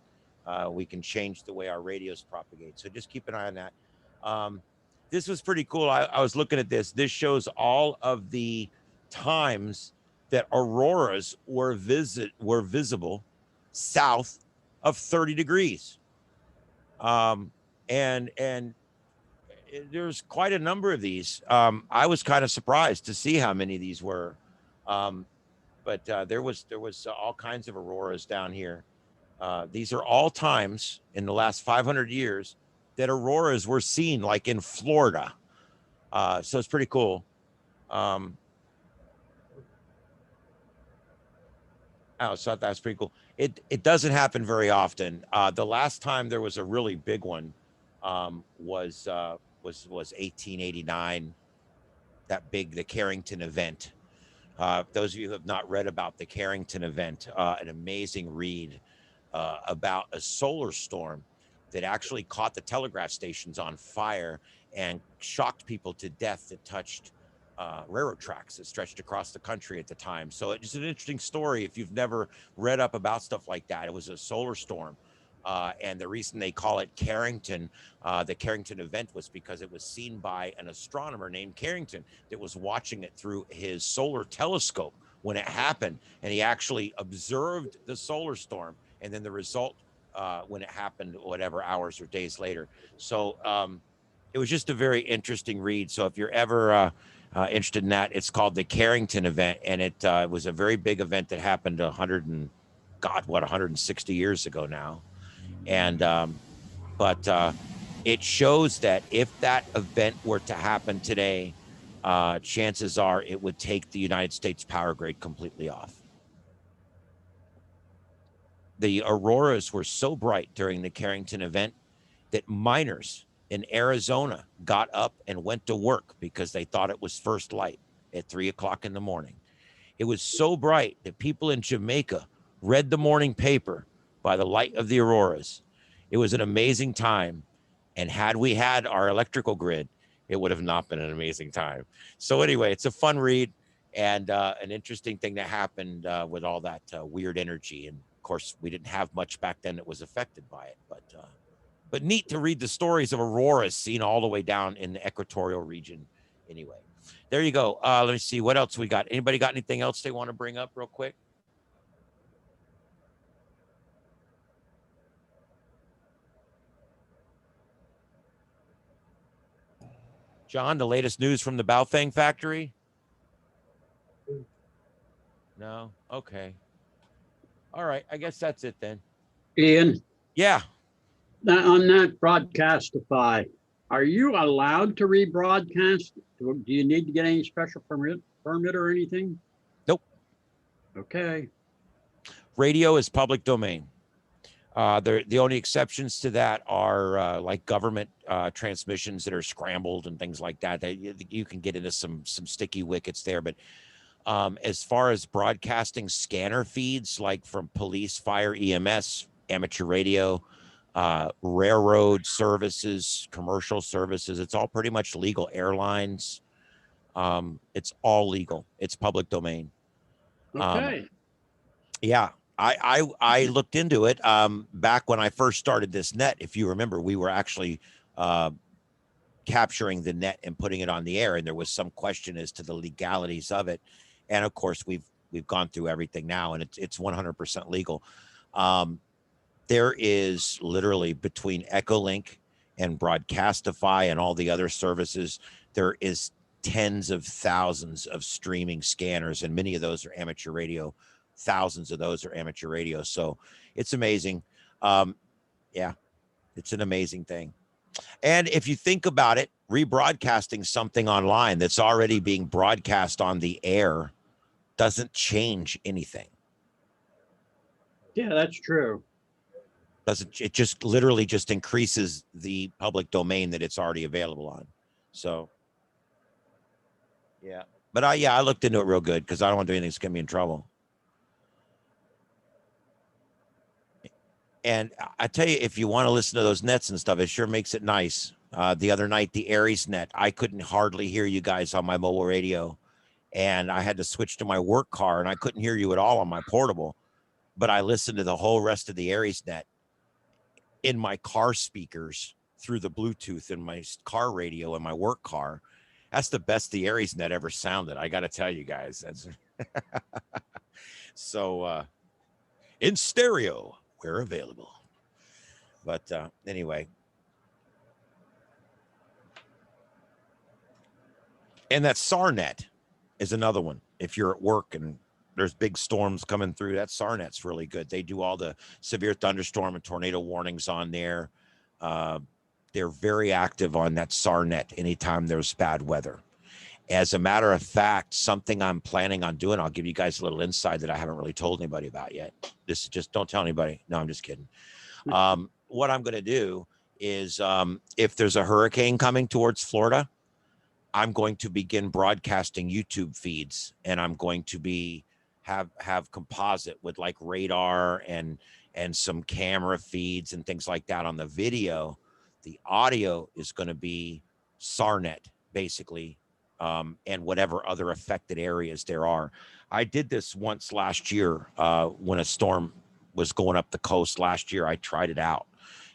we can change the way our radios propagate. So just keep an eye on that. This was pretty cool. I was looking at this. This shows all of the times that auroras were visible south of 30 degrees. And there's quite a number of these. I was kind of surprised to see how many of these were. But there was all kinds of auroras down here. These are all times in the last 500 years that auroras were seen, like in Florida. So it's pretty cool. So that's pretty cool. It doesn't happen very often. The last time there was a really big one was 1889. The Carrington event. Those of you who have not read about the Carrington event, an amazing read about a solar storm that actually caught the telegraph stations on fire and shocked people to death that touched railroad tracks that stretched across the country at the time. So it's an interesting story if you've never read up about stuff like that. It was a solar storm. And the reason they call it Carrington, the Carrington event, was because it was seen by an astronomer named Carrington that was watching it through his solar telescope when it happened. And he actually observed the solar storm, and then the result when it happened, whatever, hours or days later. So it was just a very interesting read. So if you're ever interested in that, it's called the Carrington event. And it was a very big event that happened 160 years ago now. And but it shows that if that event were to happen today, chances are it would take the United States power grid completely off. The auroras were so bright during the Carrington event that miners in Arizona got up and went to work because they thought it was first light at 3 o'clock in the morning. It was so bright that people in Jamaica read the morning paper by the light of the auroras. It was an amazing time. And had we had our electrical grid, it would have not been an amazing time. So anyway, it's a fun read and an interesting thing that happened with all that weird energy. And of course, we didn't have much back then that was affected by it. But neat to read the stories of auroras seen all the way down in the equatorial region. Anyway, there you go. Let me see what else we got. Anybody got anything else they want to bring up real quick? John, the latest news from the Baofeng factory? No? Okay. All right. I guess that's it then. Ian? Yeah. On that Broadcastify, Are you allowed to rebroadcast? Do you need to get any special permit or anything? Nope. Okay. Radio is public domain. The only exceptions to that are like government transmissions that are scrambled and things like that. You can get into some sticky wickets there. But as far as broadcasting scanner feeds, like from police, fire, EMS, amateur radio, railroad services, commercial services, it's all pretty much legal. Airlines, it's all legal. It's public domain. Okay. Yeah. I looked into it back when I first started this net. If you remember, we were actually capturing the net and putting it on the air, and there was some question as to the legalities of it. And of course, we've gone through everything now, and it's 100% legal. There is literally, between Echolink and Broadcastify and all the other services, there is tens of thousands of streaming scanners, and many of those are amateur radio. Thousands of those are amateur radio. So it's amazing. Yeah, it's an amazing thing. And if you think about it, rebroadcasting something online that's already being broadcast on the air doesn't change anything. Yeah, that's true. It just literally just increases the public domain that it's already available on. So yeah. But I looked into it real good because I don't want to do anything that's gonna be in trouble. And I tell you, if you want to listen to those nets and stuff, it sure makes it nice. The other night, the Aries net, I couldn't hardly hear you guys on my mobile radio, and I had to switch to my work car, and I couldn't hear you at all on my portable. But I listened to the whole rest of the Aries net in my car speakers through the Bluetooth in my car radio in my work car. That's the best the Aries net ever sounded. I got to tell you guys. That's so in stereo. We're available. But anyway. And that SARnet is another one. If you're at work and there's big storms coming through, that SARnet's really good. They do all the severe thunderstorm and tornado warnings on there. They're very active on that SARnet anytime there's bad weather. As a matter of fact, something I'm planning on doing, I'll give you guys a little insight that I haven't really told anybody about yet. This is just, don't tell anybody. No, I'm just kidding. What I'm going to do is if there's a hurricane coming towards Florida, I'm going to begin broadcasting YouTube feeds, and I'm going to be have composite with like radar and some camera feeds and things like that on the video. The audio is going to be SARnet, basically. And whatever other affected areas there are. I did this once last year when a storm was going up the coast last year. I tried it out,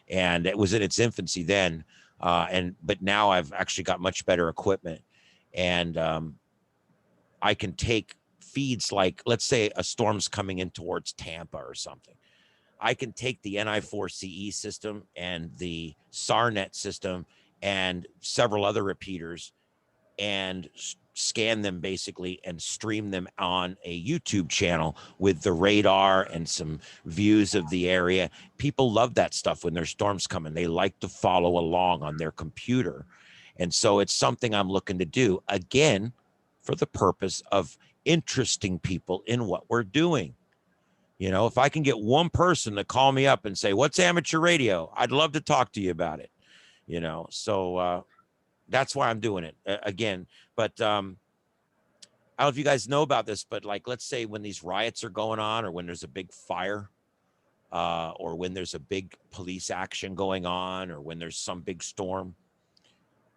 and it was in its infancy then. But now I've actually got much better equipment, and I can take feeds like, let's say a storm's coming in towards Tampa or something. I can take the NI4CE system and the SARnet system and several other repeaters and scan them basically and stream them on a YouTube channel with the radar and some views of the area. People love that stuff when there's storms coming. They like to follow along on their computer. And so it's something I'm looking to do, again, for the purpose of interesting people in what we're doing. You know, if I can get one person to call me up and say, what's amateur radio? I'd love to talk to you about it. You know, so that's why I'm doing it again. But I don't know if you guys know about this, but like, let's say when these riots are going on, or when there's a big fire, or when there's a big police action going on, or when there's some big storm,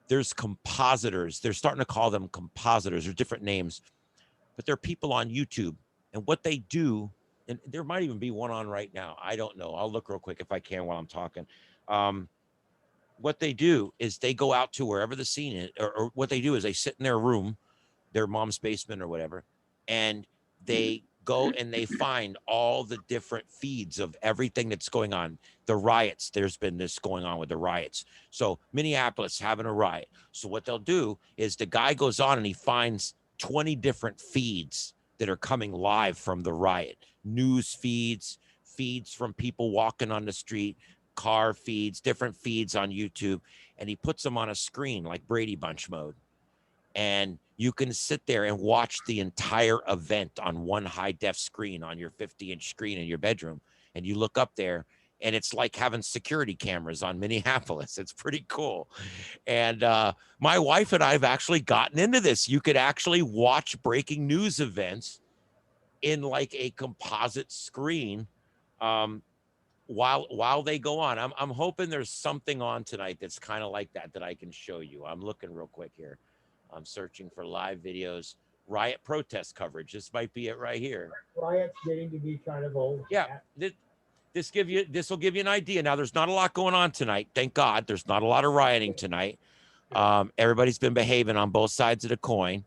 there's compositors. They're starting to call them compositors. There's different names, but they're people on YouTube. And what they do, and there might even be one on right now. I don't know. I'll look real quick if I can while I'm talking. What they do is they go out to wherever the scene is, or what they do is they sit in their room, their mom's basement or whatever, and they go and they find all the different feeds of everything that's going on. The riots, there's been this going on with the riots. So Minneapolis having a riot. So what they'll do is the guy goes on and he finds 20 different feeds that are coming live from the riot. News feeds, feeds from people walking on the street, car feeds, different feeds on YouTube, and he puts them on a screen like Brady Bunch mode. And you can sit there and watch the entire event on one high def screen on your 50-inch screen in your bedroom. And you look up there and it's like having security cameras on Minneapolis. It's pretty cool. And my wife and I have actually gotten into this. You could actually watch breaking news events in like a composite screen while they go on. I'm hoping there's something on tonight that's kind of like that I can show you. I'm looking real quick here. I'm searching for live videos, riot protest coverage. This might be it right here. Riot's getting to be kind of old. Yeah, this will give you an idea. Now, there's not a lot going on tonight. Thank God, there's not a lot of rioting tonight. Everybody's been behaving on both sides of the coin.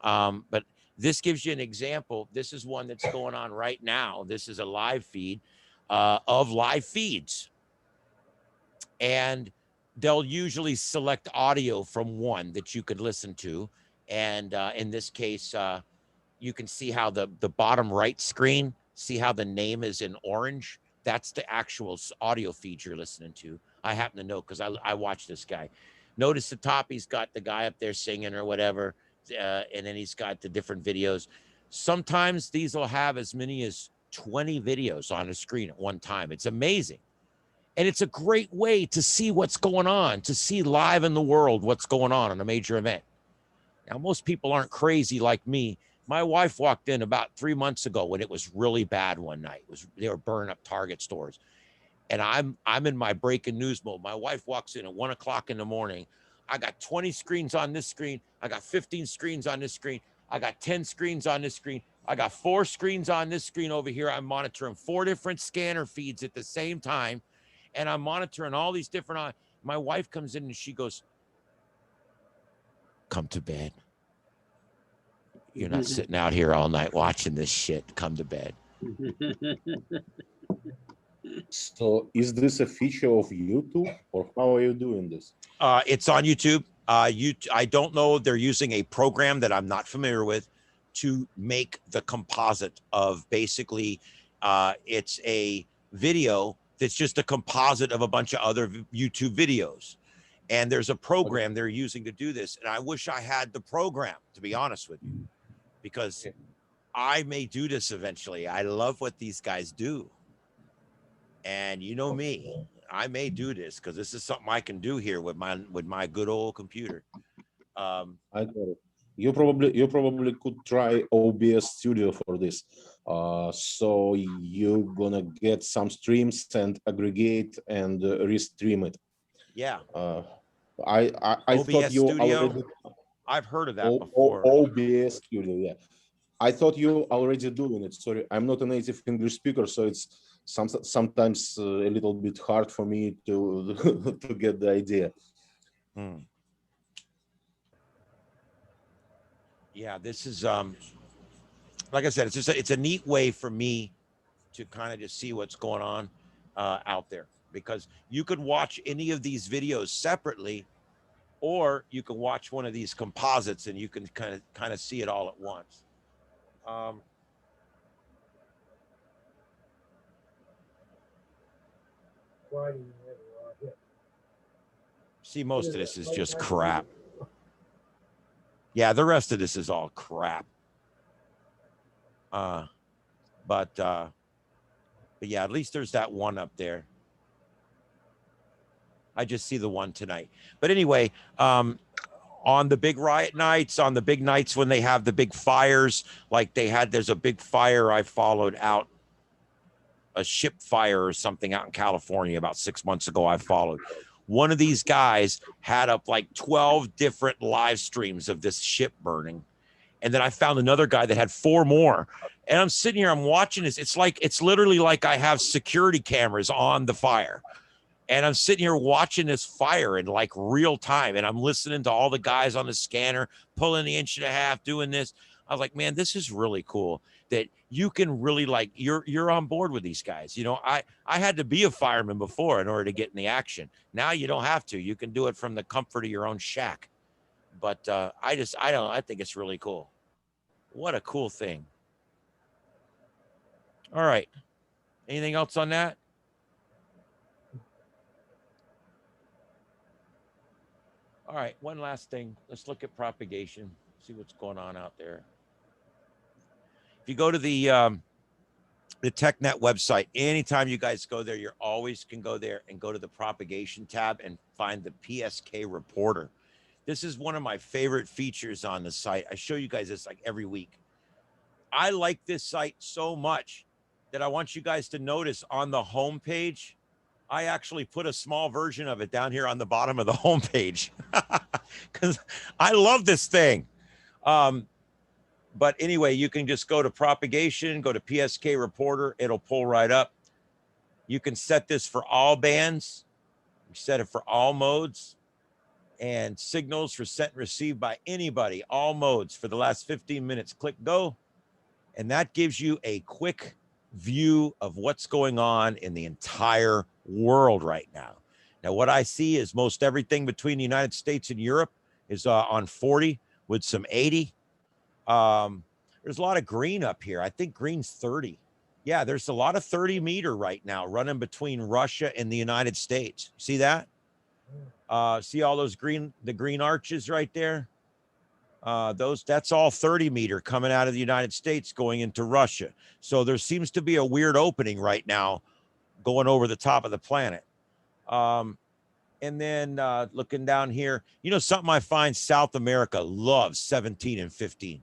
But this gives you an example. This is one that's going on right now. This is a live feed of live feeds. And they'll usually select audio from one that you could listen to. And in this case, you can see how the bottom right screen, see how the name is in orange? That's the actual audio feed you're listening to. I happen to know because I watch this guy. Notice the top, he's got the guy up there singing or whatever. And then he's got the different videos. Sometimes these will have as many as 20 videos on a screen at one time. It's amazing. And it's a great way to see what's going on, to see live in the world what's going on a major event. Now, most people aren't crazy like me. My wife walked in about 3 months ago when it was really bad one night. They were burning up Target stores. And I'm in my breaking news mode. My wife walks in at 1 o'clock in the morning. I got 20 screens on this screen. I got 15 screens on this screen. I got 10 screens on this screen. I got 4 screens on this screen over here. I'm monitoring 4 different scanner feeds at the same time. And I'm monitoring all these different. My wife comes in and she goes, "Come to bed. You're not sitting out here all night watching this shit. Come to bed." So is this a feature of YouTube, or how are you doing this? It's on YouTube. I don't know. They're using a program that I'm not familiar with to make the composite of basically it's a video that's just a composite of a bunch of other YouTube videos. And there's a program they're using to do this. And I wish I had the program, to be honest with you, because I may do this eventually. I love what these guys do. And you know me, I may do this because this is something I can do here with my good old computer. I got it. You probably could try OBS Studio for this. So you're gonna get some streams and aggregate and restream it. Yeah. I thought you Studio? already. I've heard of that before. OBS Studio, yeah. I thought you already doing it. Sorry, I'm not a native English speaker, so it's sometimes a little bit hard for me to to get the idea. Yeah, this is like I said, it's a neat way for me to kind of just see what's going on out there, because you could watch any of these videos separately, or you can watch one of these composites and you can kind of see it all at once. See, most of this is just crap. Yeah, the rest of this is all crap. But yeah, at least there's that one up there. I just see the one tonight. But anyway, on the big riot nights, on the big nights when they have the big fires, like there's a big fire I followed out, a ship fire or something out in California about 6 months ago. I followed. One of these guys had up like 12 different live streams of this ship burning. And then I found another guy that had 4 more. And I'm sitting here, I'm watching this. It's literally like I have security cameras on the fire. And I'm sitting here watching this fire in like real time. And I'm listening to all the guys on the scanner, pulling the 1.5 inches, doing this. I was like, man, this is really cool that you can really like, you're on board with these guys. You know, I had to be a fireman before in order to get in the action. Now you don't have to. You can do it from the comfort of your own shack. But I think it's really cool. What a cool thing. All right. Anything else on that? All right, one last thing. Let's look at propagation, see what's going on out there. If you go to the TechNet website, anytime you guys go there, you always can go there and go to the propagation tab and find the PSK reporter. This is one of my favorite features on the site. I show you guys this like every week. I like this site so much that I want you guys to notice on the home page, I actually put a small version of it down here on the bottom of the home page because I love this thing. But anyway, you can just go to propagation, go to PSK reporter. It'll pull right up. You can set this for all bands. You set it for all modes and signals for sent and received by anybody, all modes for the last 15 minutes. Click go. And that gives you a quick view of what's going on in the entire world right now. Now, what I see is most everything between the United States and Europe is on 40 with some 80. There's a lot of green up here. I think green's 30. Yeah, there's a lot of 30 meter right now running between Russia and the United States. See that? See all those the green arches right there? That's all 30 meter coming out of the United States going into Russia. So there seems to be a weird opening right now going over the top of the planet. And then looking down here, you know, something I find South America loves 17 and 15.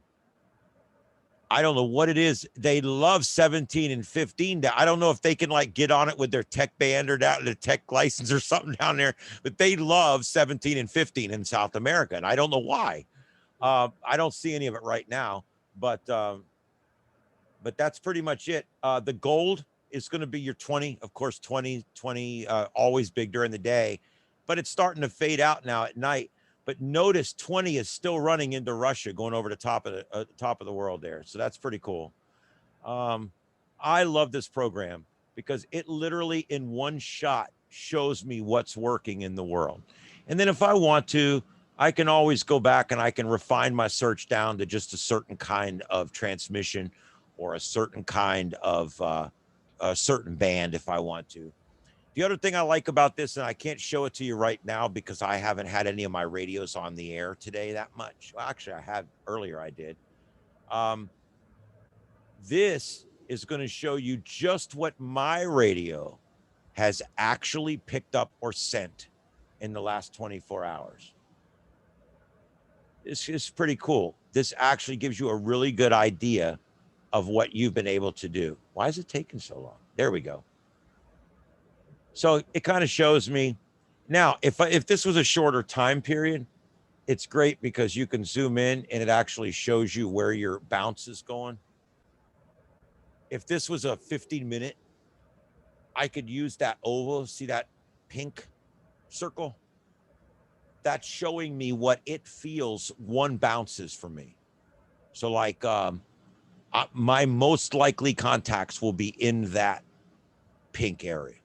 I don't know what it is. They love 17 and 15. I don't know if they can like get on it with their tech band or down their tech license or something down there, but they love 17 and 15 in South America. And I don't know why. I don't see any of it right now, but that's pretty much it. The gold is going to be your 20, of course, 20, always big during the day, but it's starting to fade out now at night. But notice 20 is still running into Russia, going over the top of the world there. So that's pretty cool. I love this program because it literally in one shot shows me what's working in the world. And then if I want to, I can always go back and I can refine my search down to just a certain kind of transmission or a certain kind of a certain band if I want to. The other thing I like about this, and I can't show it to you right now because I haven't had any of my radios on the air today that much. Well, actually, I had earlier, I did. This is going to show you just what my radio has actually picked up or sent in the last 24 hours. This is pretty cool. This actually gives you a really good idea of what you've been able to do. Why is it taking so long? There we go. So it kind of shows me. Now, if this was a shorter time period, it's great because you can zoom in and it actually shows you where your bounce is going. If this was a 15-minute, I could use that oval. See that pink circle? That's showing me what it feels one bounces for me. So like my most likely contacts will be in that pink area.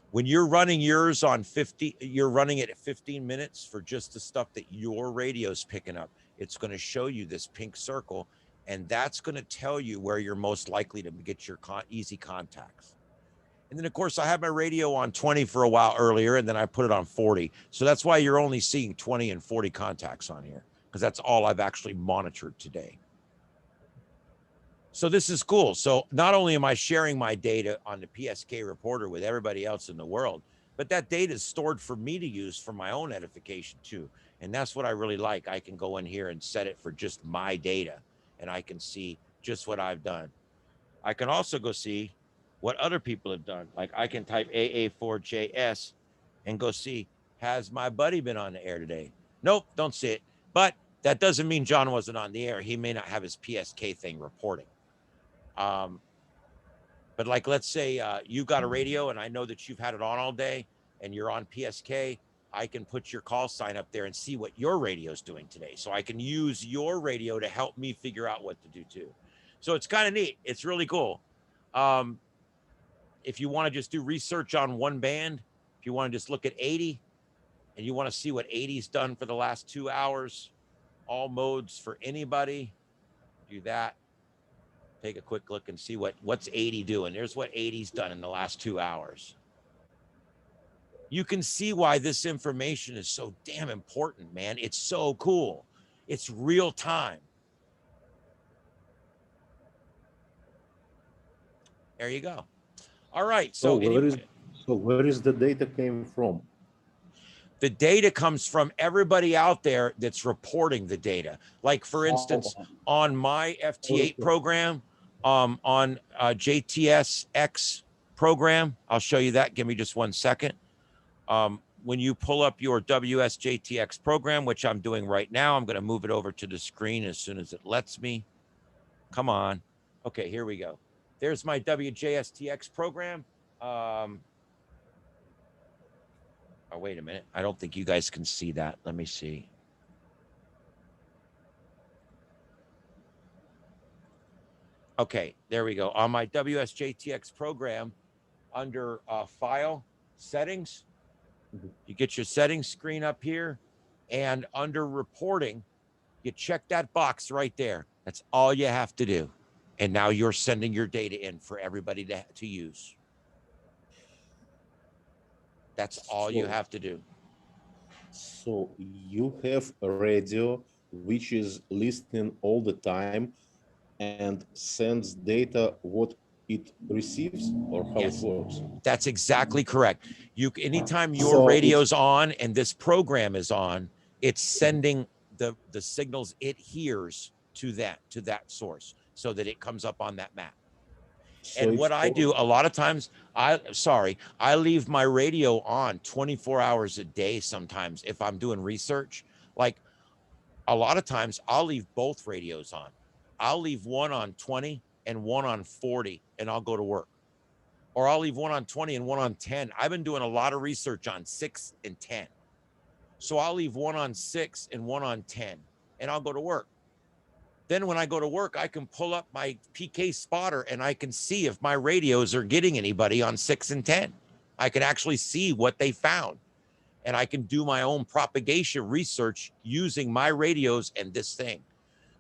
When you're running yours on 50, you're running it at 15 minutes for just the stuff that your radio's picking up. It's going to show you this pink circle, and that's going to tell you where you're most likely to get your easy contacts. And then, of course, I had my radio on 20 for a while earlier, and then I put it on 40. So that's why you're only seeing 20 and 40 contacts on here, because that's all I've actually monitored today. So this is cool. So not only am I sharing my data on the PSK reporter with everybody else in the world, but that data is stored for me to use for my own edification too. And that's what I really like. I can go in here and set it for just my data, and I can see just what I've done. I can also go see what other people have done. Like I can type AA4JS and go see, has my buddy been on the air today? Nope, don't see it. But that doesn't mean John wasn't on the air. He may not have his PSK thing reporting. But like, let's say you've got a radio and I know that you've had it on all day and you're on PSK, I can put your call sign up there and see what your radio is doing today. So I can use your radio to help me figure out what to do too. So it's kind of neat. It's really cool. If you want to just do research on one band, if you want to just look at 80 and you want to see what 80's done for the last 2 hours, all modes for anybody, do that. Take a quick look and see what's 80 doing. There's what 80's done in the last 2 hours. You can see why this information is so damn important, man. It's so cool. It's real time. There you go. All right. So where is the data came from? The data comes from everybody out there that's reporting the data. Like for instance, on my FT8 program, on JTSX program, I'll show you that. Give me just 1 second. When you pull up your WSJTX program, which I'm doing right now, I'm going to move it over to the screen as soon as it lets me. Come on. Okay, here we go. There's my WJSTX program. Oh, wait a minute. I don't think you guys can see that. Let me see. Okay, there we go. On my WSJTX program, under File, Settings, you get your settings screen up here, and under Reporting, you check that box right there. That's all you have to do. And now you're sending your data in for everybody to use. That's all you have to do. So you have a radio which is listening all the time and sends data what it receives, or how it works? That's exactly correct. Anytime your radio's on and this program is on, it's sending the signals it hears to that source so that it comes up on that map. And what I do a lot of times, I leave my radio on 24 hours a day sometimes if I'm doing research. Like a lot of times I'll leave both radios on. I'll leave one on 20 and one on 40 and I'll go to work. Or I'll leave one on 20 and one on 10. I've been doing a lot of research on 6 and 10. So I'll leave one on 6 and one on 10 and I'll go to work. Then when I go to work, I can pull up my PK spotter and I can see if my radios are getting anybody on 6 and 10. I can actually see what they found. And I can do my own propagation research using my radios and this thing.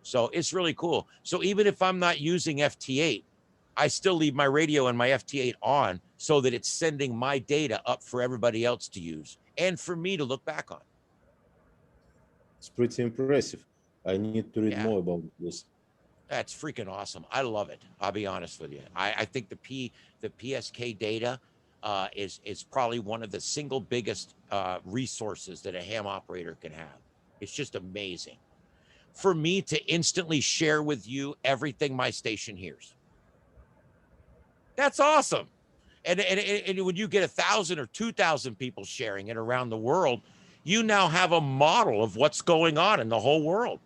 So it's really cool. So even if I'm not using FT8, I still leave my radio and my FT8 on so that it's sending my data up for everybody else to use and for me to look back on. It's pretty impressive. I need to read more about this. That's freaking awesome. I love it. I'll be honest with you. I think the PSK data is probably one of the single biggest resources that a ham operator can have. It's just amazing for me to instantly share with you everything my station hears. That's awesome. And when you get 1,000 or 2,000 people sharing it around the world, you now have a model of what's going on in the whole world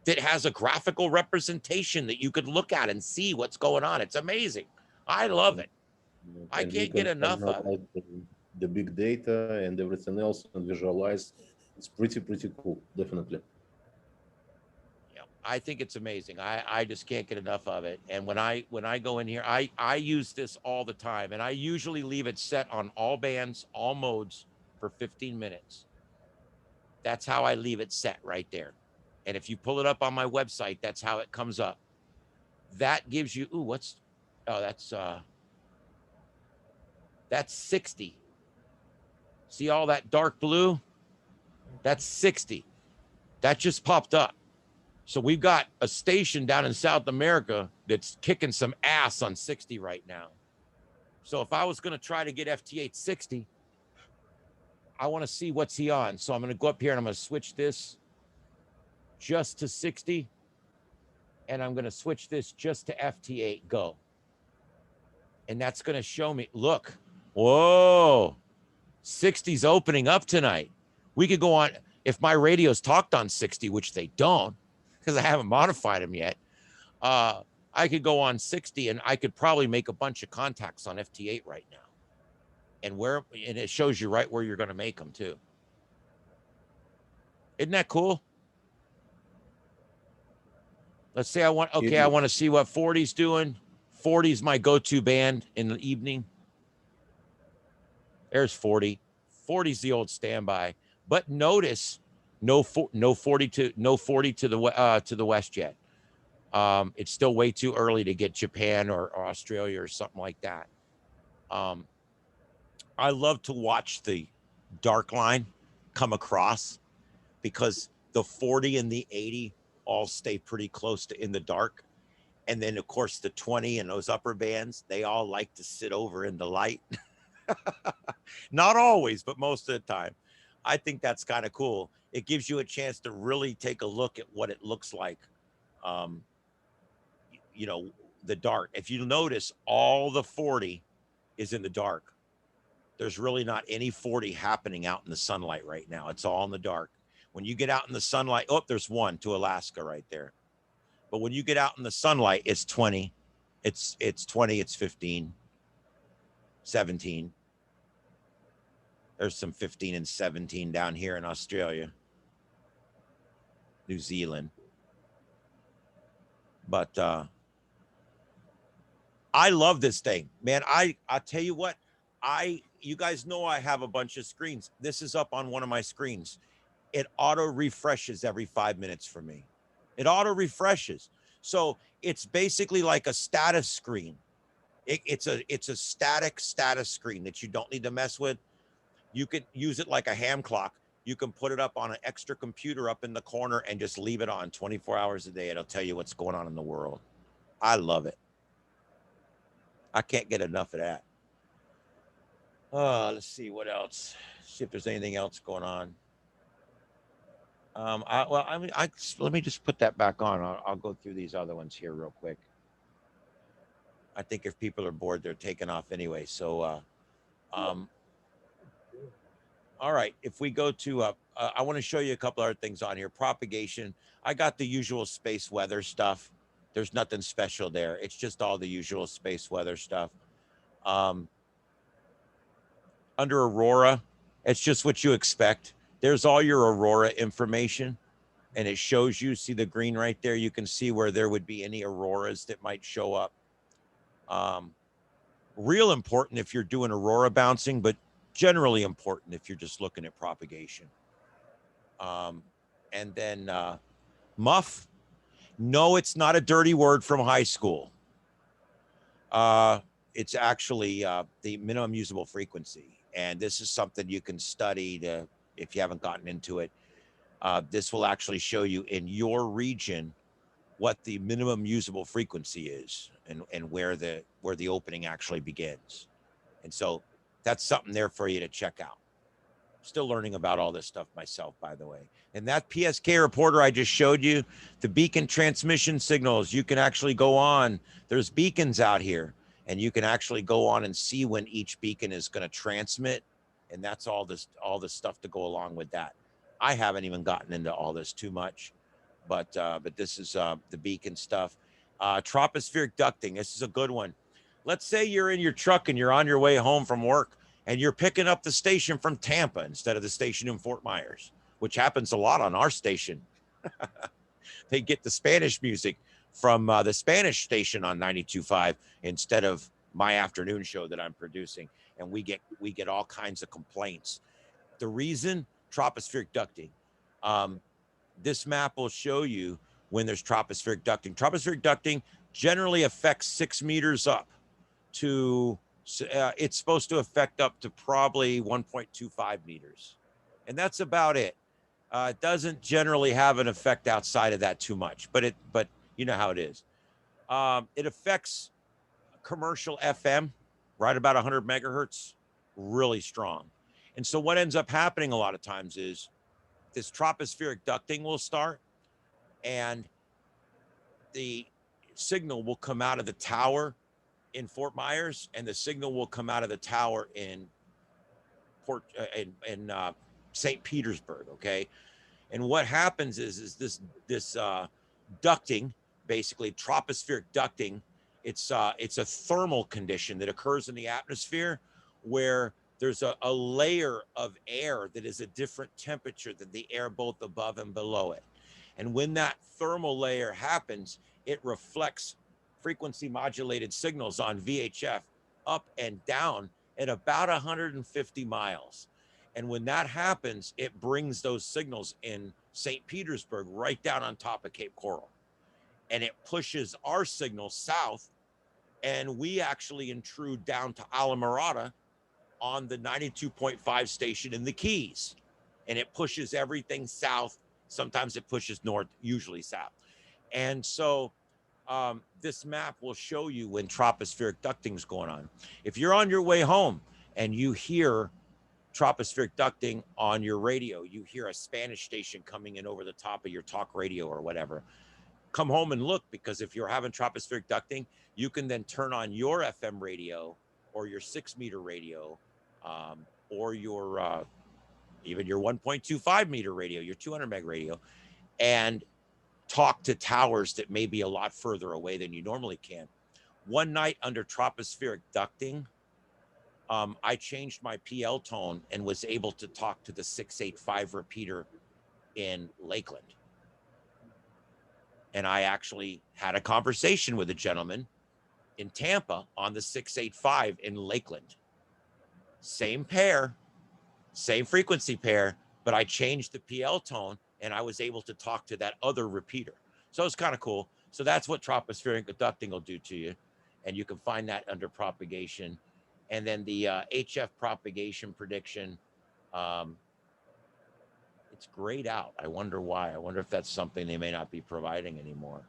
that has a graphical representation that you could look at and see what's going on. It's amazing. I love it. I can't get enough of it. The big data and everything else and visualize. It's pretty cool, definitely. I think it's amazing. I just can't get enough of it. And when I go in here, I use this all the time, and I usually leave it set on all bands, all modes for 15 minutes. That's how I leave it set right there. And if you pull it up on my website, that's how it comes up. That gives you, that's 60. See all that dark blue? That's 60. That just popped up. So we've got a station down in South America that's kicking some ass on 60 right now. So if I was going to try to get FT8 60, I want to see what's he on. So I'm going to go up here and I'm going to switch this just to 60. And I'm going to switch this just to FT8 go. And that's going to show me, look, whoa, 60's opening up tonight. We could go on, if my radios talked on 60, which they don't, because I haven't modified them yet, I could go on 60 and I could probably make a bunch of contacts on FT8 right now. And it shows you right where you're going to make them too. Isn't that cool? Let's say I want to see what 40's doing. 40's my go-to band in the evening. There's 40. 40's the old standby. But notice no 40 to the west yet. It's still way too early to get Japan or Australia or something like that. I love to watch the dark line come across because the 40 and the 80 all stay pretty close to in the dark. And then of course the 20 and those upper bands, they all like to sit over in the light. Not always, but most of the time. I think that's kind of cool. It gives you a chance to really take a look at what it looks like. You know, the dark. If you notice, all the 40 is in the dark. There's really not any 40 happening out in the sunlight right now. It's all in the dark. When you get out in the sunlight, oh, there's one to Alaska right there. But when you get out in the sunlight, it's 20. It's 20, it's 15, 17. There's some 15 and 17 down here in Australia, New Zealand. But I love this thing, man. I'll tell you what, you guys know I have a bunch of screens. This is up on one of my screens. It auto refreshes every 5 minutes for me. It auto refreshes. So it's basically like a status screen. It's a static status screen that you don't need to mess with. You can use it like a ham clock. You can put it up on an extra computer up in the corner and just leave it on 24 hours a day. It'll tell you what's going on in the world. I love it. I can't get enough of that. Let's see what else. See if there's anything else going on. Let me just put that back on. I'll go through these other ones here real quick. I think if people are bored, they're taking off anyway. So, all right, if we go to, I want to show you a couple other things on here. Propagation. I got the usual space weather stuff. There's nothing special there. It's just all the usual space weather stuff. Under Aurora, it's just what you expect. There's all your Aurora information, and it shows you, see the green right there? You can see where there would be any auroras that might show up. Real important if you're doing Aurora bouncing, but generally important if you're just looking at propagation. And then muff. No, it's not a dirty word from high school. It's actually the minimum usable frequency. And this is something you can study if you haven't gotten into it. This will actually show you in your region what the minimum usable frequency is and where the opening actually begins. And so that's something there for you to check out. Still learning about all this stuff myself, by the way. And that PSK reporter I just showed you, the beacon transmission signals, you can actually go on. There's beacons out here, and you can actually go on and see when each beacon is going to transmit. And that's all this stuff to go along with that. I haven't even gotten into all this too much, but this is the beacon stuff. Tropospheric ducting. This is a good one. Let's say you're in your truck and you're on your way home from work, and you're picking up the station from Tampa instead of the station in Fort Myers, which happens a lot on our station. They get the Spanish music from the Spanish station on 92.5 instead of my afternoon show that I'm producing. And we get all kinds of complaints. The reason, tropospheric ducting. This map will show you when there's tropospheric ducting. Tropospheric ducting generally affects 6 meters up to, it's supposed to affect up to probably 1.25 meters. And that's about it. It doesn't generally have an effect outside of that too much, but you know how it is. It affects commercial FM right about 100 megahertz, really strong. And so what ends up happening a lot of times is this tropospheric ducting will start, and the signal will come out of the tower in Fort Myers, and the signal will come out of the tower in St. Petersburg. Okay. And what happens is this ducting, basically tropospheric ducting, it's a thermal condition that occurs in the atmosphere where there's a layer of air that is a different temperature than the air both above and below it. And when that thermal layer happens, it reflects frequency modulated signals on VHF up and down at about 150 miles. And when that happens, it brings those signals in St. Petersburg right down on top of Cape Coral. And it pushes our signal south, and we actually intrude down to Alamorada on the 92.5 station in the Keys, and it pushes everything south. Sometimes it pushes north, usually south. And so this map will show you when tropospheric ducting is going on. If you're on your way home and you hear tropospheric ducting on your radio, you hear a Spanish station coming in over the top of your talk radio or whatever, come home and look, because if you're having tropospheric ducting, you can then turn on your FM radio or your 6-meter radio, or your even your 1.25 meter radio, your 200 meg radio, and talk to towers that may be a lot further away than you normally can. One night under tropospheric ducting, I changed my PL tone and was able to talk to the 685 repeater in Lakeland. And I actually had a conversation with a gentleman in Tampa on the 685 in Lakeland. Same pair, same frequency pair, but I changed the PL tone and I was able to talk to that other repeater. So it's kind of cool. So that's what tropospheric ducting will do to you. And you can find that under propagation. And then the HF propagation prediction, it's grayed out. I wonder why. I wonder if that's something they may not be providing anymore.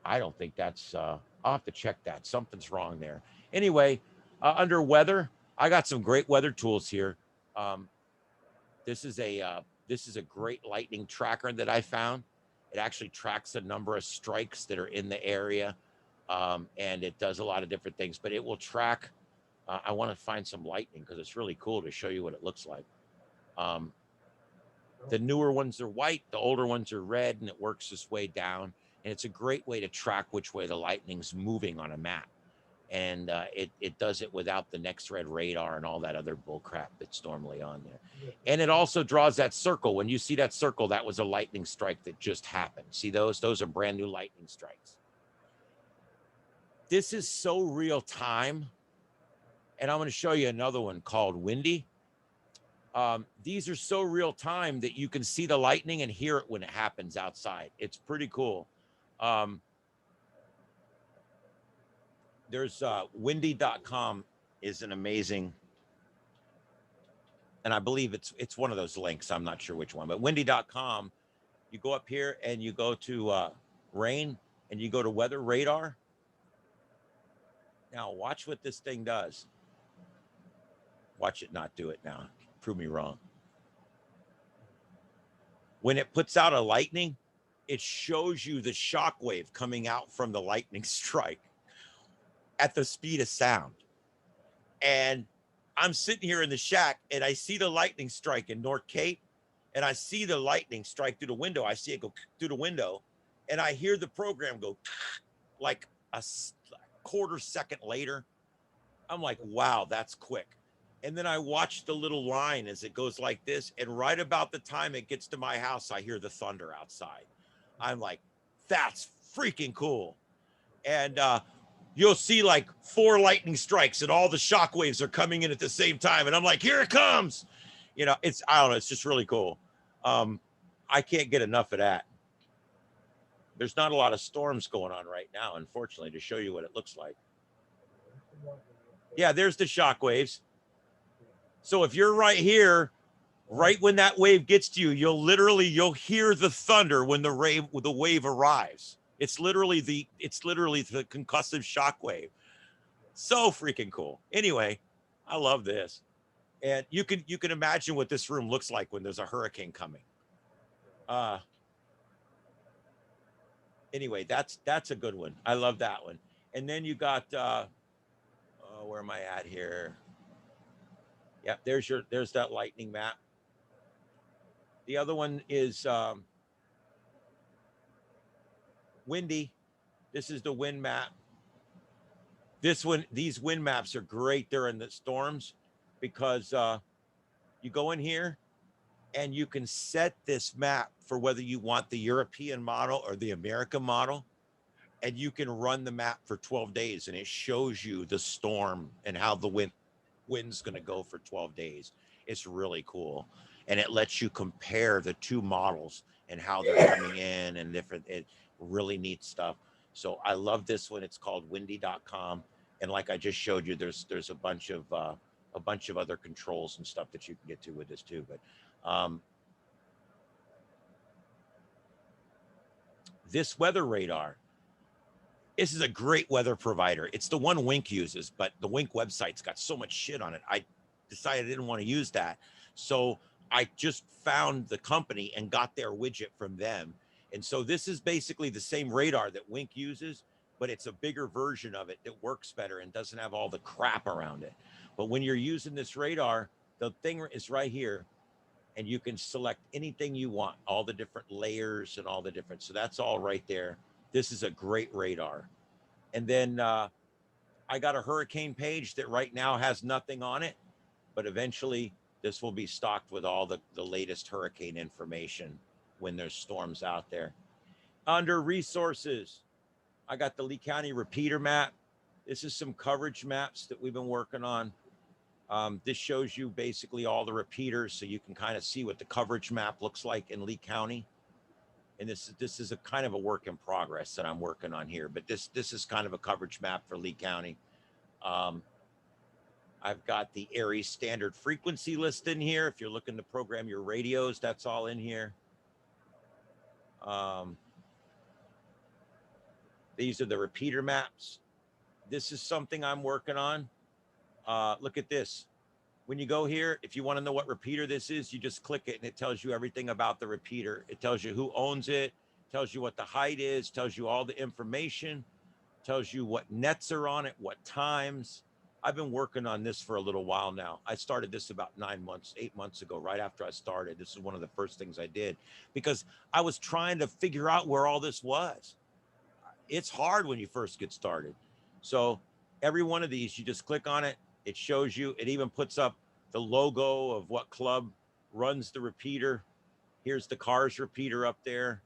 I don't think that's, I'll have to check that. Something's wrong there. Anyway, under weather, I got some great weather tools here. This is a great lightning tracker that I found. It actually tracks a number of strikes that are in the area, and it does a lot of different things, but it will track. I want to find some lightning because it's really cool to show you what it looks like. The newer ones are white, the older ones are red, and it works its way down. And it's a great way to track which way the lightning's moving on a map. And it does it without the next red radar and all that other bull crap that's normally on there. And it also draws that circle. When you see that circle, that was a lightning strike that just happened. See those? Those are brand new lightning strikes. This is so real time. And I'm going to show you another one called Windy. These are so real time that you can see the lightning and hear it when it happens outside. It's pretty cool. There's windy.com is an amazing, and I believe it's one of those links. I'm not sure which one, but windy.com, you go up here and you go to rain and you go to weather radar. Now watch what this thing does. Watch it not do it now. Prove me wrong. When it puts out a lightning, it shows you the shock wave coming out from the lightning strike at the speed of sound. And I'm sitting here in the shack and I see the lightning strike in North Cape, and I see the lightning strike through the window. I see it go through the window, and I hear the program go like a quarter second later. I'm like, wow, that's quick. And then I watch the little line as it goes like this. And right about the time it gets to my house, I hear the thunder outside. I'm like, that's freaking cool. And you'll see like 4 lightning strikes and all the shock waves are coming in at the same time. And I'm like, here it comes. You know, I don't know. It's just really cool. I can't get enough of that. There's not a lot of storms going on right now, unfortunately, to show you what it looks like. Yeah, there's the shock waves. So if you're right here, right when that wave gets to you, you'll hear the thunder when the wave arrives. It's literally the concussive shock wave. So freaking cool. Anyway, I love this. And you can imagine what this room looks like when there's a hurricane coming. Anyway, that's a good one. I love that one. And then you got where am I at here? Yeah, there's that lightning map. The other one is windy. This is the wind map. These wind maps are great during the storms because you go in here and you can set this map for whether you want the European model or the American model, and you can run the map for 12 days and it shows you the storm and how the wind's going to go for 12 days. It's really cool. And it lets you compare the two models and how they're coming in and different, really neat stuff. So I love this one. It's called windy.com. And like I just showed you, there's a bunch of other controls and stuff that you can get to with this too. But this weather radar, this is a great weather provider. It's the one Wink uses, but the Wink website's got so much shit on it. I decided I didn't want to use that. So I just found the company and got their widget from them. And so this is basically the same radar that Wink uses, but it's a bigger version of it that works better and doesn't have all the crap around it. But when you're using this radar, the thing is right here, and you can select anything you want, all the different layers and all the different, so that's all right there. This is a great radar. And then I got a hurricane page that right now has nothing on it, but eventually this will be stocked with all the latest hurricane information when there's storms out there. Under resources, I got the Lee County repeater map. This is some coverage maps that we've been working on. This shows you basically all the repeaters, so you can kind of see what the coverage map looks like in Lee County. And this is a kind of a work in progress that I'm working on here, but this is kind of a coverage map for Lee County. I've got the Aries standard frequency list in here. If you're looking to program your radios, that's all in here. These are the repeater maps. This is something I'm working on. Look at this. When you go here, if you want to know what repeater this is, you just click it and it tells you everything about the repeater. It tells you who owns it, tells you what the height is, tells you all the information, tells you what nets are on it, what times. I've been working on this for a little while now. I started this about 8 months ago, right after I started. This is one of the first things I did because I was trying to figure out where all this was. It's hard when you first get started. So every one of these, you just click on it. It shows you, it even puts up the logo of what club runs the repeater. Here's the CARS repeater up there.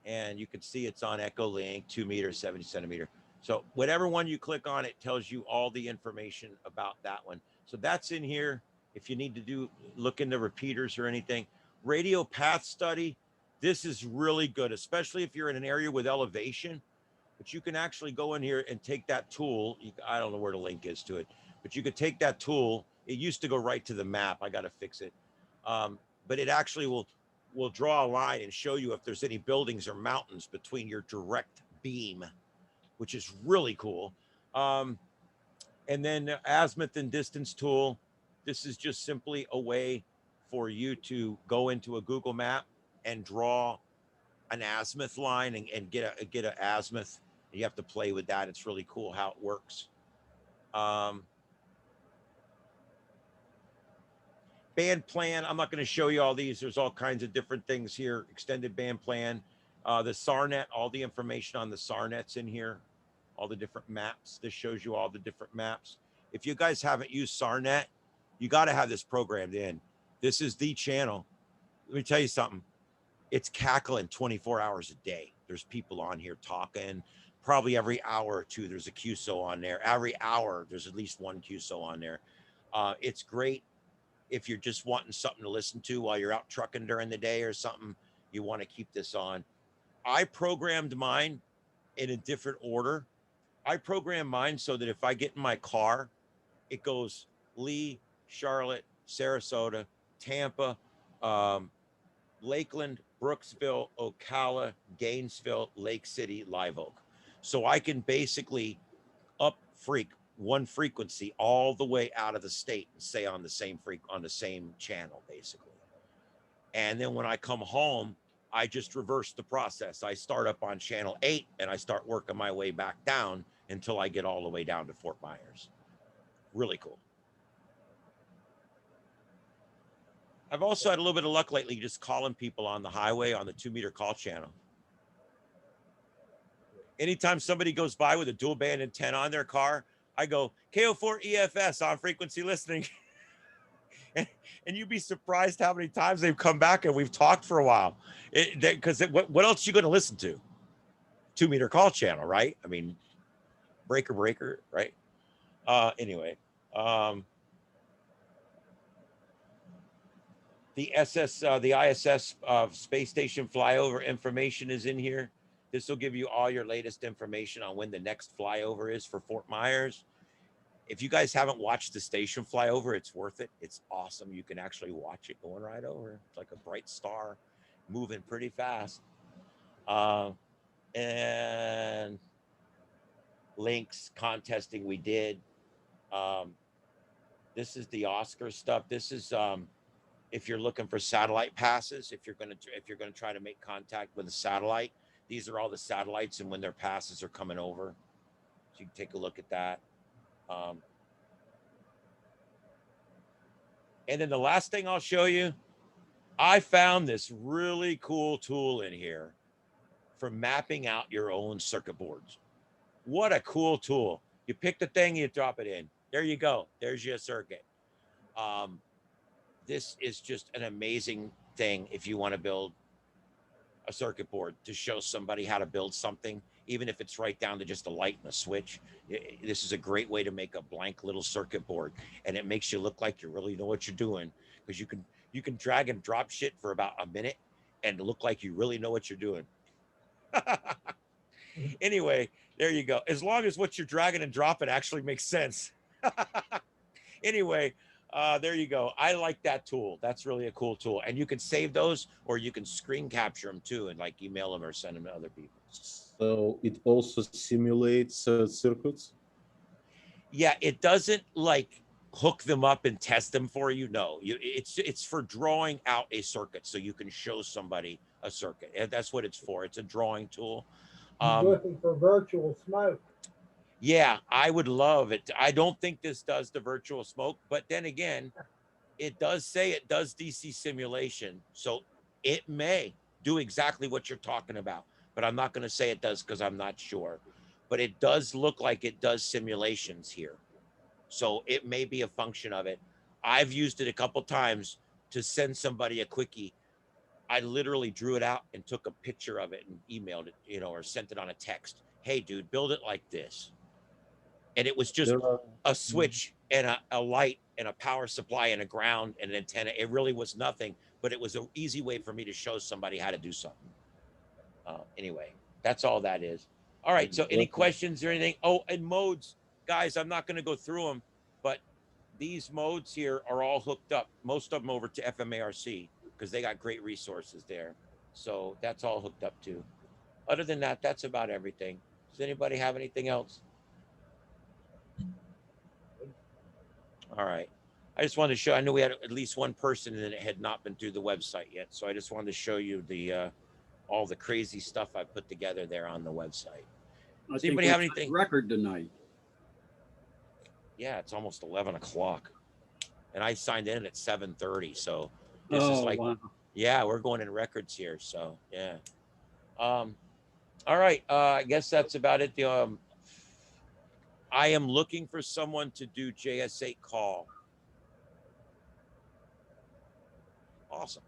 And you can see it's on Echolink, 2 meters, 70 centimeter. So whatever one you click on, it tells you all the information about that one. So that's in here. If you need to look into repeaters or anything. Radio path study. This is really good, especially if you're in an area with elevation. But you can actually go in here and take that tool. I don't know where the link is to it, but you could take that tool. It used to go right to the map. I got to fix it. But it actually will draw a line and show you if there's any buildings or mountains between your direct beam, which is really cool. And then azimuth and distance tool. This is just simply a way for you to go into a Google map and draw an azimuth line and get an azimuth. You have to play with that. It's really cool how it works. Band plan. I'm not going to show you all these. There's all kinds of different things here. Extended band plan. The SARnet, all the information on the SARnet's in here. All the different maps. This shows you all the different maps. If you guys haven't used SARnet, you got to have this programmed in. This is the channel. Let me tell you something. It's cackling 24 hours a day. There's people on here talking. Probably every hour or two, there's a QSO on there. Every hour, there's at least one QSO on there. It's great if you're just wanting something to listen to while you're out trucking during the day or something. You want to keep this on. I programmed mine in a different order. I programmed mine so that if I get in my car, it goes Lee, Charlotte, Sarasota, Tampa, Lakeland, Brooksville, Ocala, Gainesville, Lake City, Live Oak. So I can basically one frequency all the way out of the state and stay on the same channel, basically. And then when I come home, I just reverse the process. I start up on channel 8 and I start working my way back down until I get all the way down to Fort Myers. Really cool. I've also had a little bit of luck lately just calling people on the highway on the 2-meter call channel. Anytime somebody goes by with a dual band antenna on their car, I go, KO4 EFS on frequency listening. and you'd be surprised how many times they've come back and we've talked for a while. Because what else are you going to listen to? 2-meter call channel, right? I mean, breaker, right? Anyway. The ISS space station flyover information is in here. This will give you all your latest information on when the next flyover is for Fort Myers. If you guys haven't watched the station fly over, it's worth it. It's awesome. You can actually watch it going right over. It's like a bright star moving pretty fast. And links, contesting we did. This is the Oscar stuff. This is if you're looking for satellite passes, if you're gonna try to make contact with a satellite, these are all the satellites and when their passes are coming over. So you can take a look at that. And then the last thing I'll show you, I found this really cool tool in here for mapping out your own circuit boards. What a cool tool. You pick the thing, you drop it in. There you go. There's your circuit. This is just an amazing thing if you want to build a circuit board to show somebody how to build something, even if it's right down to just a light and a switch. This is a great way to make a blank little circuit board, and it makes you look like you really know what you're doing, because you can drag and drop shit for about a minute and look like you really know what you're doing. Anyway, there you go. As long as what you're dragging and dropping actually makes sense. Anyway, there you go. I like that tool. That's really a cool tool. And you can save those, or you can screen capture them too and like email them or send them to other people. So it also simulates circuits? Yeah, it doesn't like hook them up and test them for you. No, it's for drawing out a circuit so you can show somebody a circuit. And that's what it's for. It's a drawing tool. Looking for virtual smoke. Yeah, I would love it. I don't think this does the virtual smoke, but then again, it does say it does DC simulation. So it may do exactly what you're talking about, but I'm not going to say it does because I'm not sure. But it does look like it does simulations here. So it may be a function of it. I've used it a couple times to send somebody a quickie. I literally drew it out and took a picture of it and emailed it, or sent it on a text. Hey, dude, build it like this. And it was just a switch and a light and a power supply and a ground and an antenna. It really was nothing, but it was an easy way for me to show somebody how to do something. Anyway, that's all that is. All right, so any questions or anything? Oh, and modes. Guys, I'm not going to go through them, but these modes here are all hooked up, most of them over to FMARC, because they got great resources there. So that's all hooked up too. Other than that, that's about everything. Does anybody have anything else? All right. I just wanted to show, I knew we had at least one person and it had not been through the website yet. So I just wanted to show you the all the crazy stuff I put together there on the website. Does anybody have anything? Record tonight. Yeah, it's almost 11 o'clock. And I signed in at 7:30. So this is like, wow. Yeah, we're going in records here. So yeah. All right. I guess that's about it. I am looking for someone to do JS8 call. Awesome.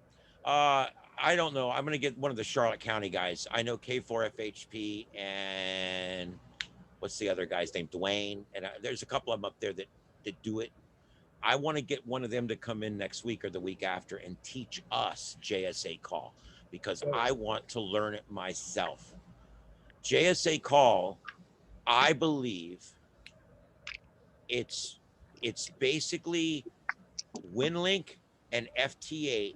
I don't know. I'm going to get one of the Charlotte County guys. I know K4FHP and what's the other guy's name? Dwayne. And there's a couple of them up there that do it. I want to get one of them to come in next week or the week after and teach us JS8 call, because I want to learn it myself. JS8 call, I believe it's basically WinLink and FT8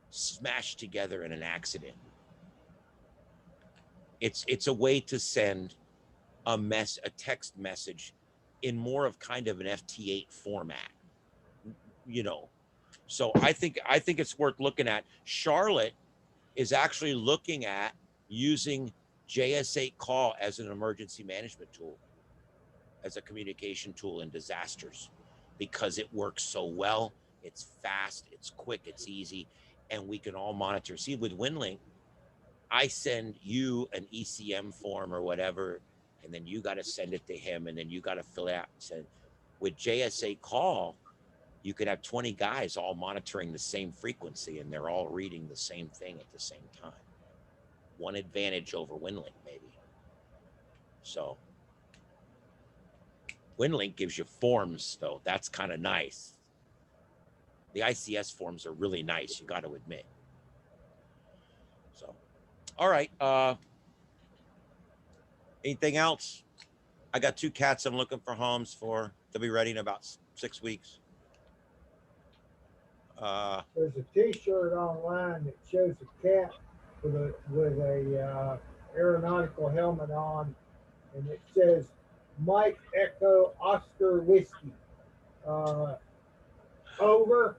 smashed together in an accident. It's a way to send a text message in more of kind of an FT8 format, So I think it's worth looking at. Charlotte is actually looking at using JS8 call as an emergency management tool, as a communication tool in disasters, because it works so well. It's fast, it's quick, it's easy, and we can all monitor. See, with WinLink, I send you an ECM form or whatever, and then you got to send it to him, and then you got to fill it out and send. With JS8 call, you could have 20 guys all monitoring the same frequency, and they're all reading the same thing at the same time. One advantage over WinLink, maybe. So WinLink gives you forms, though. That's kind of nice. The ICS forms are really nice, you got to admit. So, all right. Anything else? I got 2 cats I'm looking for homes for. They'll be ready in about 6 weeks. There's a T-shirt online that shows a cat with a aeronautical helmet on, and it says Mike Echo Oscar Whiskey. Over.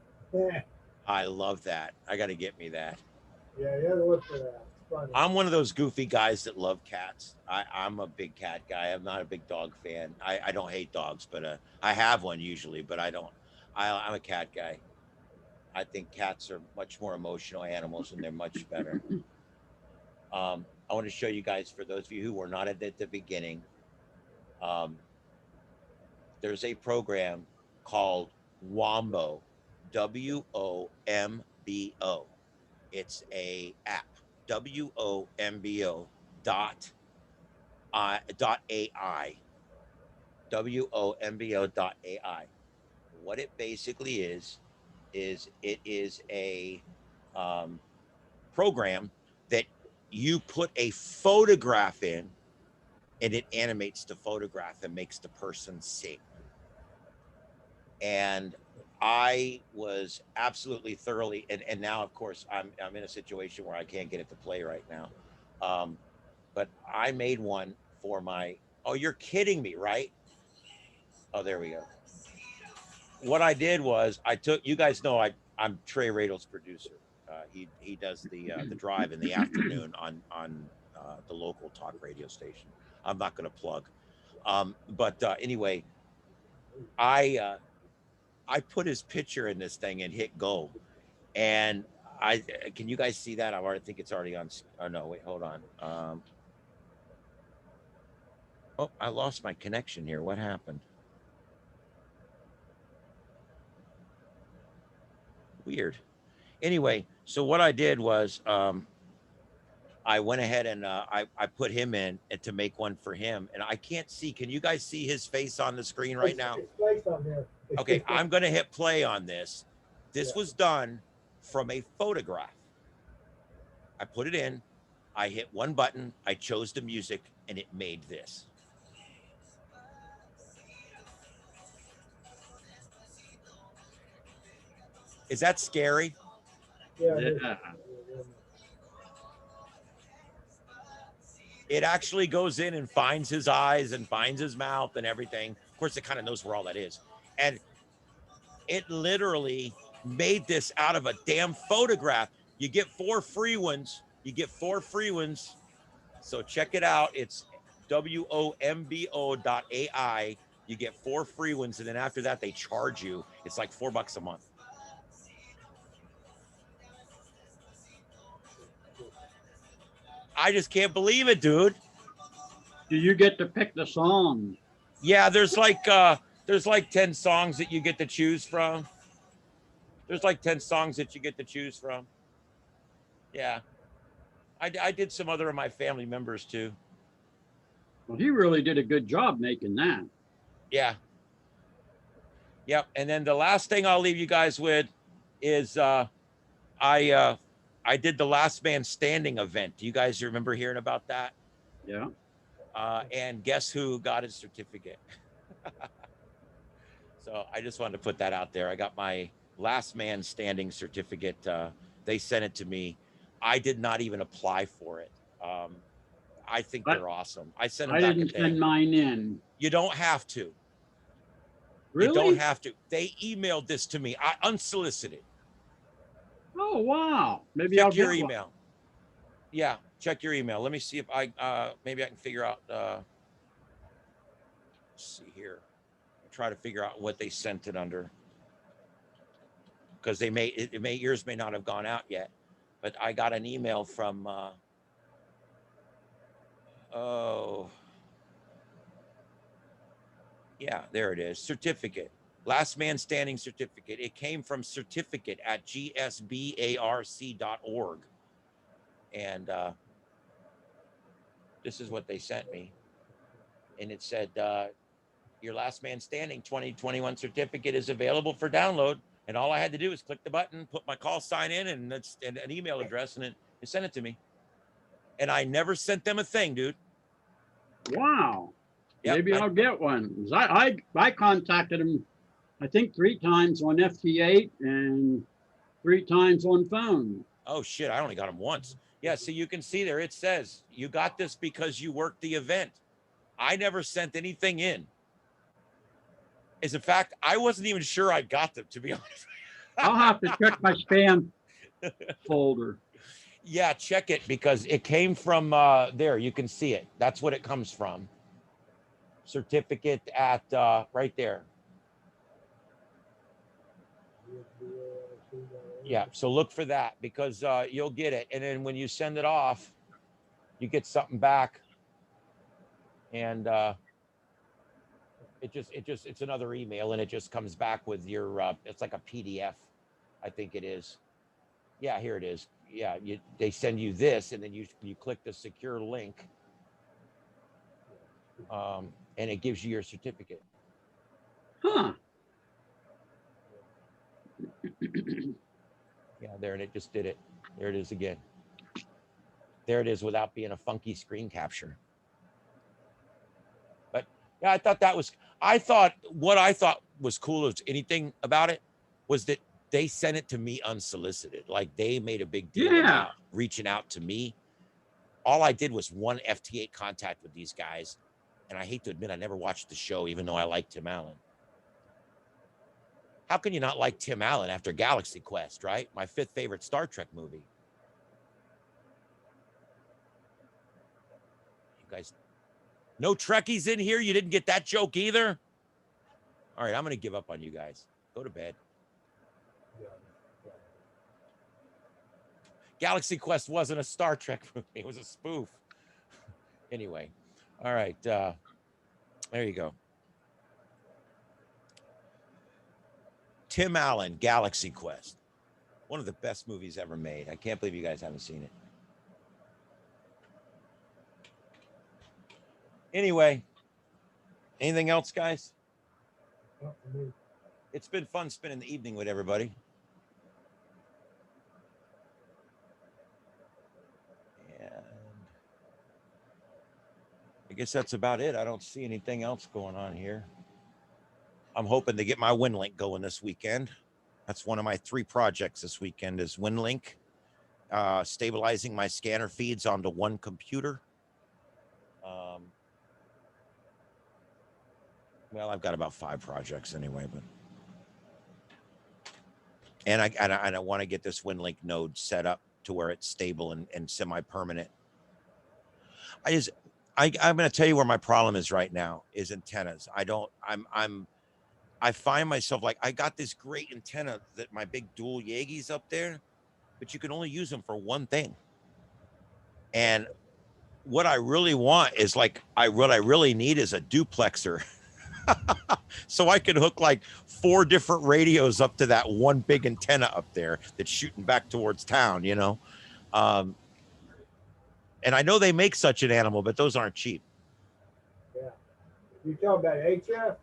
I love that. I got to get me that. Yeah, you gotta look for that. It's funny. I'm one of those goofy guys that love cats. I'm a big cat guy. I'm not a big dog fan. I don't hate dogs, but I have one usually, but I don't. I'm a cat guy. I think cats are much more emotional animals and they're much better. I want to show you guys, for those of you who were not at the beginning, there's a program called Wombo, WOMBO. It's a app, WOMBO .ai, WOMBO.ai. What it basically is it is a program that you put a photograph in and it animates the photograph and makes the person sing. And I was absolutely thoroughly, and now of course I'm in a situation where I can't get it to play right now. But I made one for my, oh, you're kidding me, right? Oh, there we go. What I did was I took, you guys know I'm Trey Radle's producer. He does the drive in the afternoon on the local talk radio station. I'm not going to plug, but anyway, I put his picture in this thing and hit go, and can you guys see that? I think it's already on. Oh no, wait, hold on. Oh, I lost my connection here. What happened? Weird. Anyway, so what I did was I went ahead and I put him in to make one for him, and I can't see. Can you guys see his face on the screen right now? His face on there. Okay, I'm going to hit play on this. This was done from a photograph. I put it in. I hit one button. I chose the music, and it made this. Is that scary? Yeah. It actually goes in and finds his eyes and finds his mouth and everything. Of course, it kind of knows where all that is. And it literally made this out of a damn photograph. You get 4 free ones. You get 4 free ones. So check it out. It's WOMBO.ai. You get 4 free ones. And then after that, they charge you. It's like $4 a month. I just can't believe it, dude. Do you get to pick the song? Yeah, there's like 10 songs that you get to choose from. There's like 10 songs that you get to choose from. Yeah. I did some other of my family members too. Well, he really did a good job making that. Yeah. Yep. And then the last thing I'll leave you guys with is I did the Last Man Standing event. Do you guys remember hearing about that? Yeah. And guess who got his certificate? So I just wanted to put that out there. I got my Last Man Standing certificate. They sent it to me. I did not even apply for it. I think they're awesome. I sent them I back didn't send mine in. You don't have to. Really? You don't have to. They emailed this to me. Unsolicited. Oh, wow. Maybe check I'll your get email. One. Yeah, check your email. Let me see if I maybe I can figure out. Let's see here. Try to figure out what they sent it under, because they yours may not have gone out yet, but I got an email from oh yeah, there it is. Certificate. Last Man Standing certificate. It came from certificate@gsbarc.org. And this is what they sent me. And it said, your Last Man Standing 2021 certificate is available for download. And all I had to do was click the button, put my call sign in, and an email address, and it sent it to me. And I never sent them a thing, dude. Wow. Maybe I'll get one. 'Cause I contacted him, I think 3 times on FT8 and 3 times on phone. Oh shit, I only got them once. Yeah, so you can see there, it says, you got this because you worked the event. I never sent anything in. As a fact, I wasn't even sure I got them, to be honest. I'll have to check my spam folder. Yeah, check it because it came from there. You can see it. That's what it comes from. Certificate at right there. Yeah, so look for that because you'll get it. And then when you send it off, you get something back. And it's another email and it just comes back with your, it's like a PDF, I think it is. Yeah, here it is. Yeah, they send you this and then you click the secure link and it gives you your certificate. Huh. Yeah, there, and it just did it. There it is again. There it is without being a funky screen capture. But yeah, what I thought was cool as anything about it was that they sent it to me unsolicited. Like they made a big deal about reaching out to me. All I did was one FT8 contact with these guys. And I hate to admit, I never watched the show, even though I like Tim Allen. How can you not like Tim Allen after Galaxy Quest, right? My 5th favorite Star Trek movie. You guys, no Trekkies in here? You didn't get that joke either? All right, I'm going to give up on you guys. Go to bed. Galaxy Quest wasn't a Star Trek movie. It was a spoof. Anyway, all right. There you go. Tim Allen, Galaxy Quest. One of the best movies ever made. I can't believe you guys haven't seen it. Anyway, anything else, guys? It's been fun spending the evening with everybody. And I guess that's about it. I don't see anything else going on here. I'm hoping to get my WinLink going this weekend. That's one of my 3 projects this weekend is WinLink, stabilizing my scanner feeds onto one computer. Well, I've got about 5 projects anyway, but and I want to get this WinLink node set up to where it's stable and semi-permanent. I'm going to tell you where my problem is right now is antennas. I find myself like, I got this great antenna that my big dual Yeagis up there, but you can only use them for one thing. And what I really want is like, what I really need is a duplexer. So I could hook like 4 different radios up to that one big antenna up there that's shooting back towards town, you know? And I know they make such an animal, but those aren't cheap. Yeah. You talking about HF?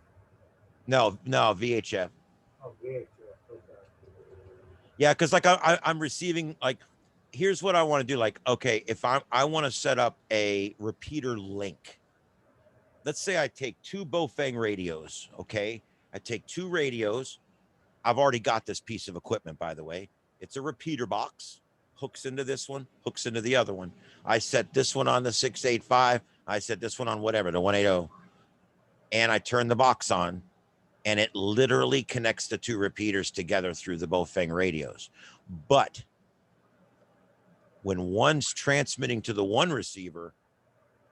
No, VHF. Oh, VHF. Okay. Yeah, because like I'm receiving, like, here's what I want to do. Like, okay, if I want to set up a repeater link. Let's say I take 2 Bofeng radios, okay? I take 2 radios. I've already got this piece of equipment, by the way. It's a repeater box. Hooks into this one, hooks into the other one. I set this one on the 685. I set this one on whatever, the 180. And I turn the box on. And it literally connects the 2 repeaters together through the Bofeng radios. But when one's transmitting to the one receiver,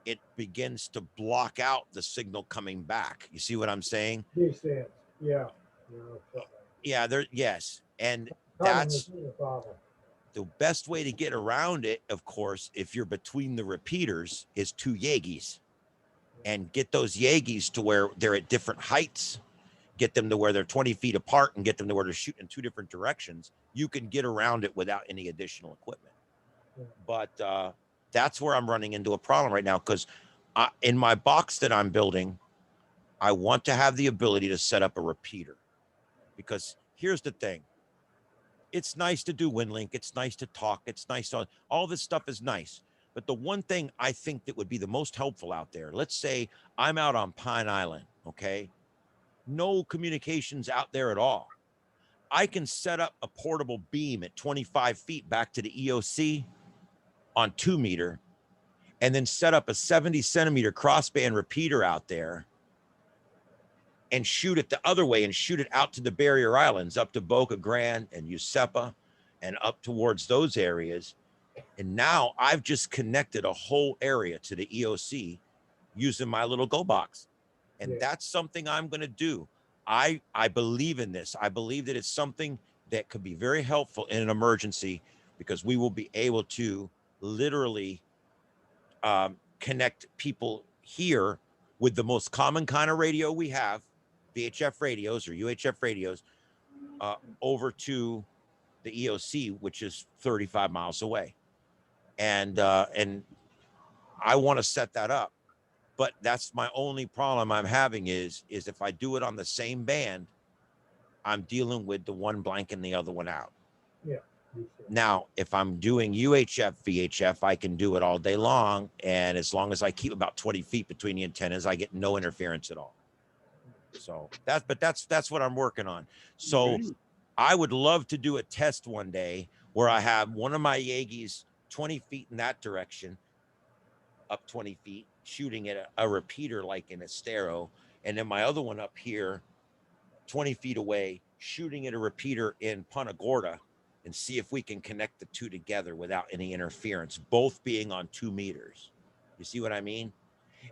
it begins to block out the signal coming back. You see what I'm saying? Makes sense. Yeah. Yeah, yes. And that's the best way to get around it, of course, if you're between the repeaters, is 2 Yeagis. And get those Yeagis to where they're at different heights. Get them to where they're 20 feet apart and get them to where they're shooting in 2 different directions. You can get around it without any additional equipment. But that's where I'm running into a problem right now because in my box that I'm building, I want to have the ability to set up a repeater. Because here's the thing. It's nice to do WinLink. It's nice to talk. It's nice to, all this stuff is nice. But the one thing I think that would be the most helpful out there, let's say I'm out on Pine Island, okay? No communications out there at all. I can set up a portable beam at 25 feet back to the EOC on 2 meter, and then set up a 70 centimeter crossband repeater out there and shoot it the other way and shoot it out to the barrier islands, up to Boca Grande and Usepa and up towards those areas. And now I've just connected a whole area to the EOC using my little Go box. And that's something I'm going to do. I believe in this. I believe that it's something that could be very helpful in an emergency, because we will be able to literally connect people here with the most common kind of radio we have, VHF radios or UHF radios, over to the EOC, which is 35 miles away. And I want to set that up, but that's my only problem I'm having is if I do it on the same band, I'm dealing with the one blanking the other one out. Yeah. Now, if I'm doing UHF, VHF, I can do it all day long. And as long as I keep about 20 feet between the antennas, I get no interference at all. So that's what I'm working on. So I would love to do a test one day where I have one of my Yeagis 20 feet in that direction, up 20 feet, shooting at a repeater like in a stereo, and then my other one up here 20 feet away shooting at a repeater in Punta Gorda, and see if we can connect the two together without any interference, both being on 2 meters. You see what I mean?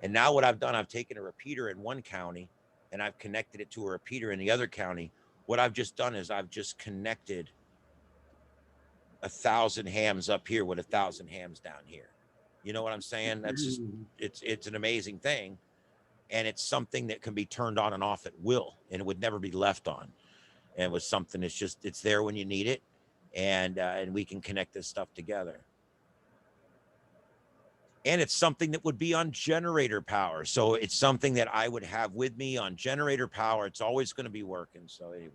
And now what I've done, I've taken a repeater in one county and I've connected it to a repeater in the other county. What I've just done is I've just connected 1,000 hams up here with 1,000 hams down here. You know what I'm saying? That's just, it's an amazing thing. And it's something that can be turned on and off at will, and it would never be left on. And it was something that's just, it's there when you need it. And we can connect this stuff together. And it's something that would be on generator power. So it's something that I would have with me on generator power. It's always going to be working. So anyway.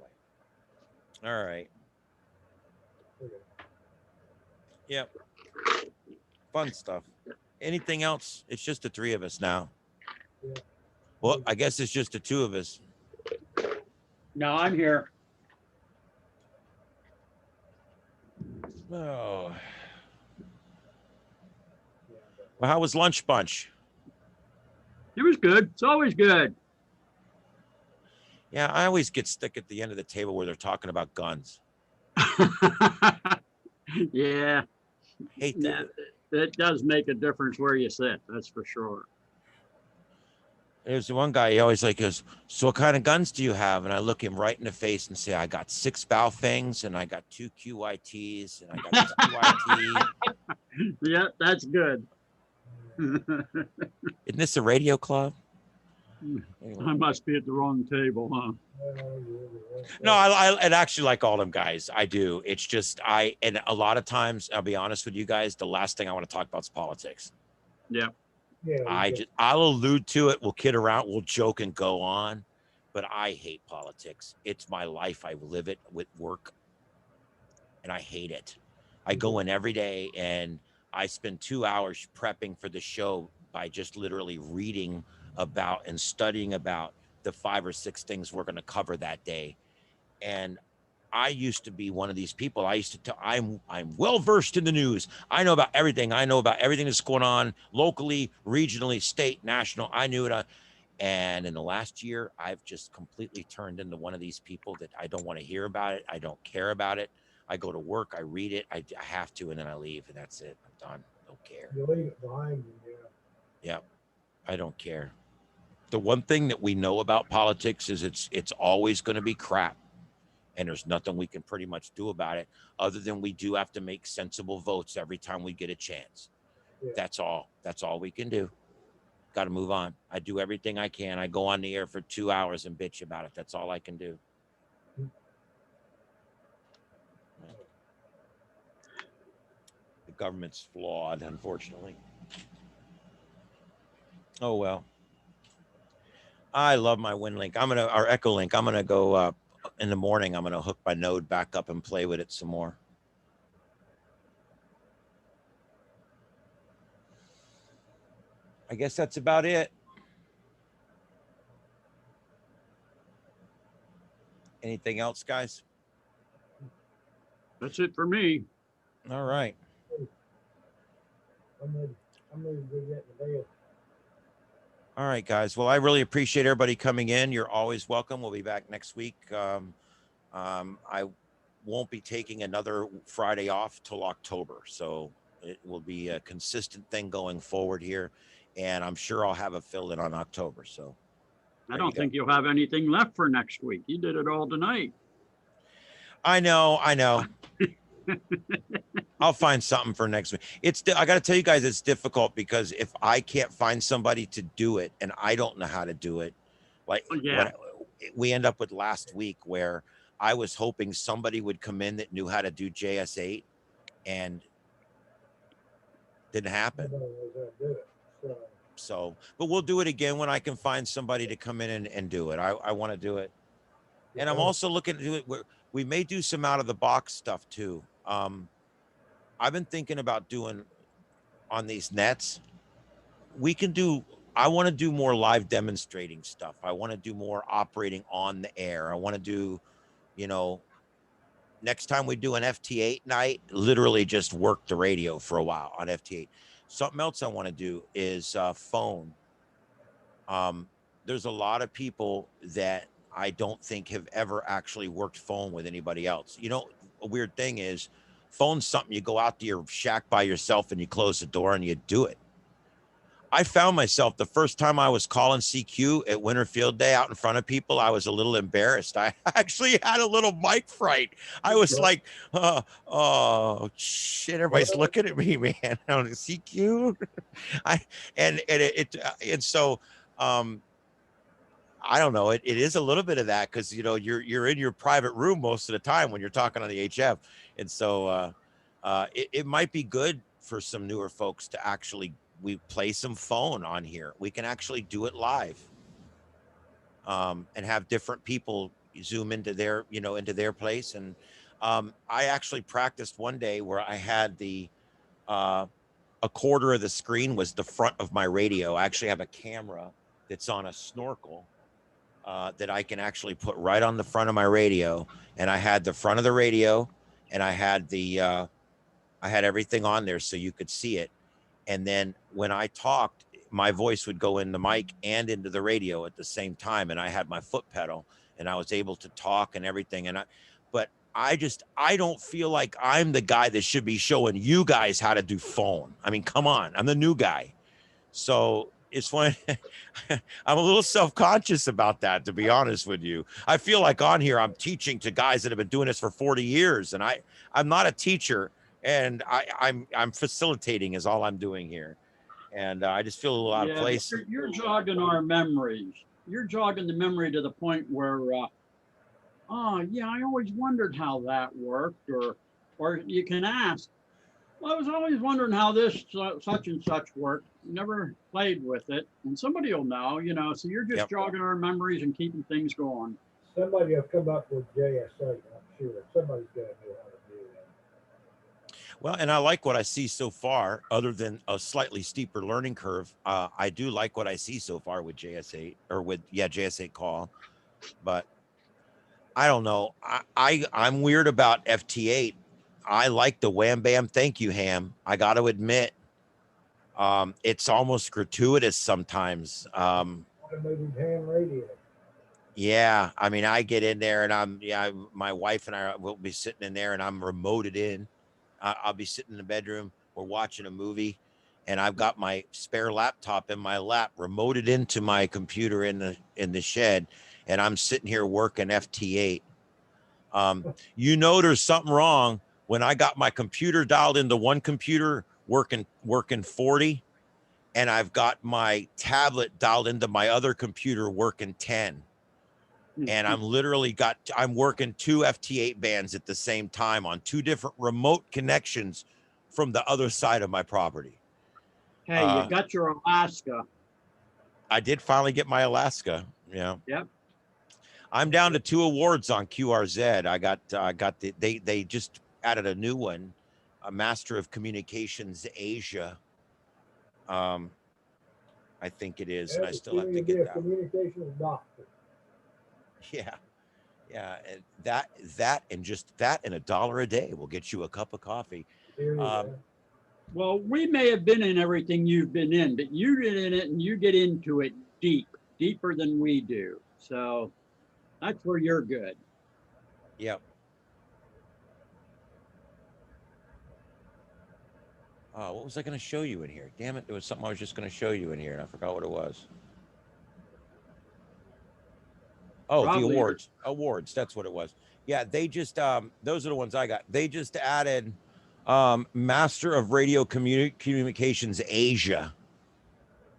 All right. Yep. Fun stuff. Anything else? It's just the three of us now. Well, I guess it's just the two of us. No, I'm here. Oh. Well, how was Lunch Bunch? It was good. It's always good. Yeah, I always get stuck at the end of the table where they're talking about guns. Yeah. Hate that. It does make a difference where you sit. That's for sure. There's one guy, he always like goes, so what kind of guns do you have? And I look him right in the face and say, I got 6 Baofangs and I got 2 QYTs and I got this QYT. Yeah, that's good. Isn't this a radio club? Anyway. I must be at the wrong table, huh? No, I actually like all them guys. I do. It's just and a lot of times, I'll be honest with you guys, the last thing I want to talk about is politics. Yeah. Yeah, I'll allude to it. We'll kid around, we'll joke and go on, but I hate politics. It's my life. I live it with work, and I hate it. I go in every day and I spend 2 hours prepping for the show by just literally reading about and studying about the 5 or 6 things we're going to cover that day. And I used to be one of these people. I used to I'm well versed in the news. I know about everything. I know about everything that's going on locally, regionally, state, national. I knew it. And in the last year, I've just completely turned into one of these people that I don't want to hear about it. I don't care about it. I go to work, I read it, I have to, and then I leave, and that's it. I'm done. Don't care. You leave it behind you, yeah. Yep. I don't care. The one thing that we know about politics is it's always going to be crap. And there's nothing we can pretty much do about it other than we do have to make sensible votes every time we get a chance. Yeah. That's all. That's all we can do. Got to move on. I do everything I can. I go on the air for 2 hours and bitch about it. That's all I can do. The government's flawed, unfortunately. Oh, well. I love my WinLink. Our Echolink. I'm going to go in the morning. I'm going to hook my node back up and play with it some more. I guess that's about it. Anything else, guys? That's it for me. All right. I'm ready to go get in the bed. All right, guys. Well, I really appreciate everybody coming in. You're always welcome. We'll be back next week. I won't be taking another Friday off till October, so it will be a consistent thing going forward here, and I'm sure I'll have a fill in on October. So I don't think you'll have anything left for next week. You did it all tonight. I know. I'll find something for next week. I got to tell you guys, it's difficult because if I can't find somebody to do it and I don't know how to do it, like we end up with last week where I was hoping somebody would come in that knew how to do JS8 and didn't happen. So, but we'll do it again when I can find somebody to come in and do it. I want to do it. And I'm also looking to do it where we may do some out of the box stuff too. I've been thinking about doing on these nets. I want to do more live demonstrating stuff. I want to do more operating on the air. I want to do, next time we do an FT8 night, literally just work the radio for a while on FT8. Something else I want to do is phone. There's a lot of people that I don't think have ever actually worked phone with anybody else. A weird thing is, phone's something you go out to your shack by yourself and you close the door and you do it. I found myself the first time I was calling CQ at Winter Field Day out in front of people, I was a little embarrassed. I actually had a little mic fright. I was like, oh shit, everybody's looking at me, man. On CQ. So I don't know. It is a little bit of that because you're in your private room most of the time when you're talking on the HF, and so it might be good for some newer folks to actually play some phone on here. We can actually do it live, and have different people zoom into their place. And I actually practiced one day where I had a quarter of the screen was the front of my radio. I actually have a camera that's on a snorkel. That I can actually put right on the front of my radio, and I had the front of the radio, and I had everything on there so you could see it. And then when I talked, my voice would go in the mic and into the radio at the same time, and I had my foot pedal, and I was able to talk and everything. But I don't feel like I'm the guy that should be showing you guys how to do phone. I mean, come on, I'm the new guy, so. It's funny. I'm a little self-conscious about that, to be honest with you. I feel like on here I'm teaching to guys that have been doing this for 40 years, and I'm not a teacher, and I'm facilitating is all I'm doing here, and I just feel a little out of place. You're jogging our memories. You're jogging the memory to the point where, oh yeah, I always wondered how that worked, or you can ask. Well, I was always wondering how this such and such worked. Never played with it, and somebody will know, So you're just jogging our memories and keeping things going. Somebody will come up with JS8, I'm sure. Somebody's got to know how to do that. Well, and I like what I see so far, other than a slightly steeper learning curve. I do like what I see so far with JS8 or with JS8 call, but I don't know. I'm weird about FT8. I like the wham bam thank you ham. I got to admit, it's almost gratuitous sometimes. Automated ham radio. Yeah, I mean, I get in there and my wife and I will be sitting in there and I'm remoted in. I'll be sitting in the bedroom. We're watching a movie, and I've got my spare laptop in my lap, remoted into my computer in the shed, and I'm sitting here working FT8. There's something wrong. When I got my computer dialed into one computer working 40, and I've got my tablet dialed into my other computer working 10. And I'm working 2 FT8 bands at the same time on 2 different remote connections from the other side of my property. Hey, you got your Alaska. I did finally get my Alaska. Yeah. Yep. I'm down to 2 awards on QRZ. I got they just added a new one, a Master of Communications Asia. I think it is, Yeah, and I the still have to you'll be get a that. communications doctor. Yeah, yeah, and that and just that and $1 a day will get you a cup of coffee. Well, we may have been in everything you've been in, but you get in it and you get into it deep, deeper than we do. So that's where you're good. Yep. Oh, what was I going to show you in here? Damn it, there was something I was just going to show you in here, and I forgot what it was. Oh, probably the awards. Awards, that's what it was. Yeah, they just, those are the ones I got. They just added Master of Radio Communications Asia.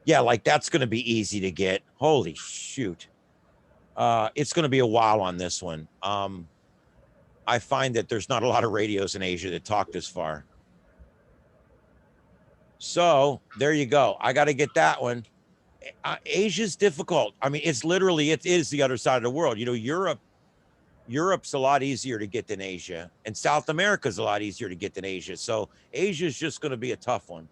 Yeah, like that's going to be easy to get. Holy shoot. It's going to be a while on this one. I find that there's not a lot of radios in Asia that talk this far. So there you go. I got to get that one. Asia's difficult. I mean, it's literally, it is the other side of the world. You know, Europe's a lot easier to get than Asia, and South America's a lot easier to get than Asia. So Asia's just going to be a tough one.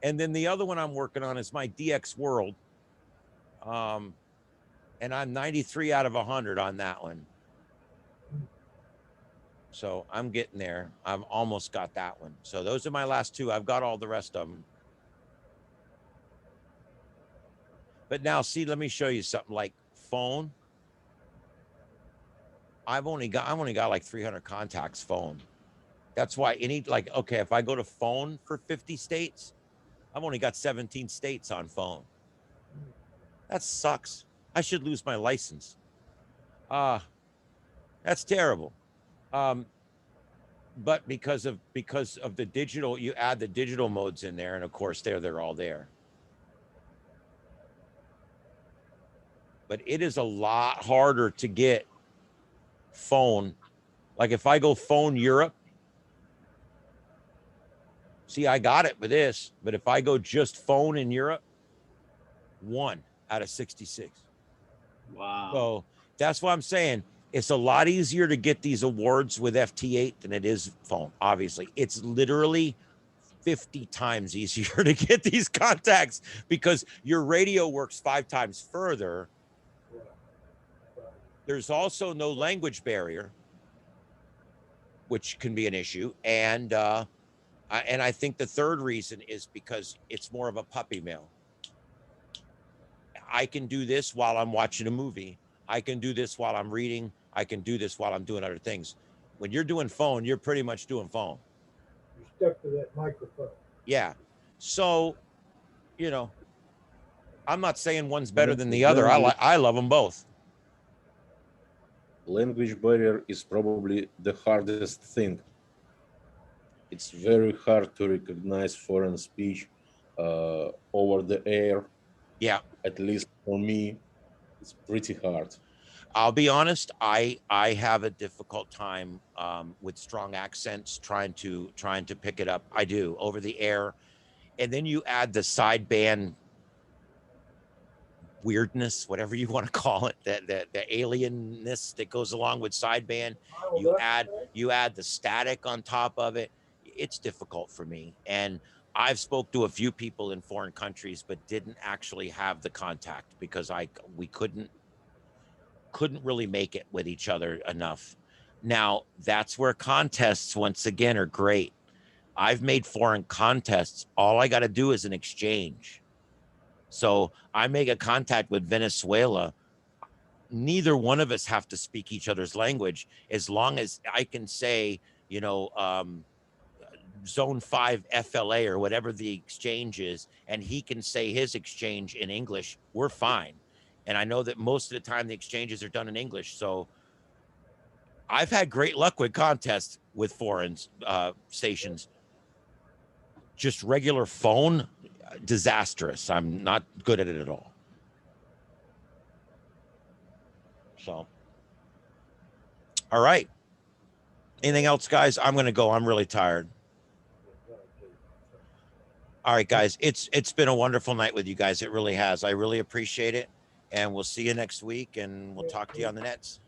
And then the other one I'm working on is my DX World. And I'm 93 out of 100 on that one. So I'm getting there. I've almost got that one. So those are my last two. I've got all the rest of them. But now, see, let me show you something like phone. I've only got like 300 contacts phone. That's why okay, if I go to phone for 50 states, I've only got 17 states on phone. That sucks. I should lose my license. That's terrible. But because of the digital, you add the digital modes in there, and of course they're all there. But it is a lot harder to get phone. Like if I go phone Europe, see, I got it with this, but if I go just phone in Europe, 1 out of 66. Wow. So that's why I'm saying it's a lot easier to get these awards with FT8 than it is phone. Obviously, it's literally 50 times easier to get these contacts because your radio works 5 times further. There's also no language barrier, which can be an issue. And I think the third reason is because it's more of a puppy mill. I can do this while I'm watching a movie. I can do this while I'm reading. I can do this while I'm doing other things. When you're doing phone, you're pretty much doing phone. You're stuck to that microphone. Yeah. So, you know, I'm not saying one's better than the other. I love them both. Language barrier is probably the hardest thing. It's very hard to recognize foreign speech over the air. Yeah. At least for me, it's pretty hard. I'll be honest, I have a difficult time with strong accents trying to pick it up. I do over the air. And then you add the sideband weirdness, whatever you want to call it, the alienness that goes along with sideband. You add the static on top of it. It's difficult for me. And I've spoke to a few people in foreign countries, but didn't actually have the contact because we couldn't really make it with each other enough. Now, that's where contests, once again, are great. I've made foreign contests. All I got to do is an exchange. So I make a contact with Venezuela. Neither one of us have to speak each other's language as long as I can say, you know, Zone 5 FLA or whatever the exchange is, and he can say his exchange in English, we're fine. And I know that most of the time the exchanges are done in English. So I've had great luck with contests with foreign stations. Just regular phone, disastrous. I'm not good at it at all. So, all right. Anything else, guys? I'm going to go. I'm really tired. All right, guys. It's been a wonderful night with you guys. It really has. I really appreciate it. And we'll see you next week, and we'll talk to you on the nets.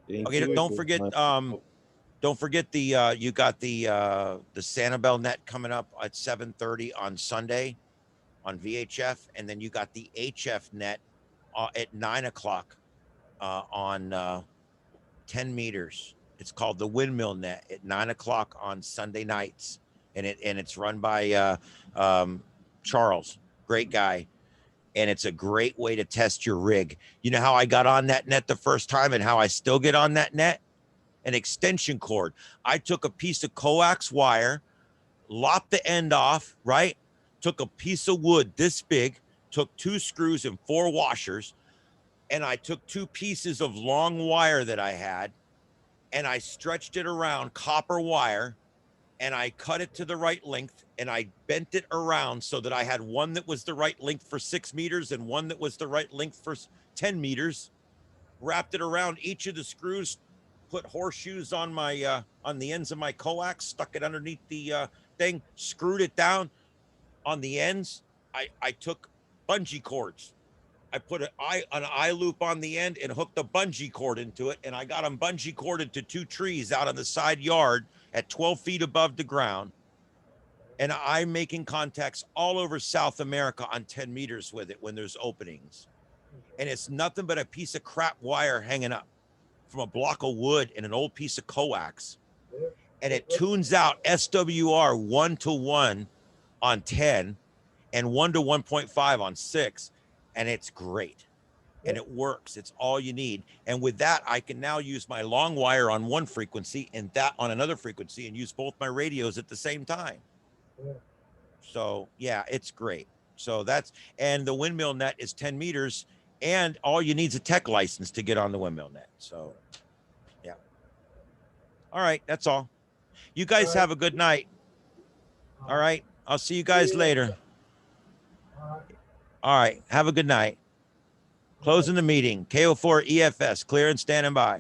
Okay, don't forget the you got the Sanibel net coming up at 7:30 on Sunday on VHF, and then you got the HF net at 9 o'clock on 10 meters. It's called the Windmill Net at 9 o'clock on Sunday nights, and it's run by Charles, great guy, and it's a great way to test your rig. You know how I got on that net the first time, and how I still get on that net? An extension cord. I took a piece of coax wire, lopped the end off, right? Took a piece of wood this big, took 2 screws and 4 washers, and I took 2 pieces of long wire that I had, and I stretched it around copper wire, and I cut it to the right length, and I bent it around so that I had one that was the right length for 6 meters and one that was the right length for 10 meters, wrapped it around each of the screws, put horseshoes on my on the ends of my coax, stuck it underneath the thing, screwed it down on the ends. I took bungee cords. I put an eye loop on the end and hooked a bungee cord into it, and I got them bungee corded to 2 trees out on the side yard at 12 feet above the ground. And I'm making contacts all over South America on 10 meters with it when there's openings. And it's nothing but a piece of crap wire hanging up from a block of wood and an old piece of coax. And it tunes out SWR 1-to-1 on 10 and 1-to-1.5 on 6. And it's great. And it works. It's all you need. And with that, I can now use my long wire on one frequency and that on another frequency and use both my radios at the same time. So yeah, it's great. So that's, and the Windmill Net is 10 meters, and all you need is a tech license to get on the Windmill Net. So yeah. All right, that's all. You guys have a good night. All right, I'll see you guys later. All right, have a good night. Closing the meeting. KO4 EFS, clear and standing by.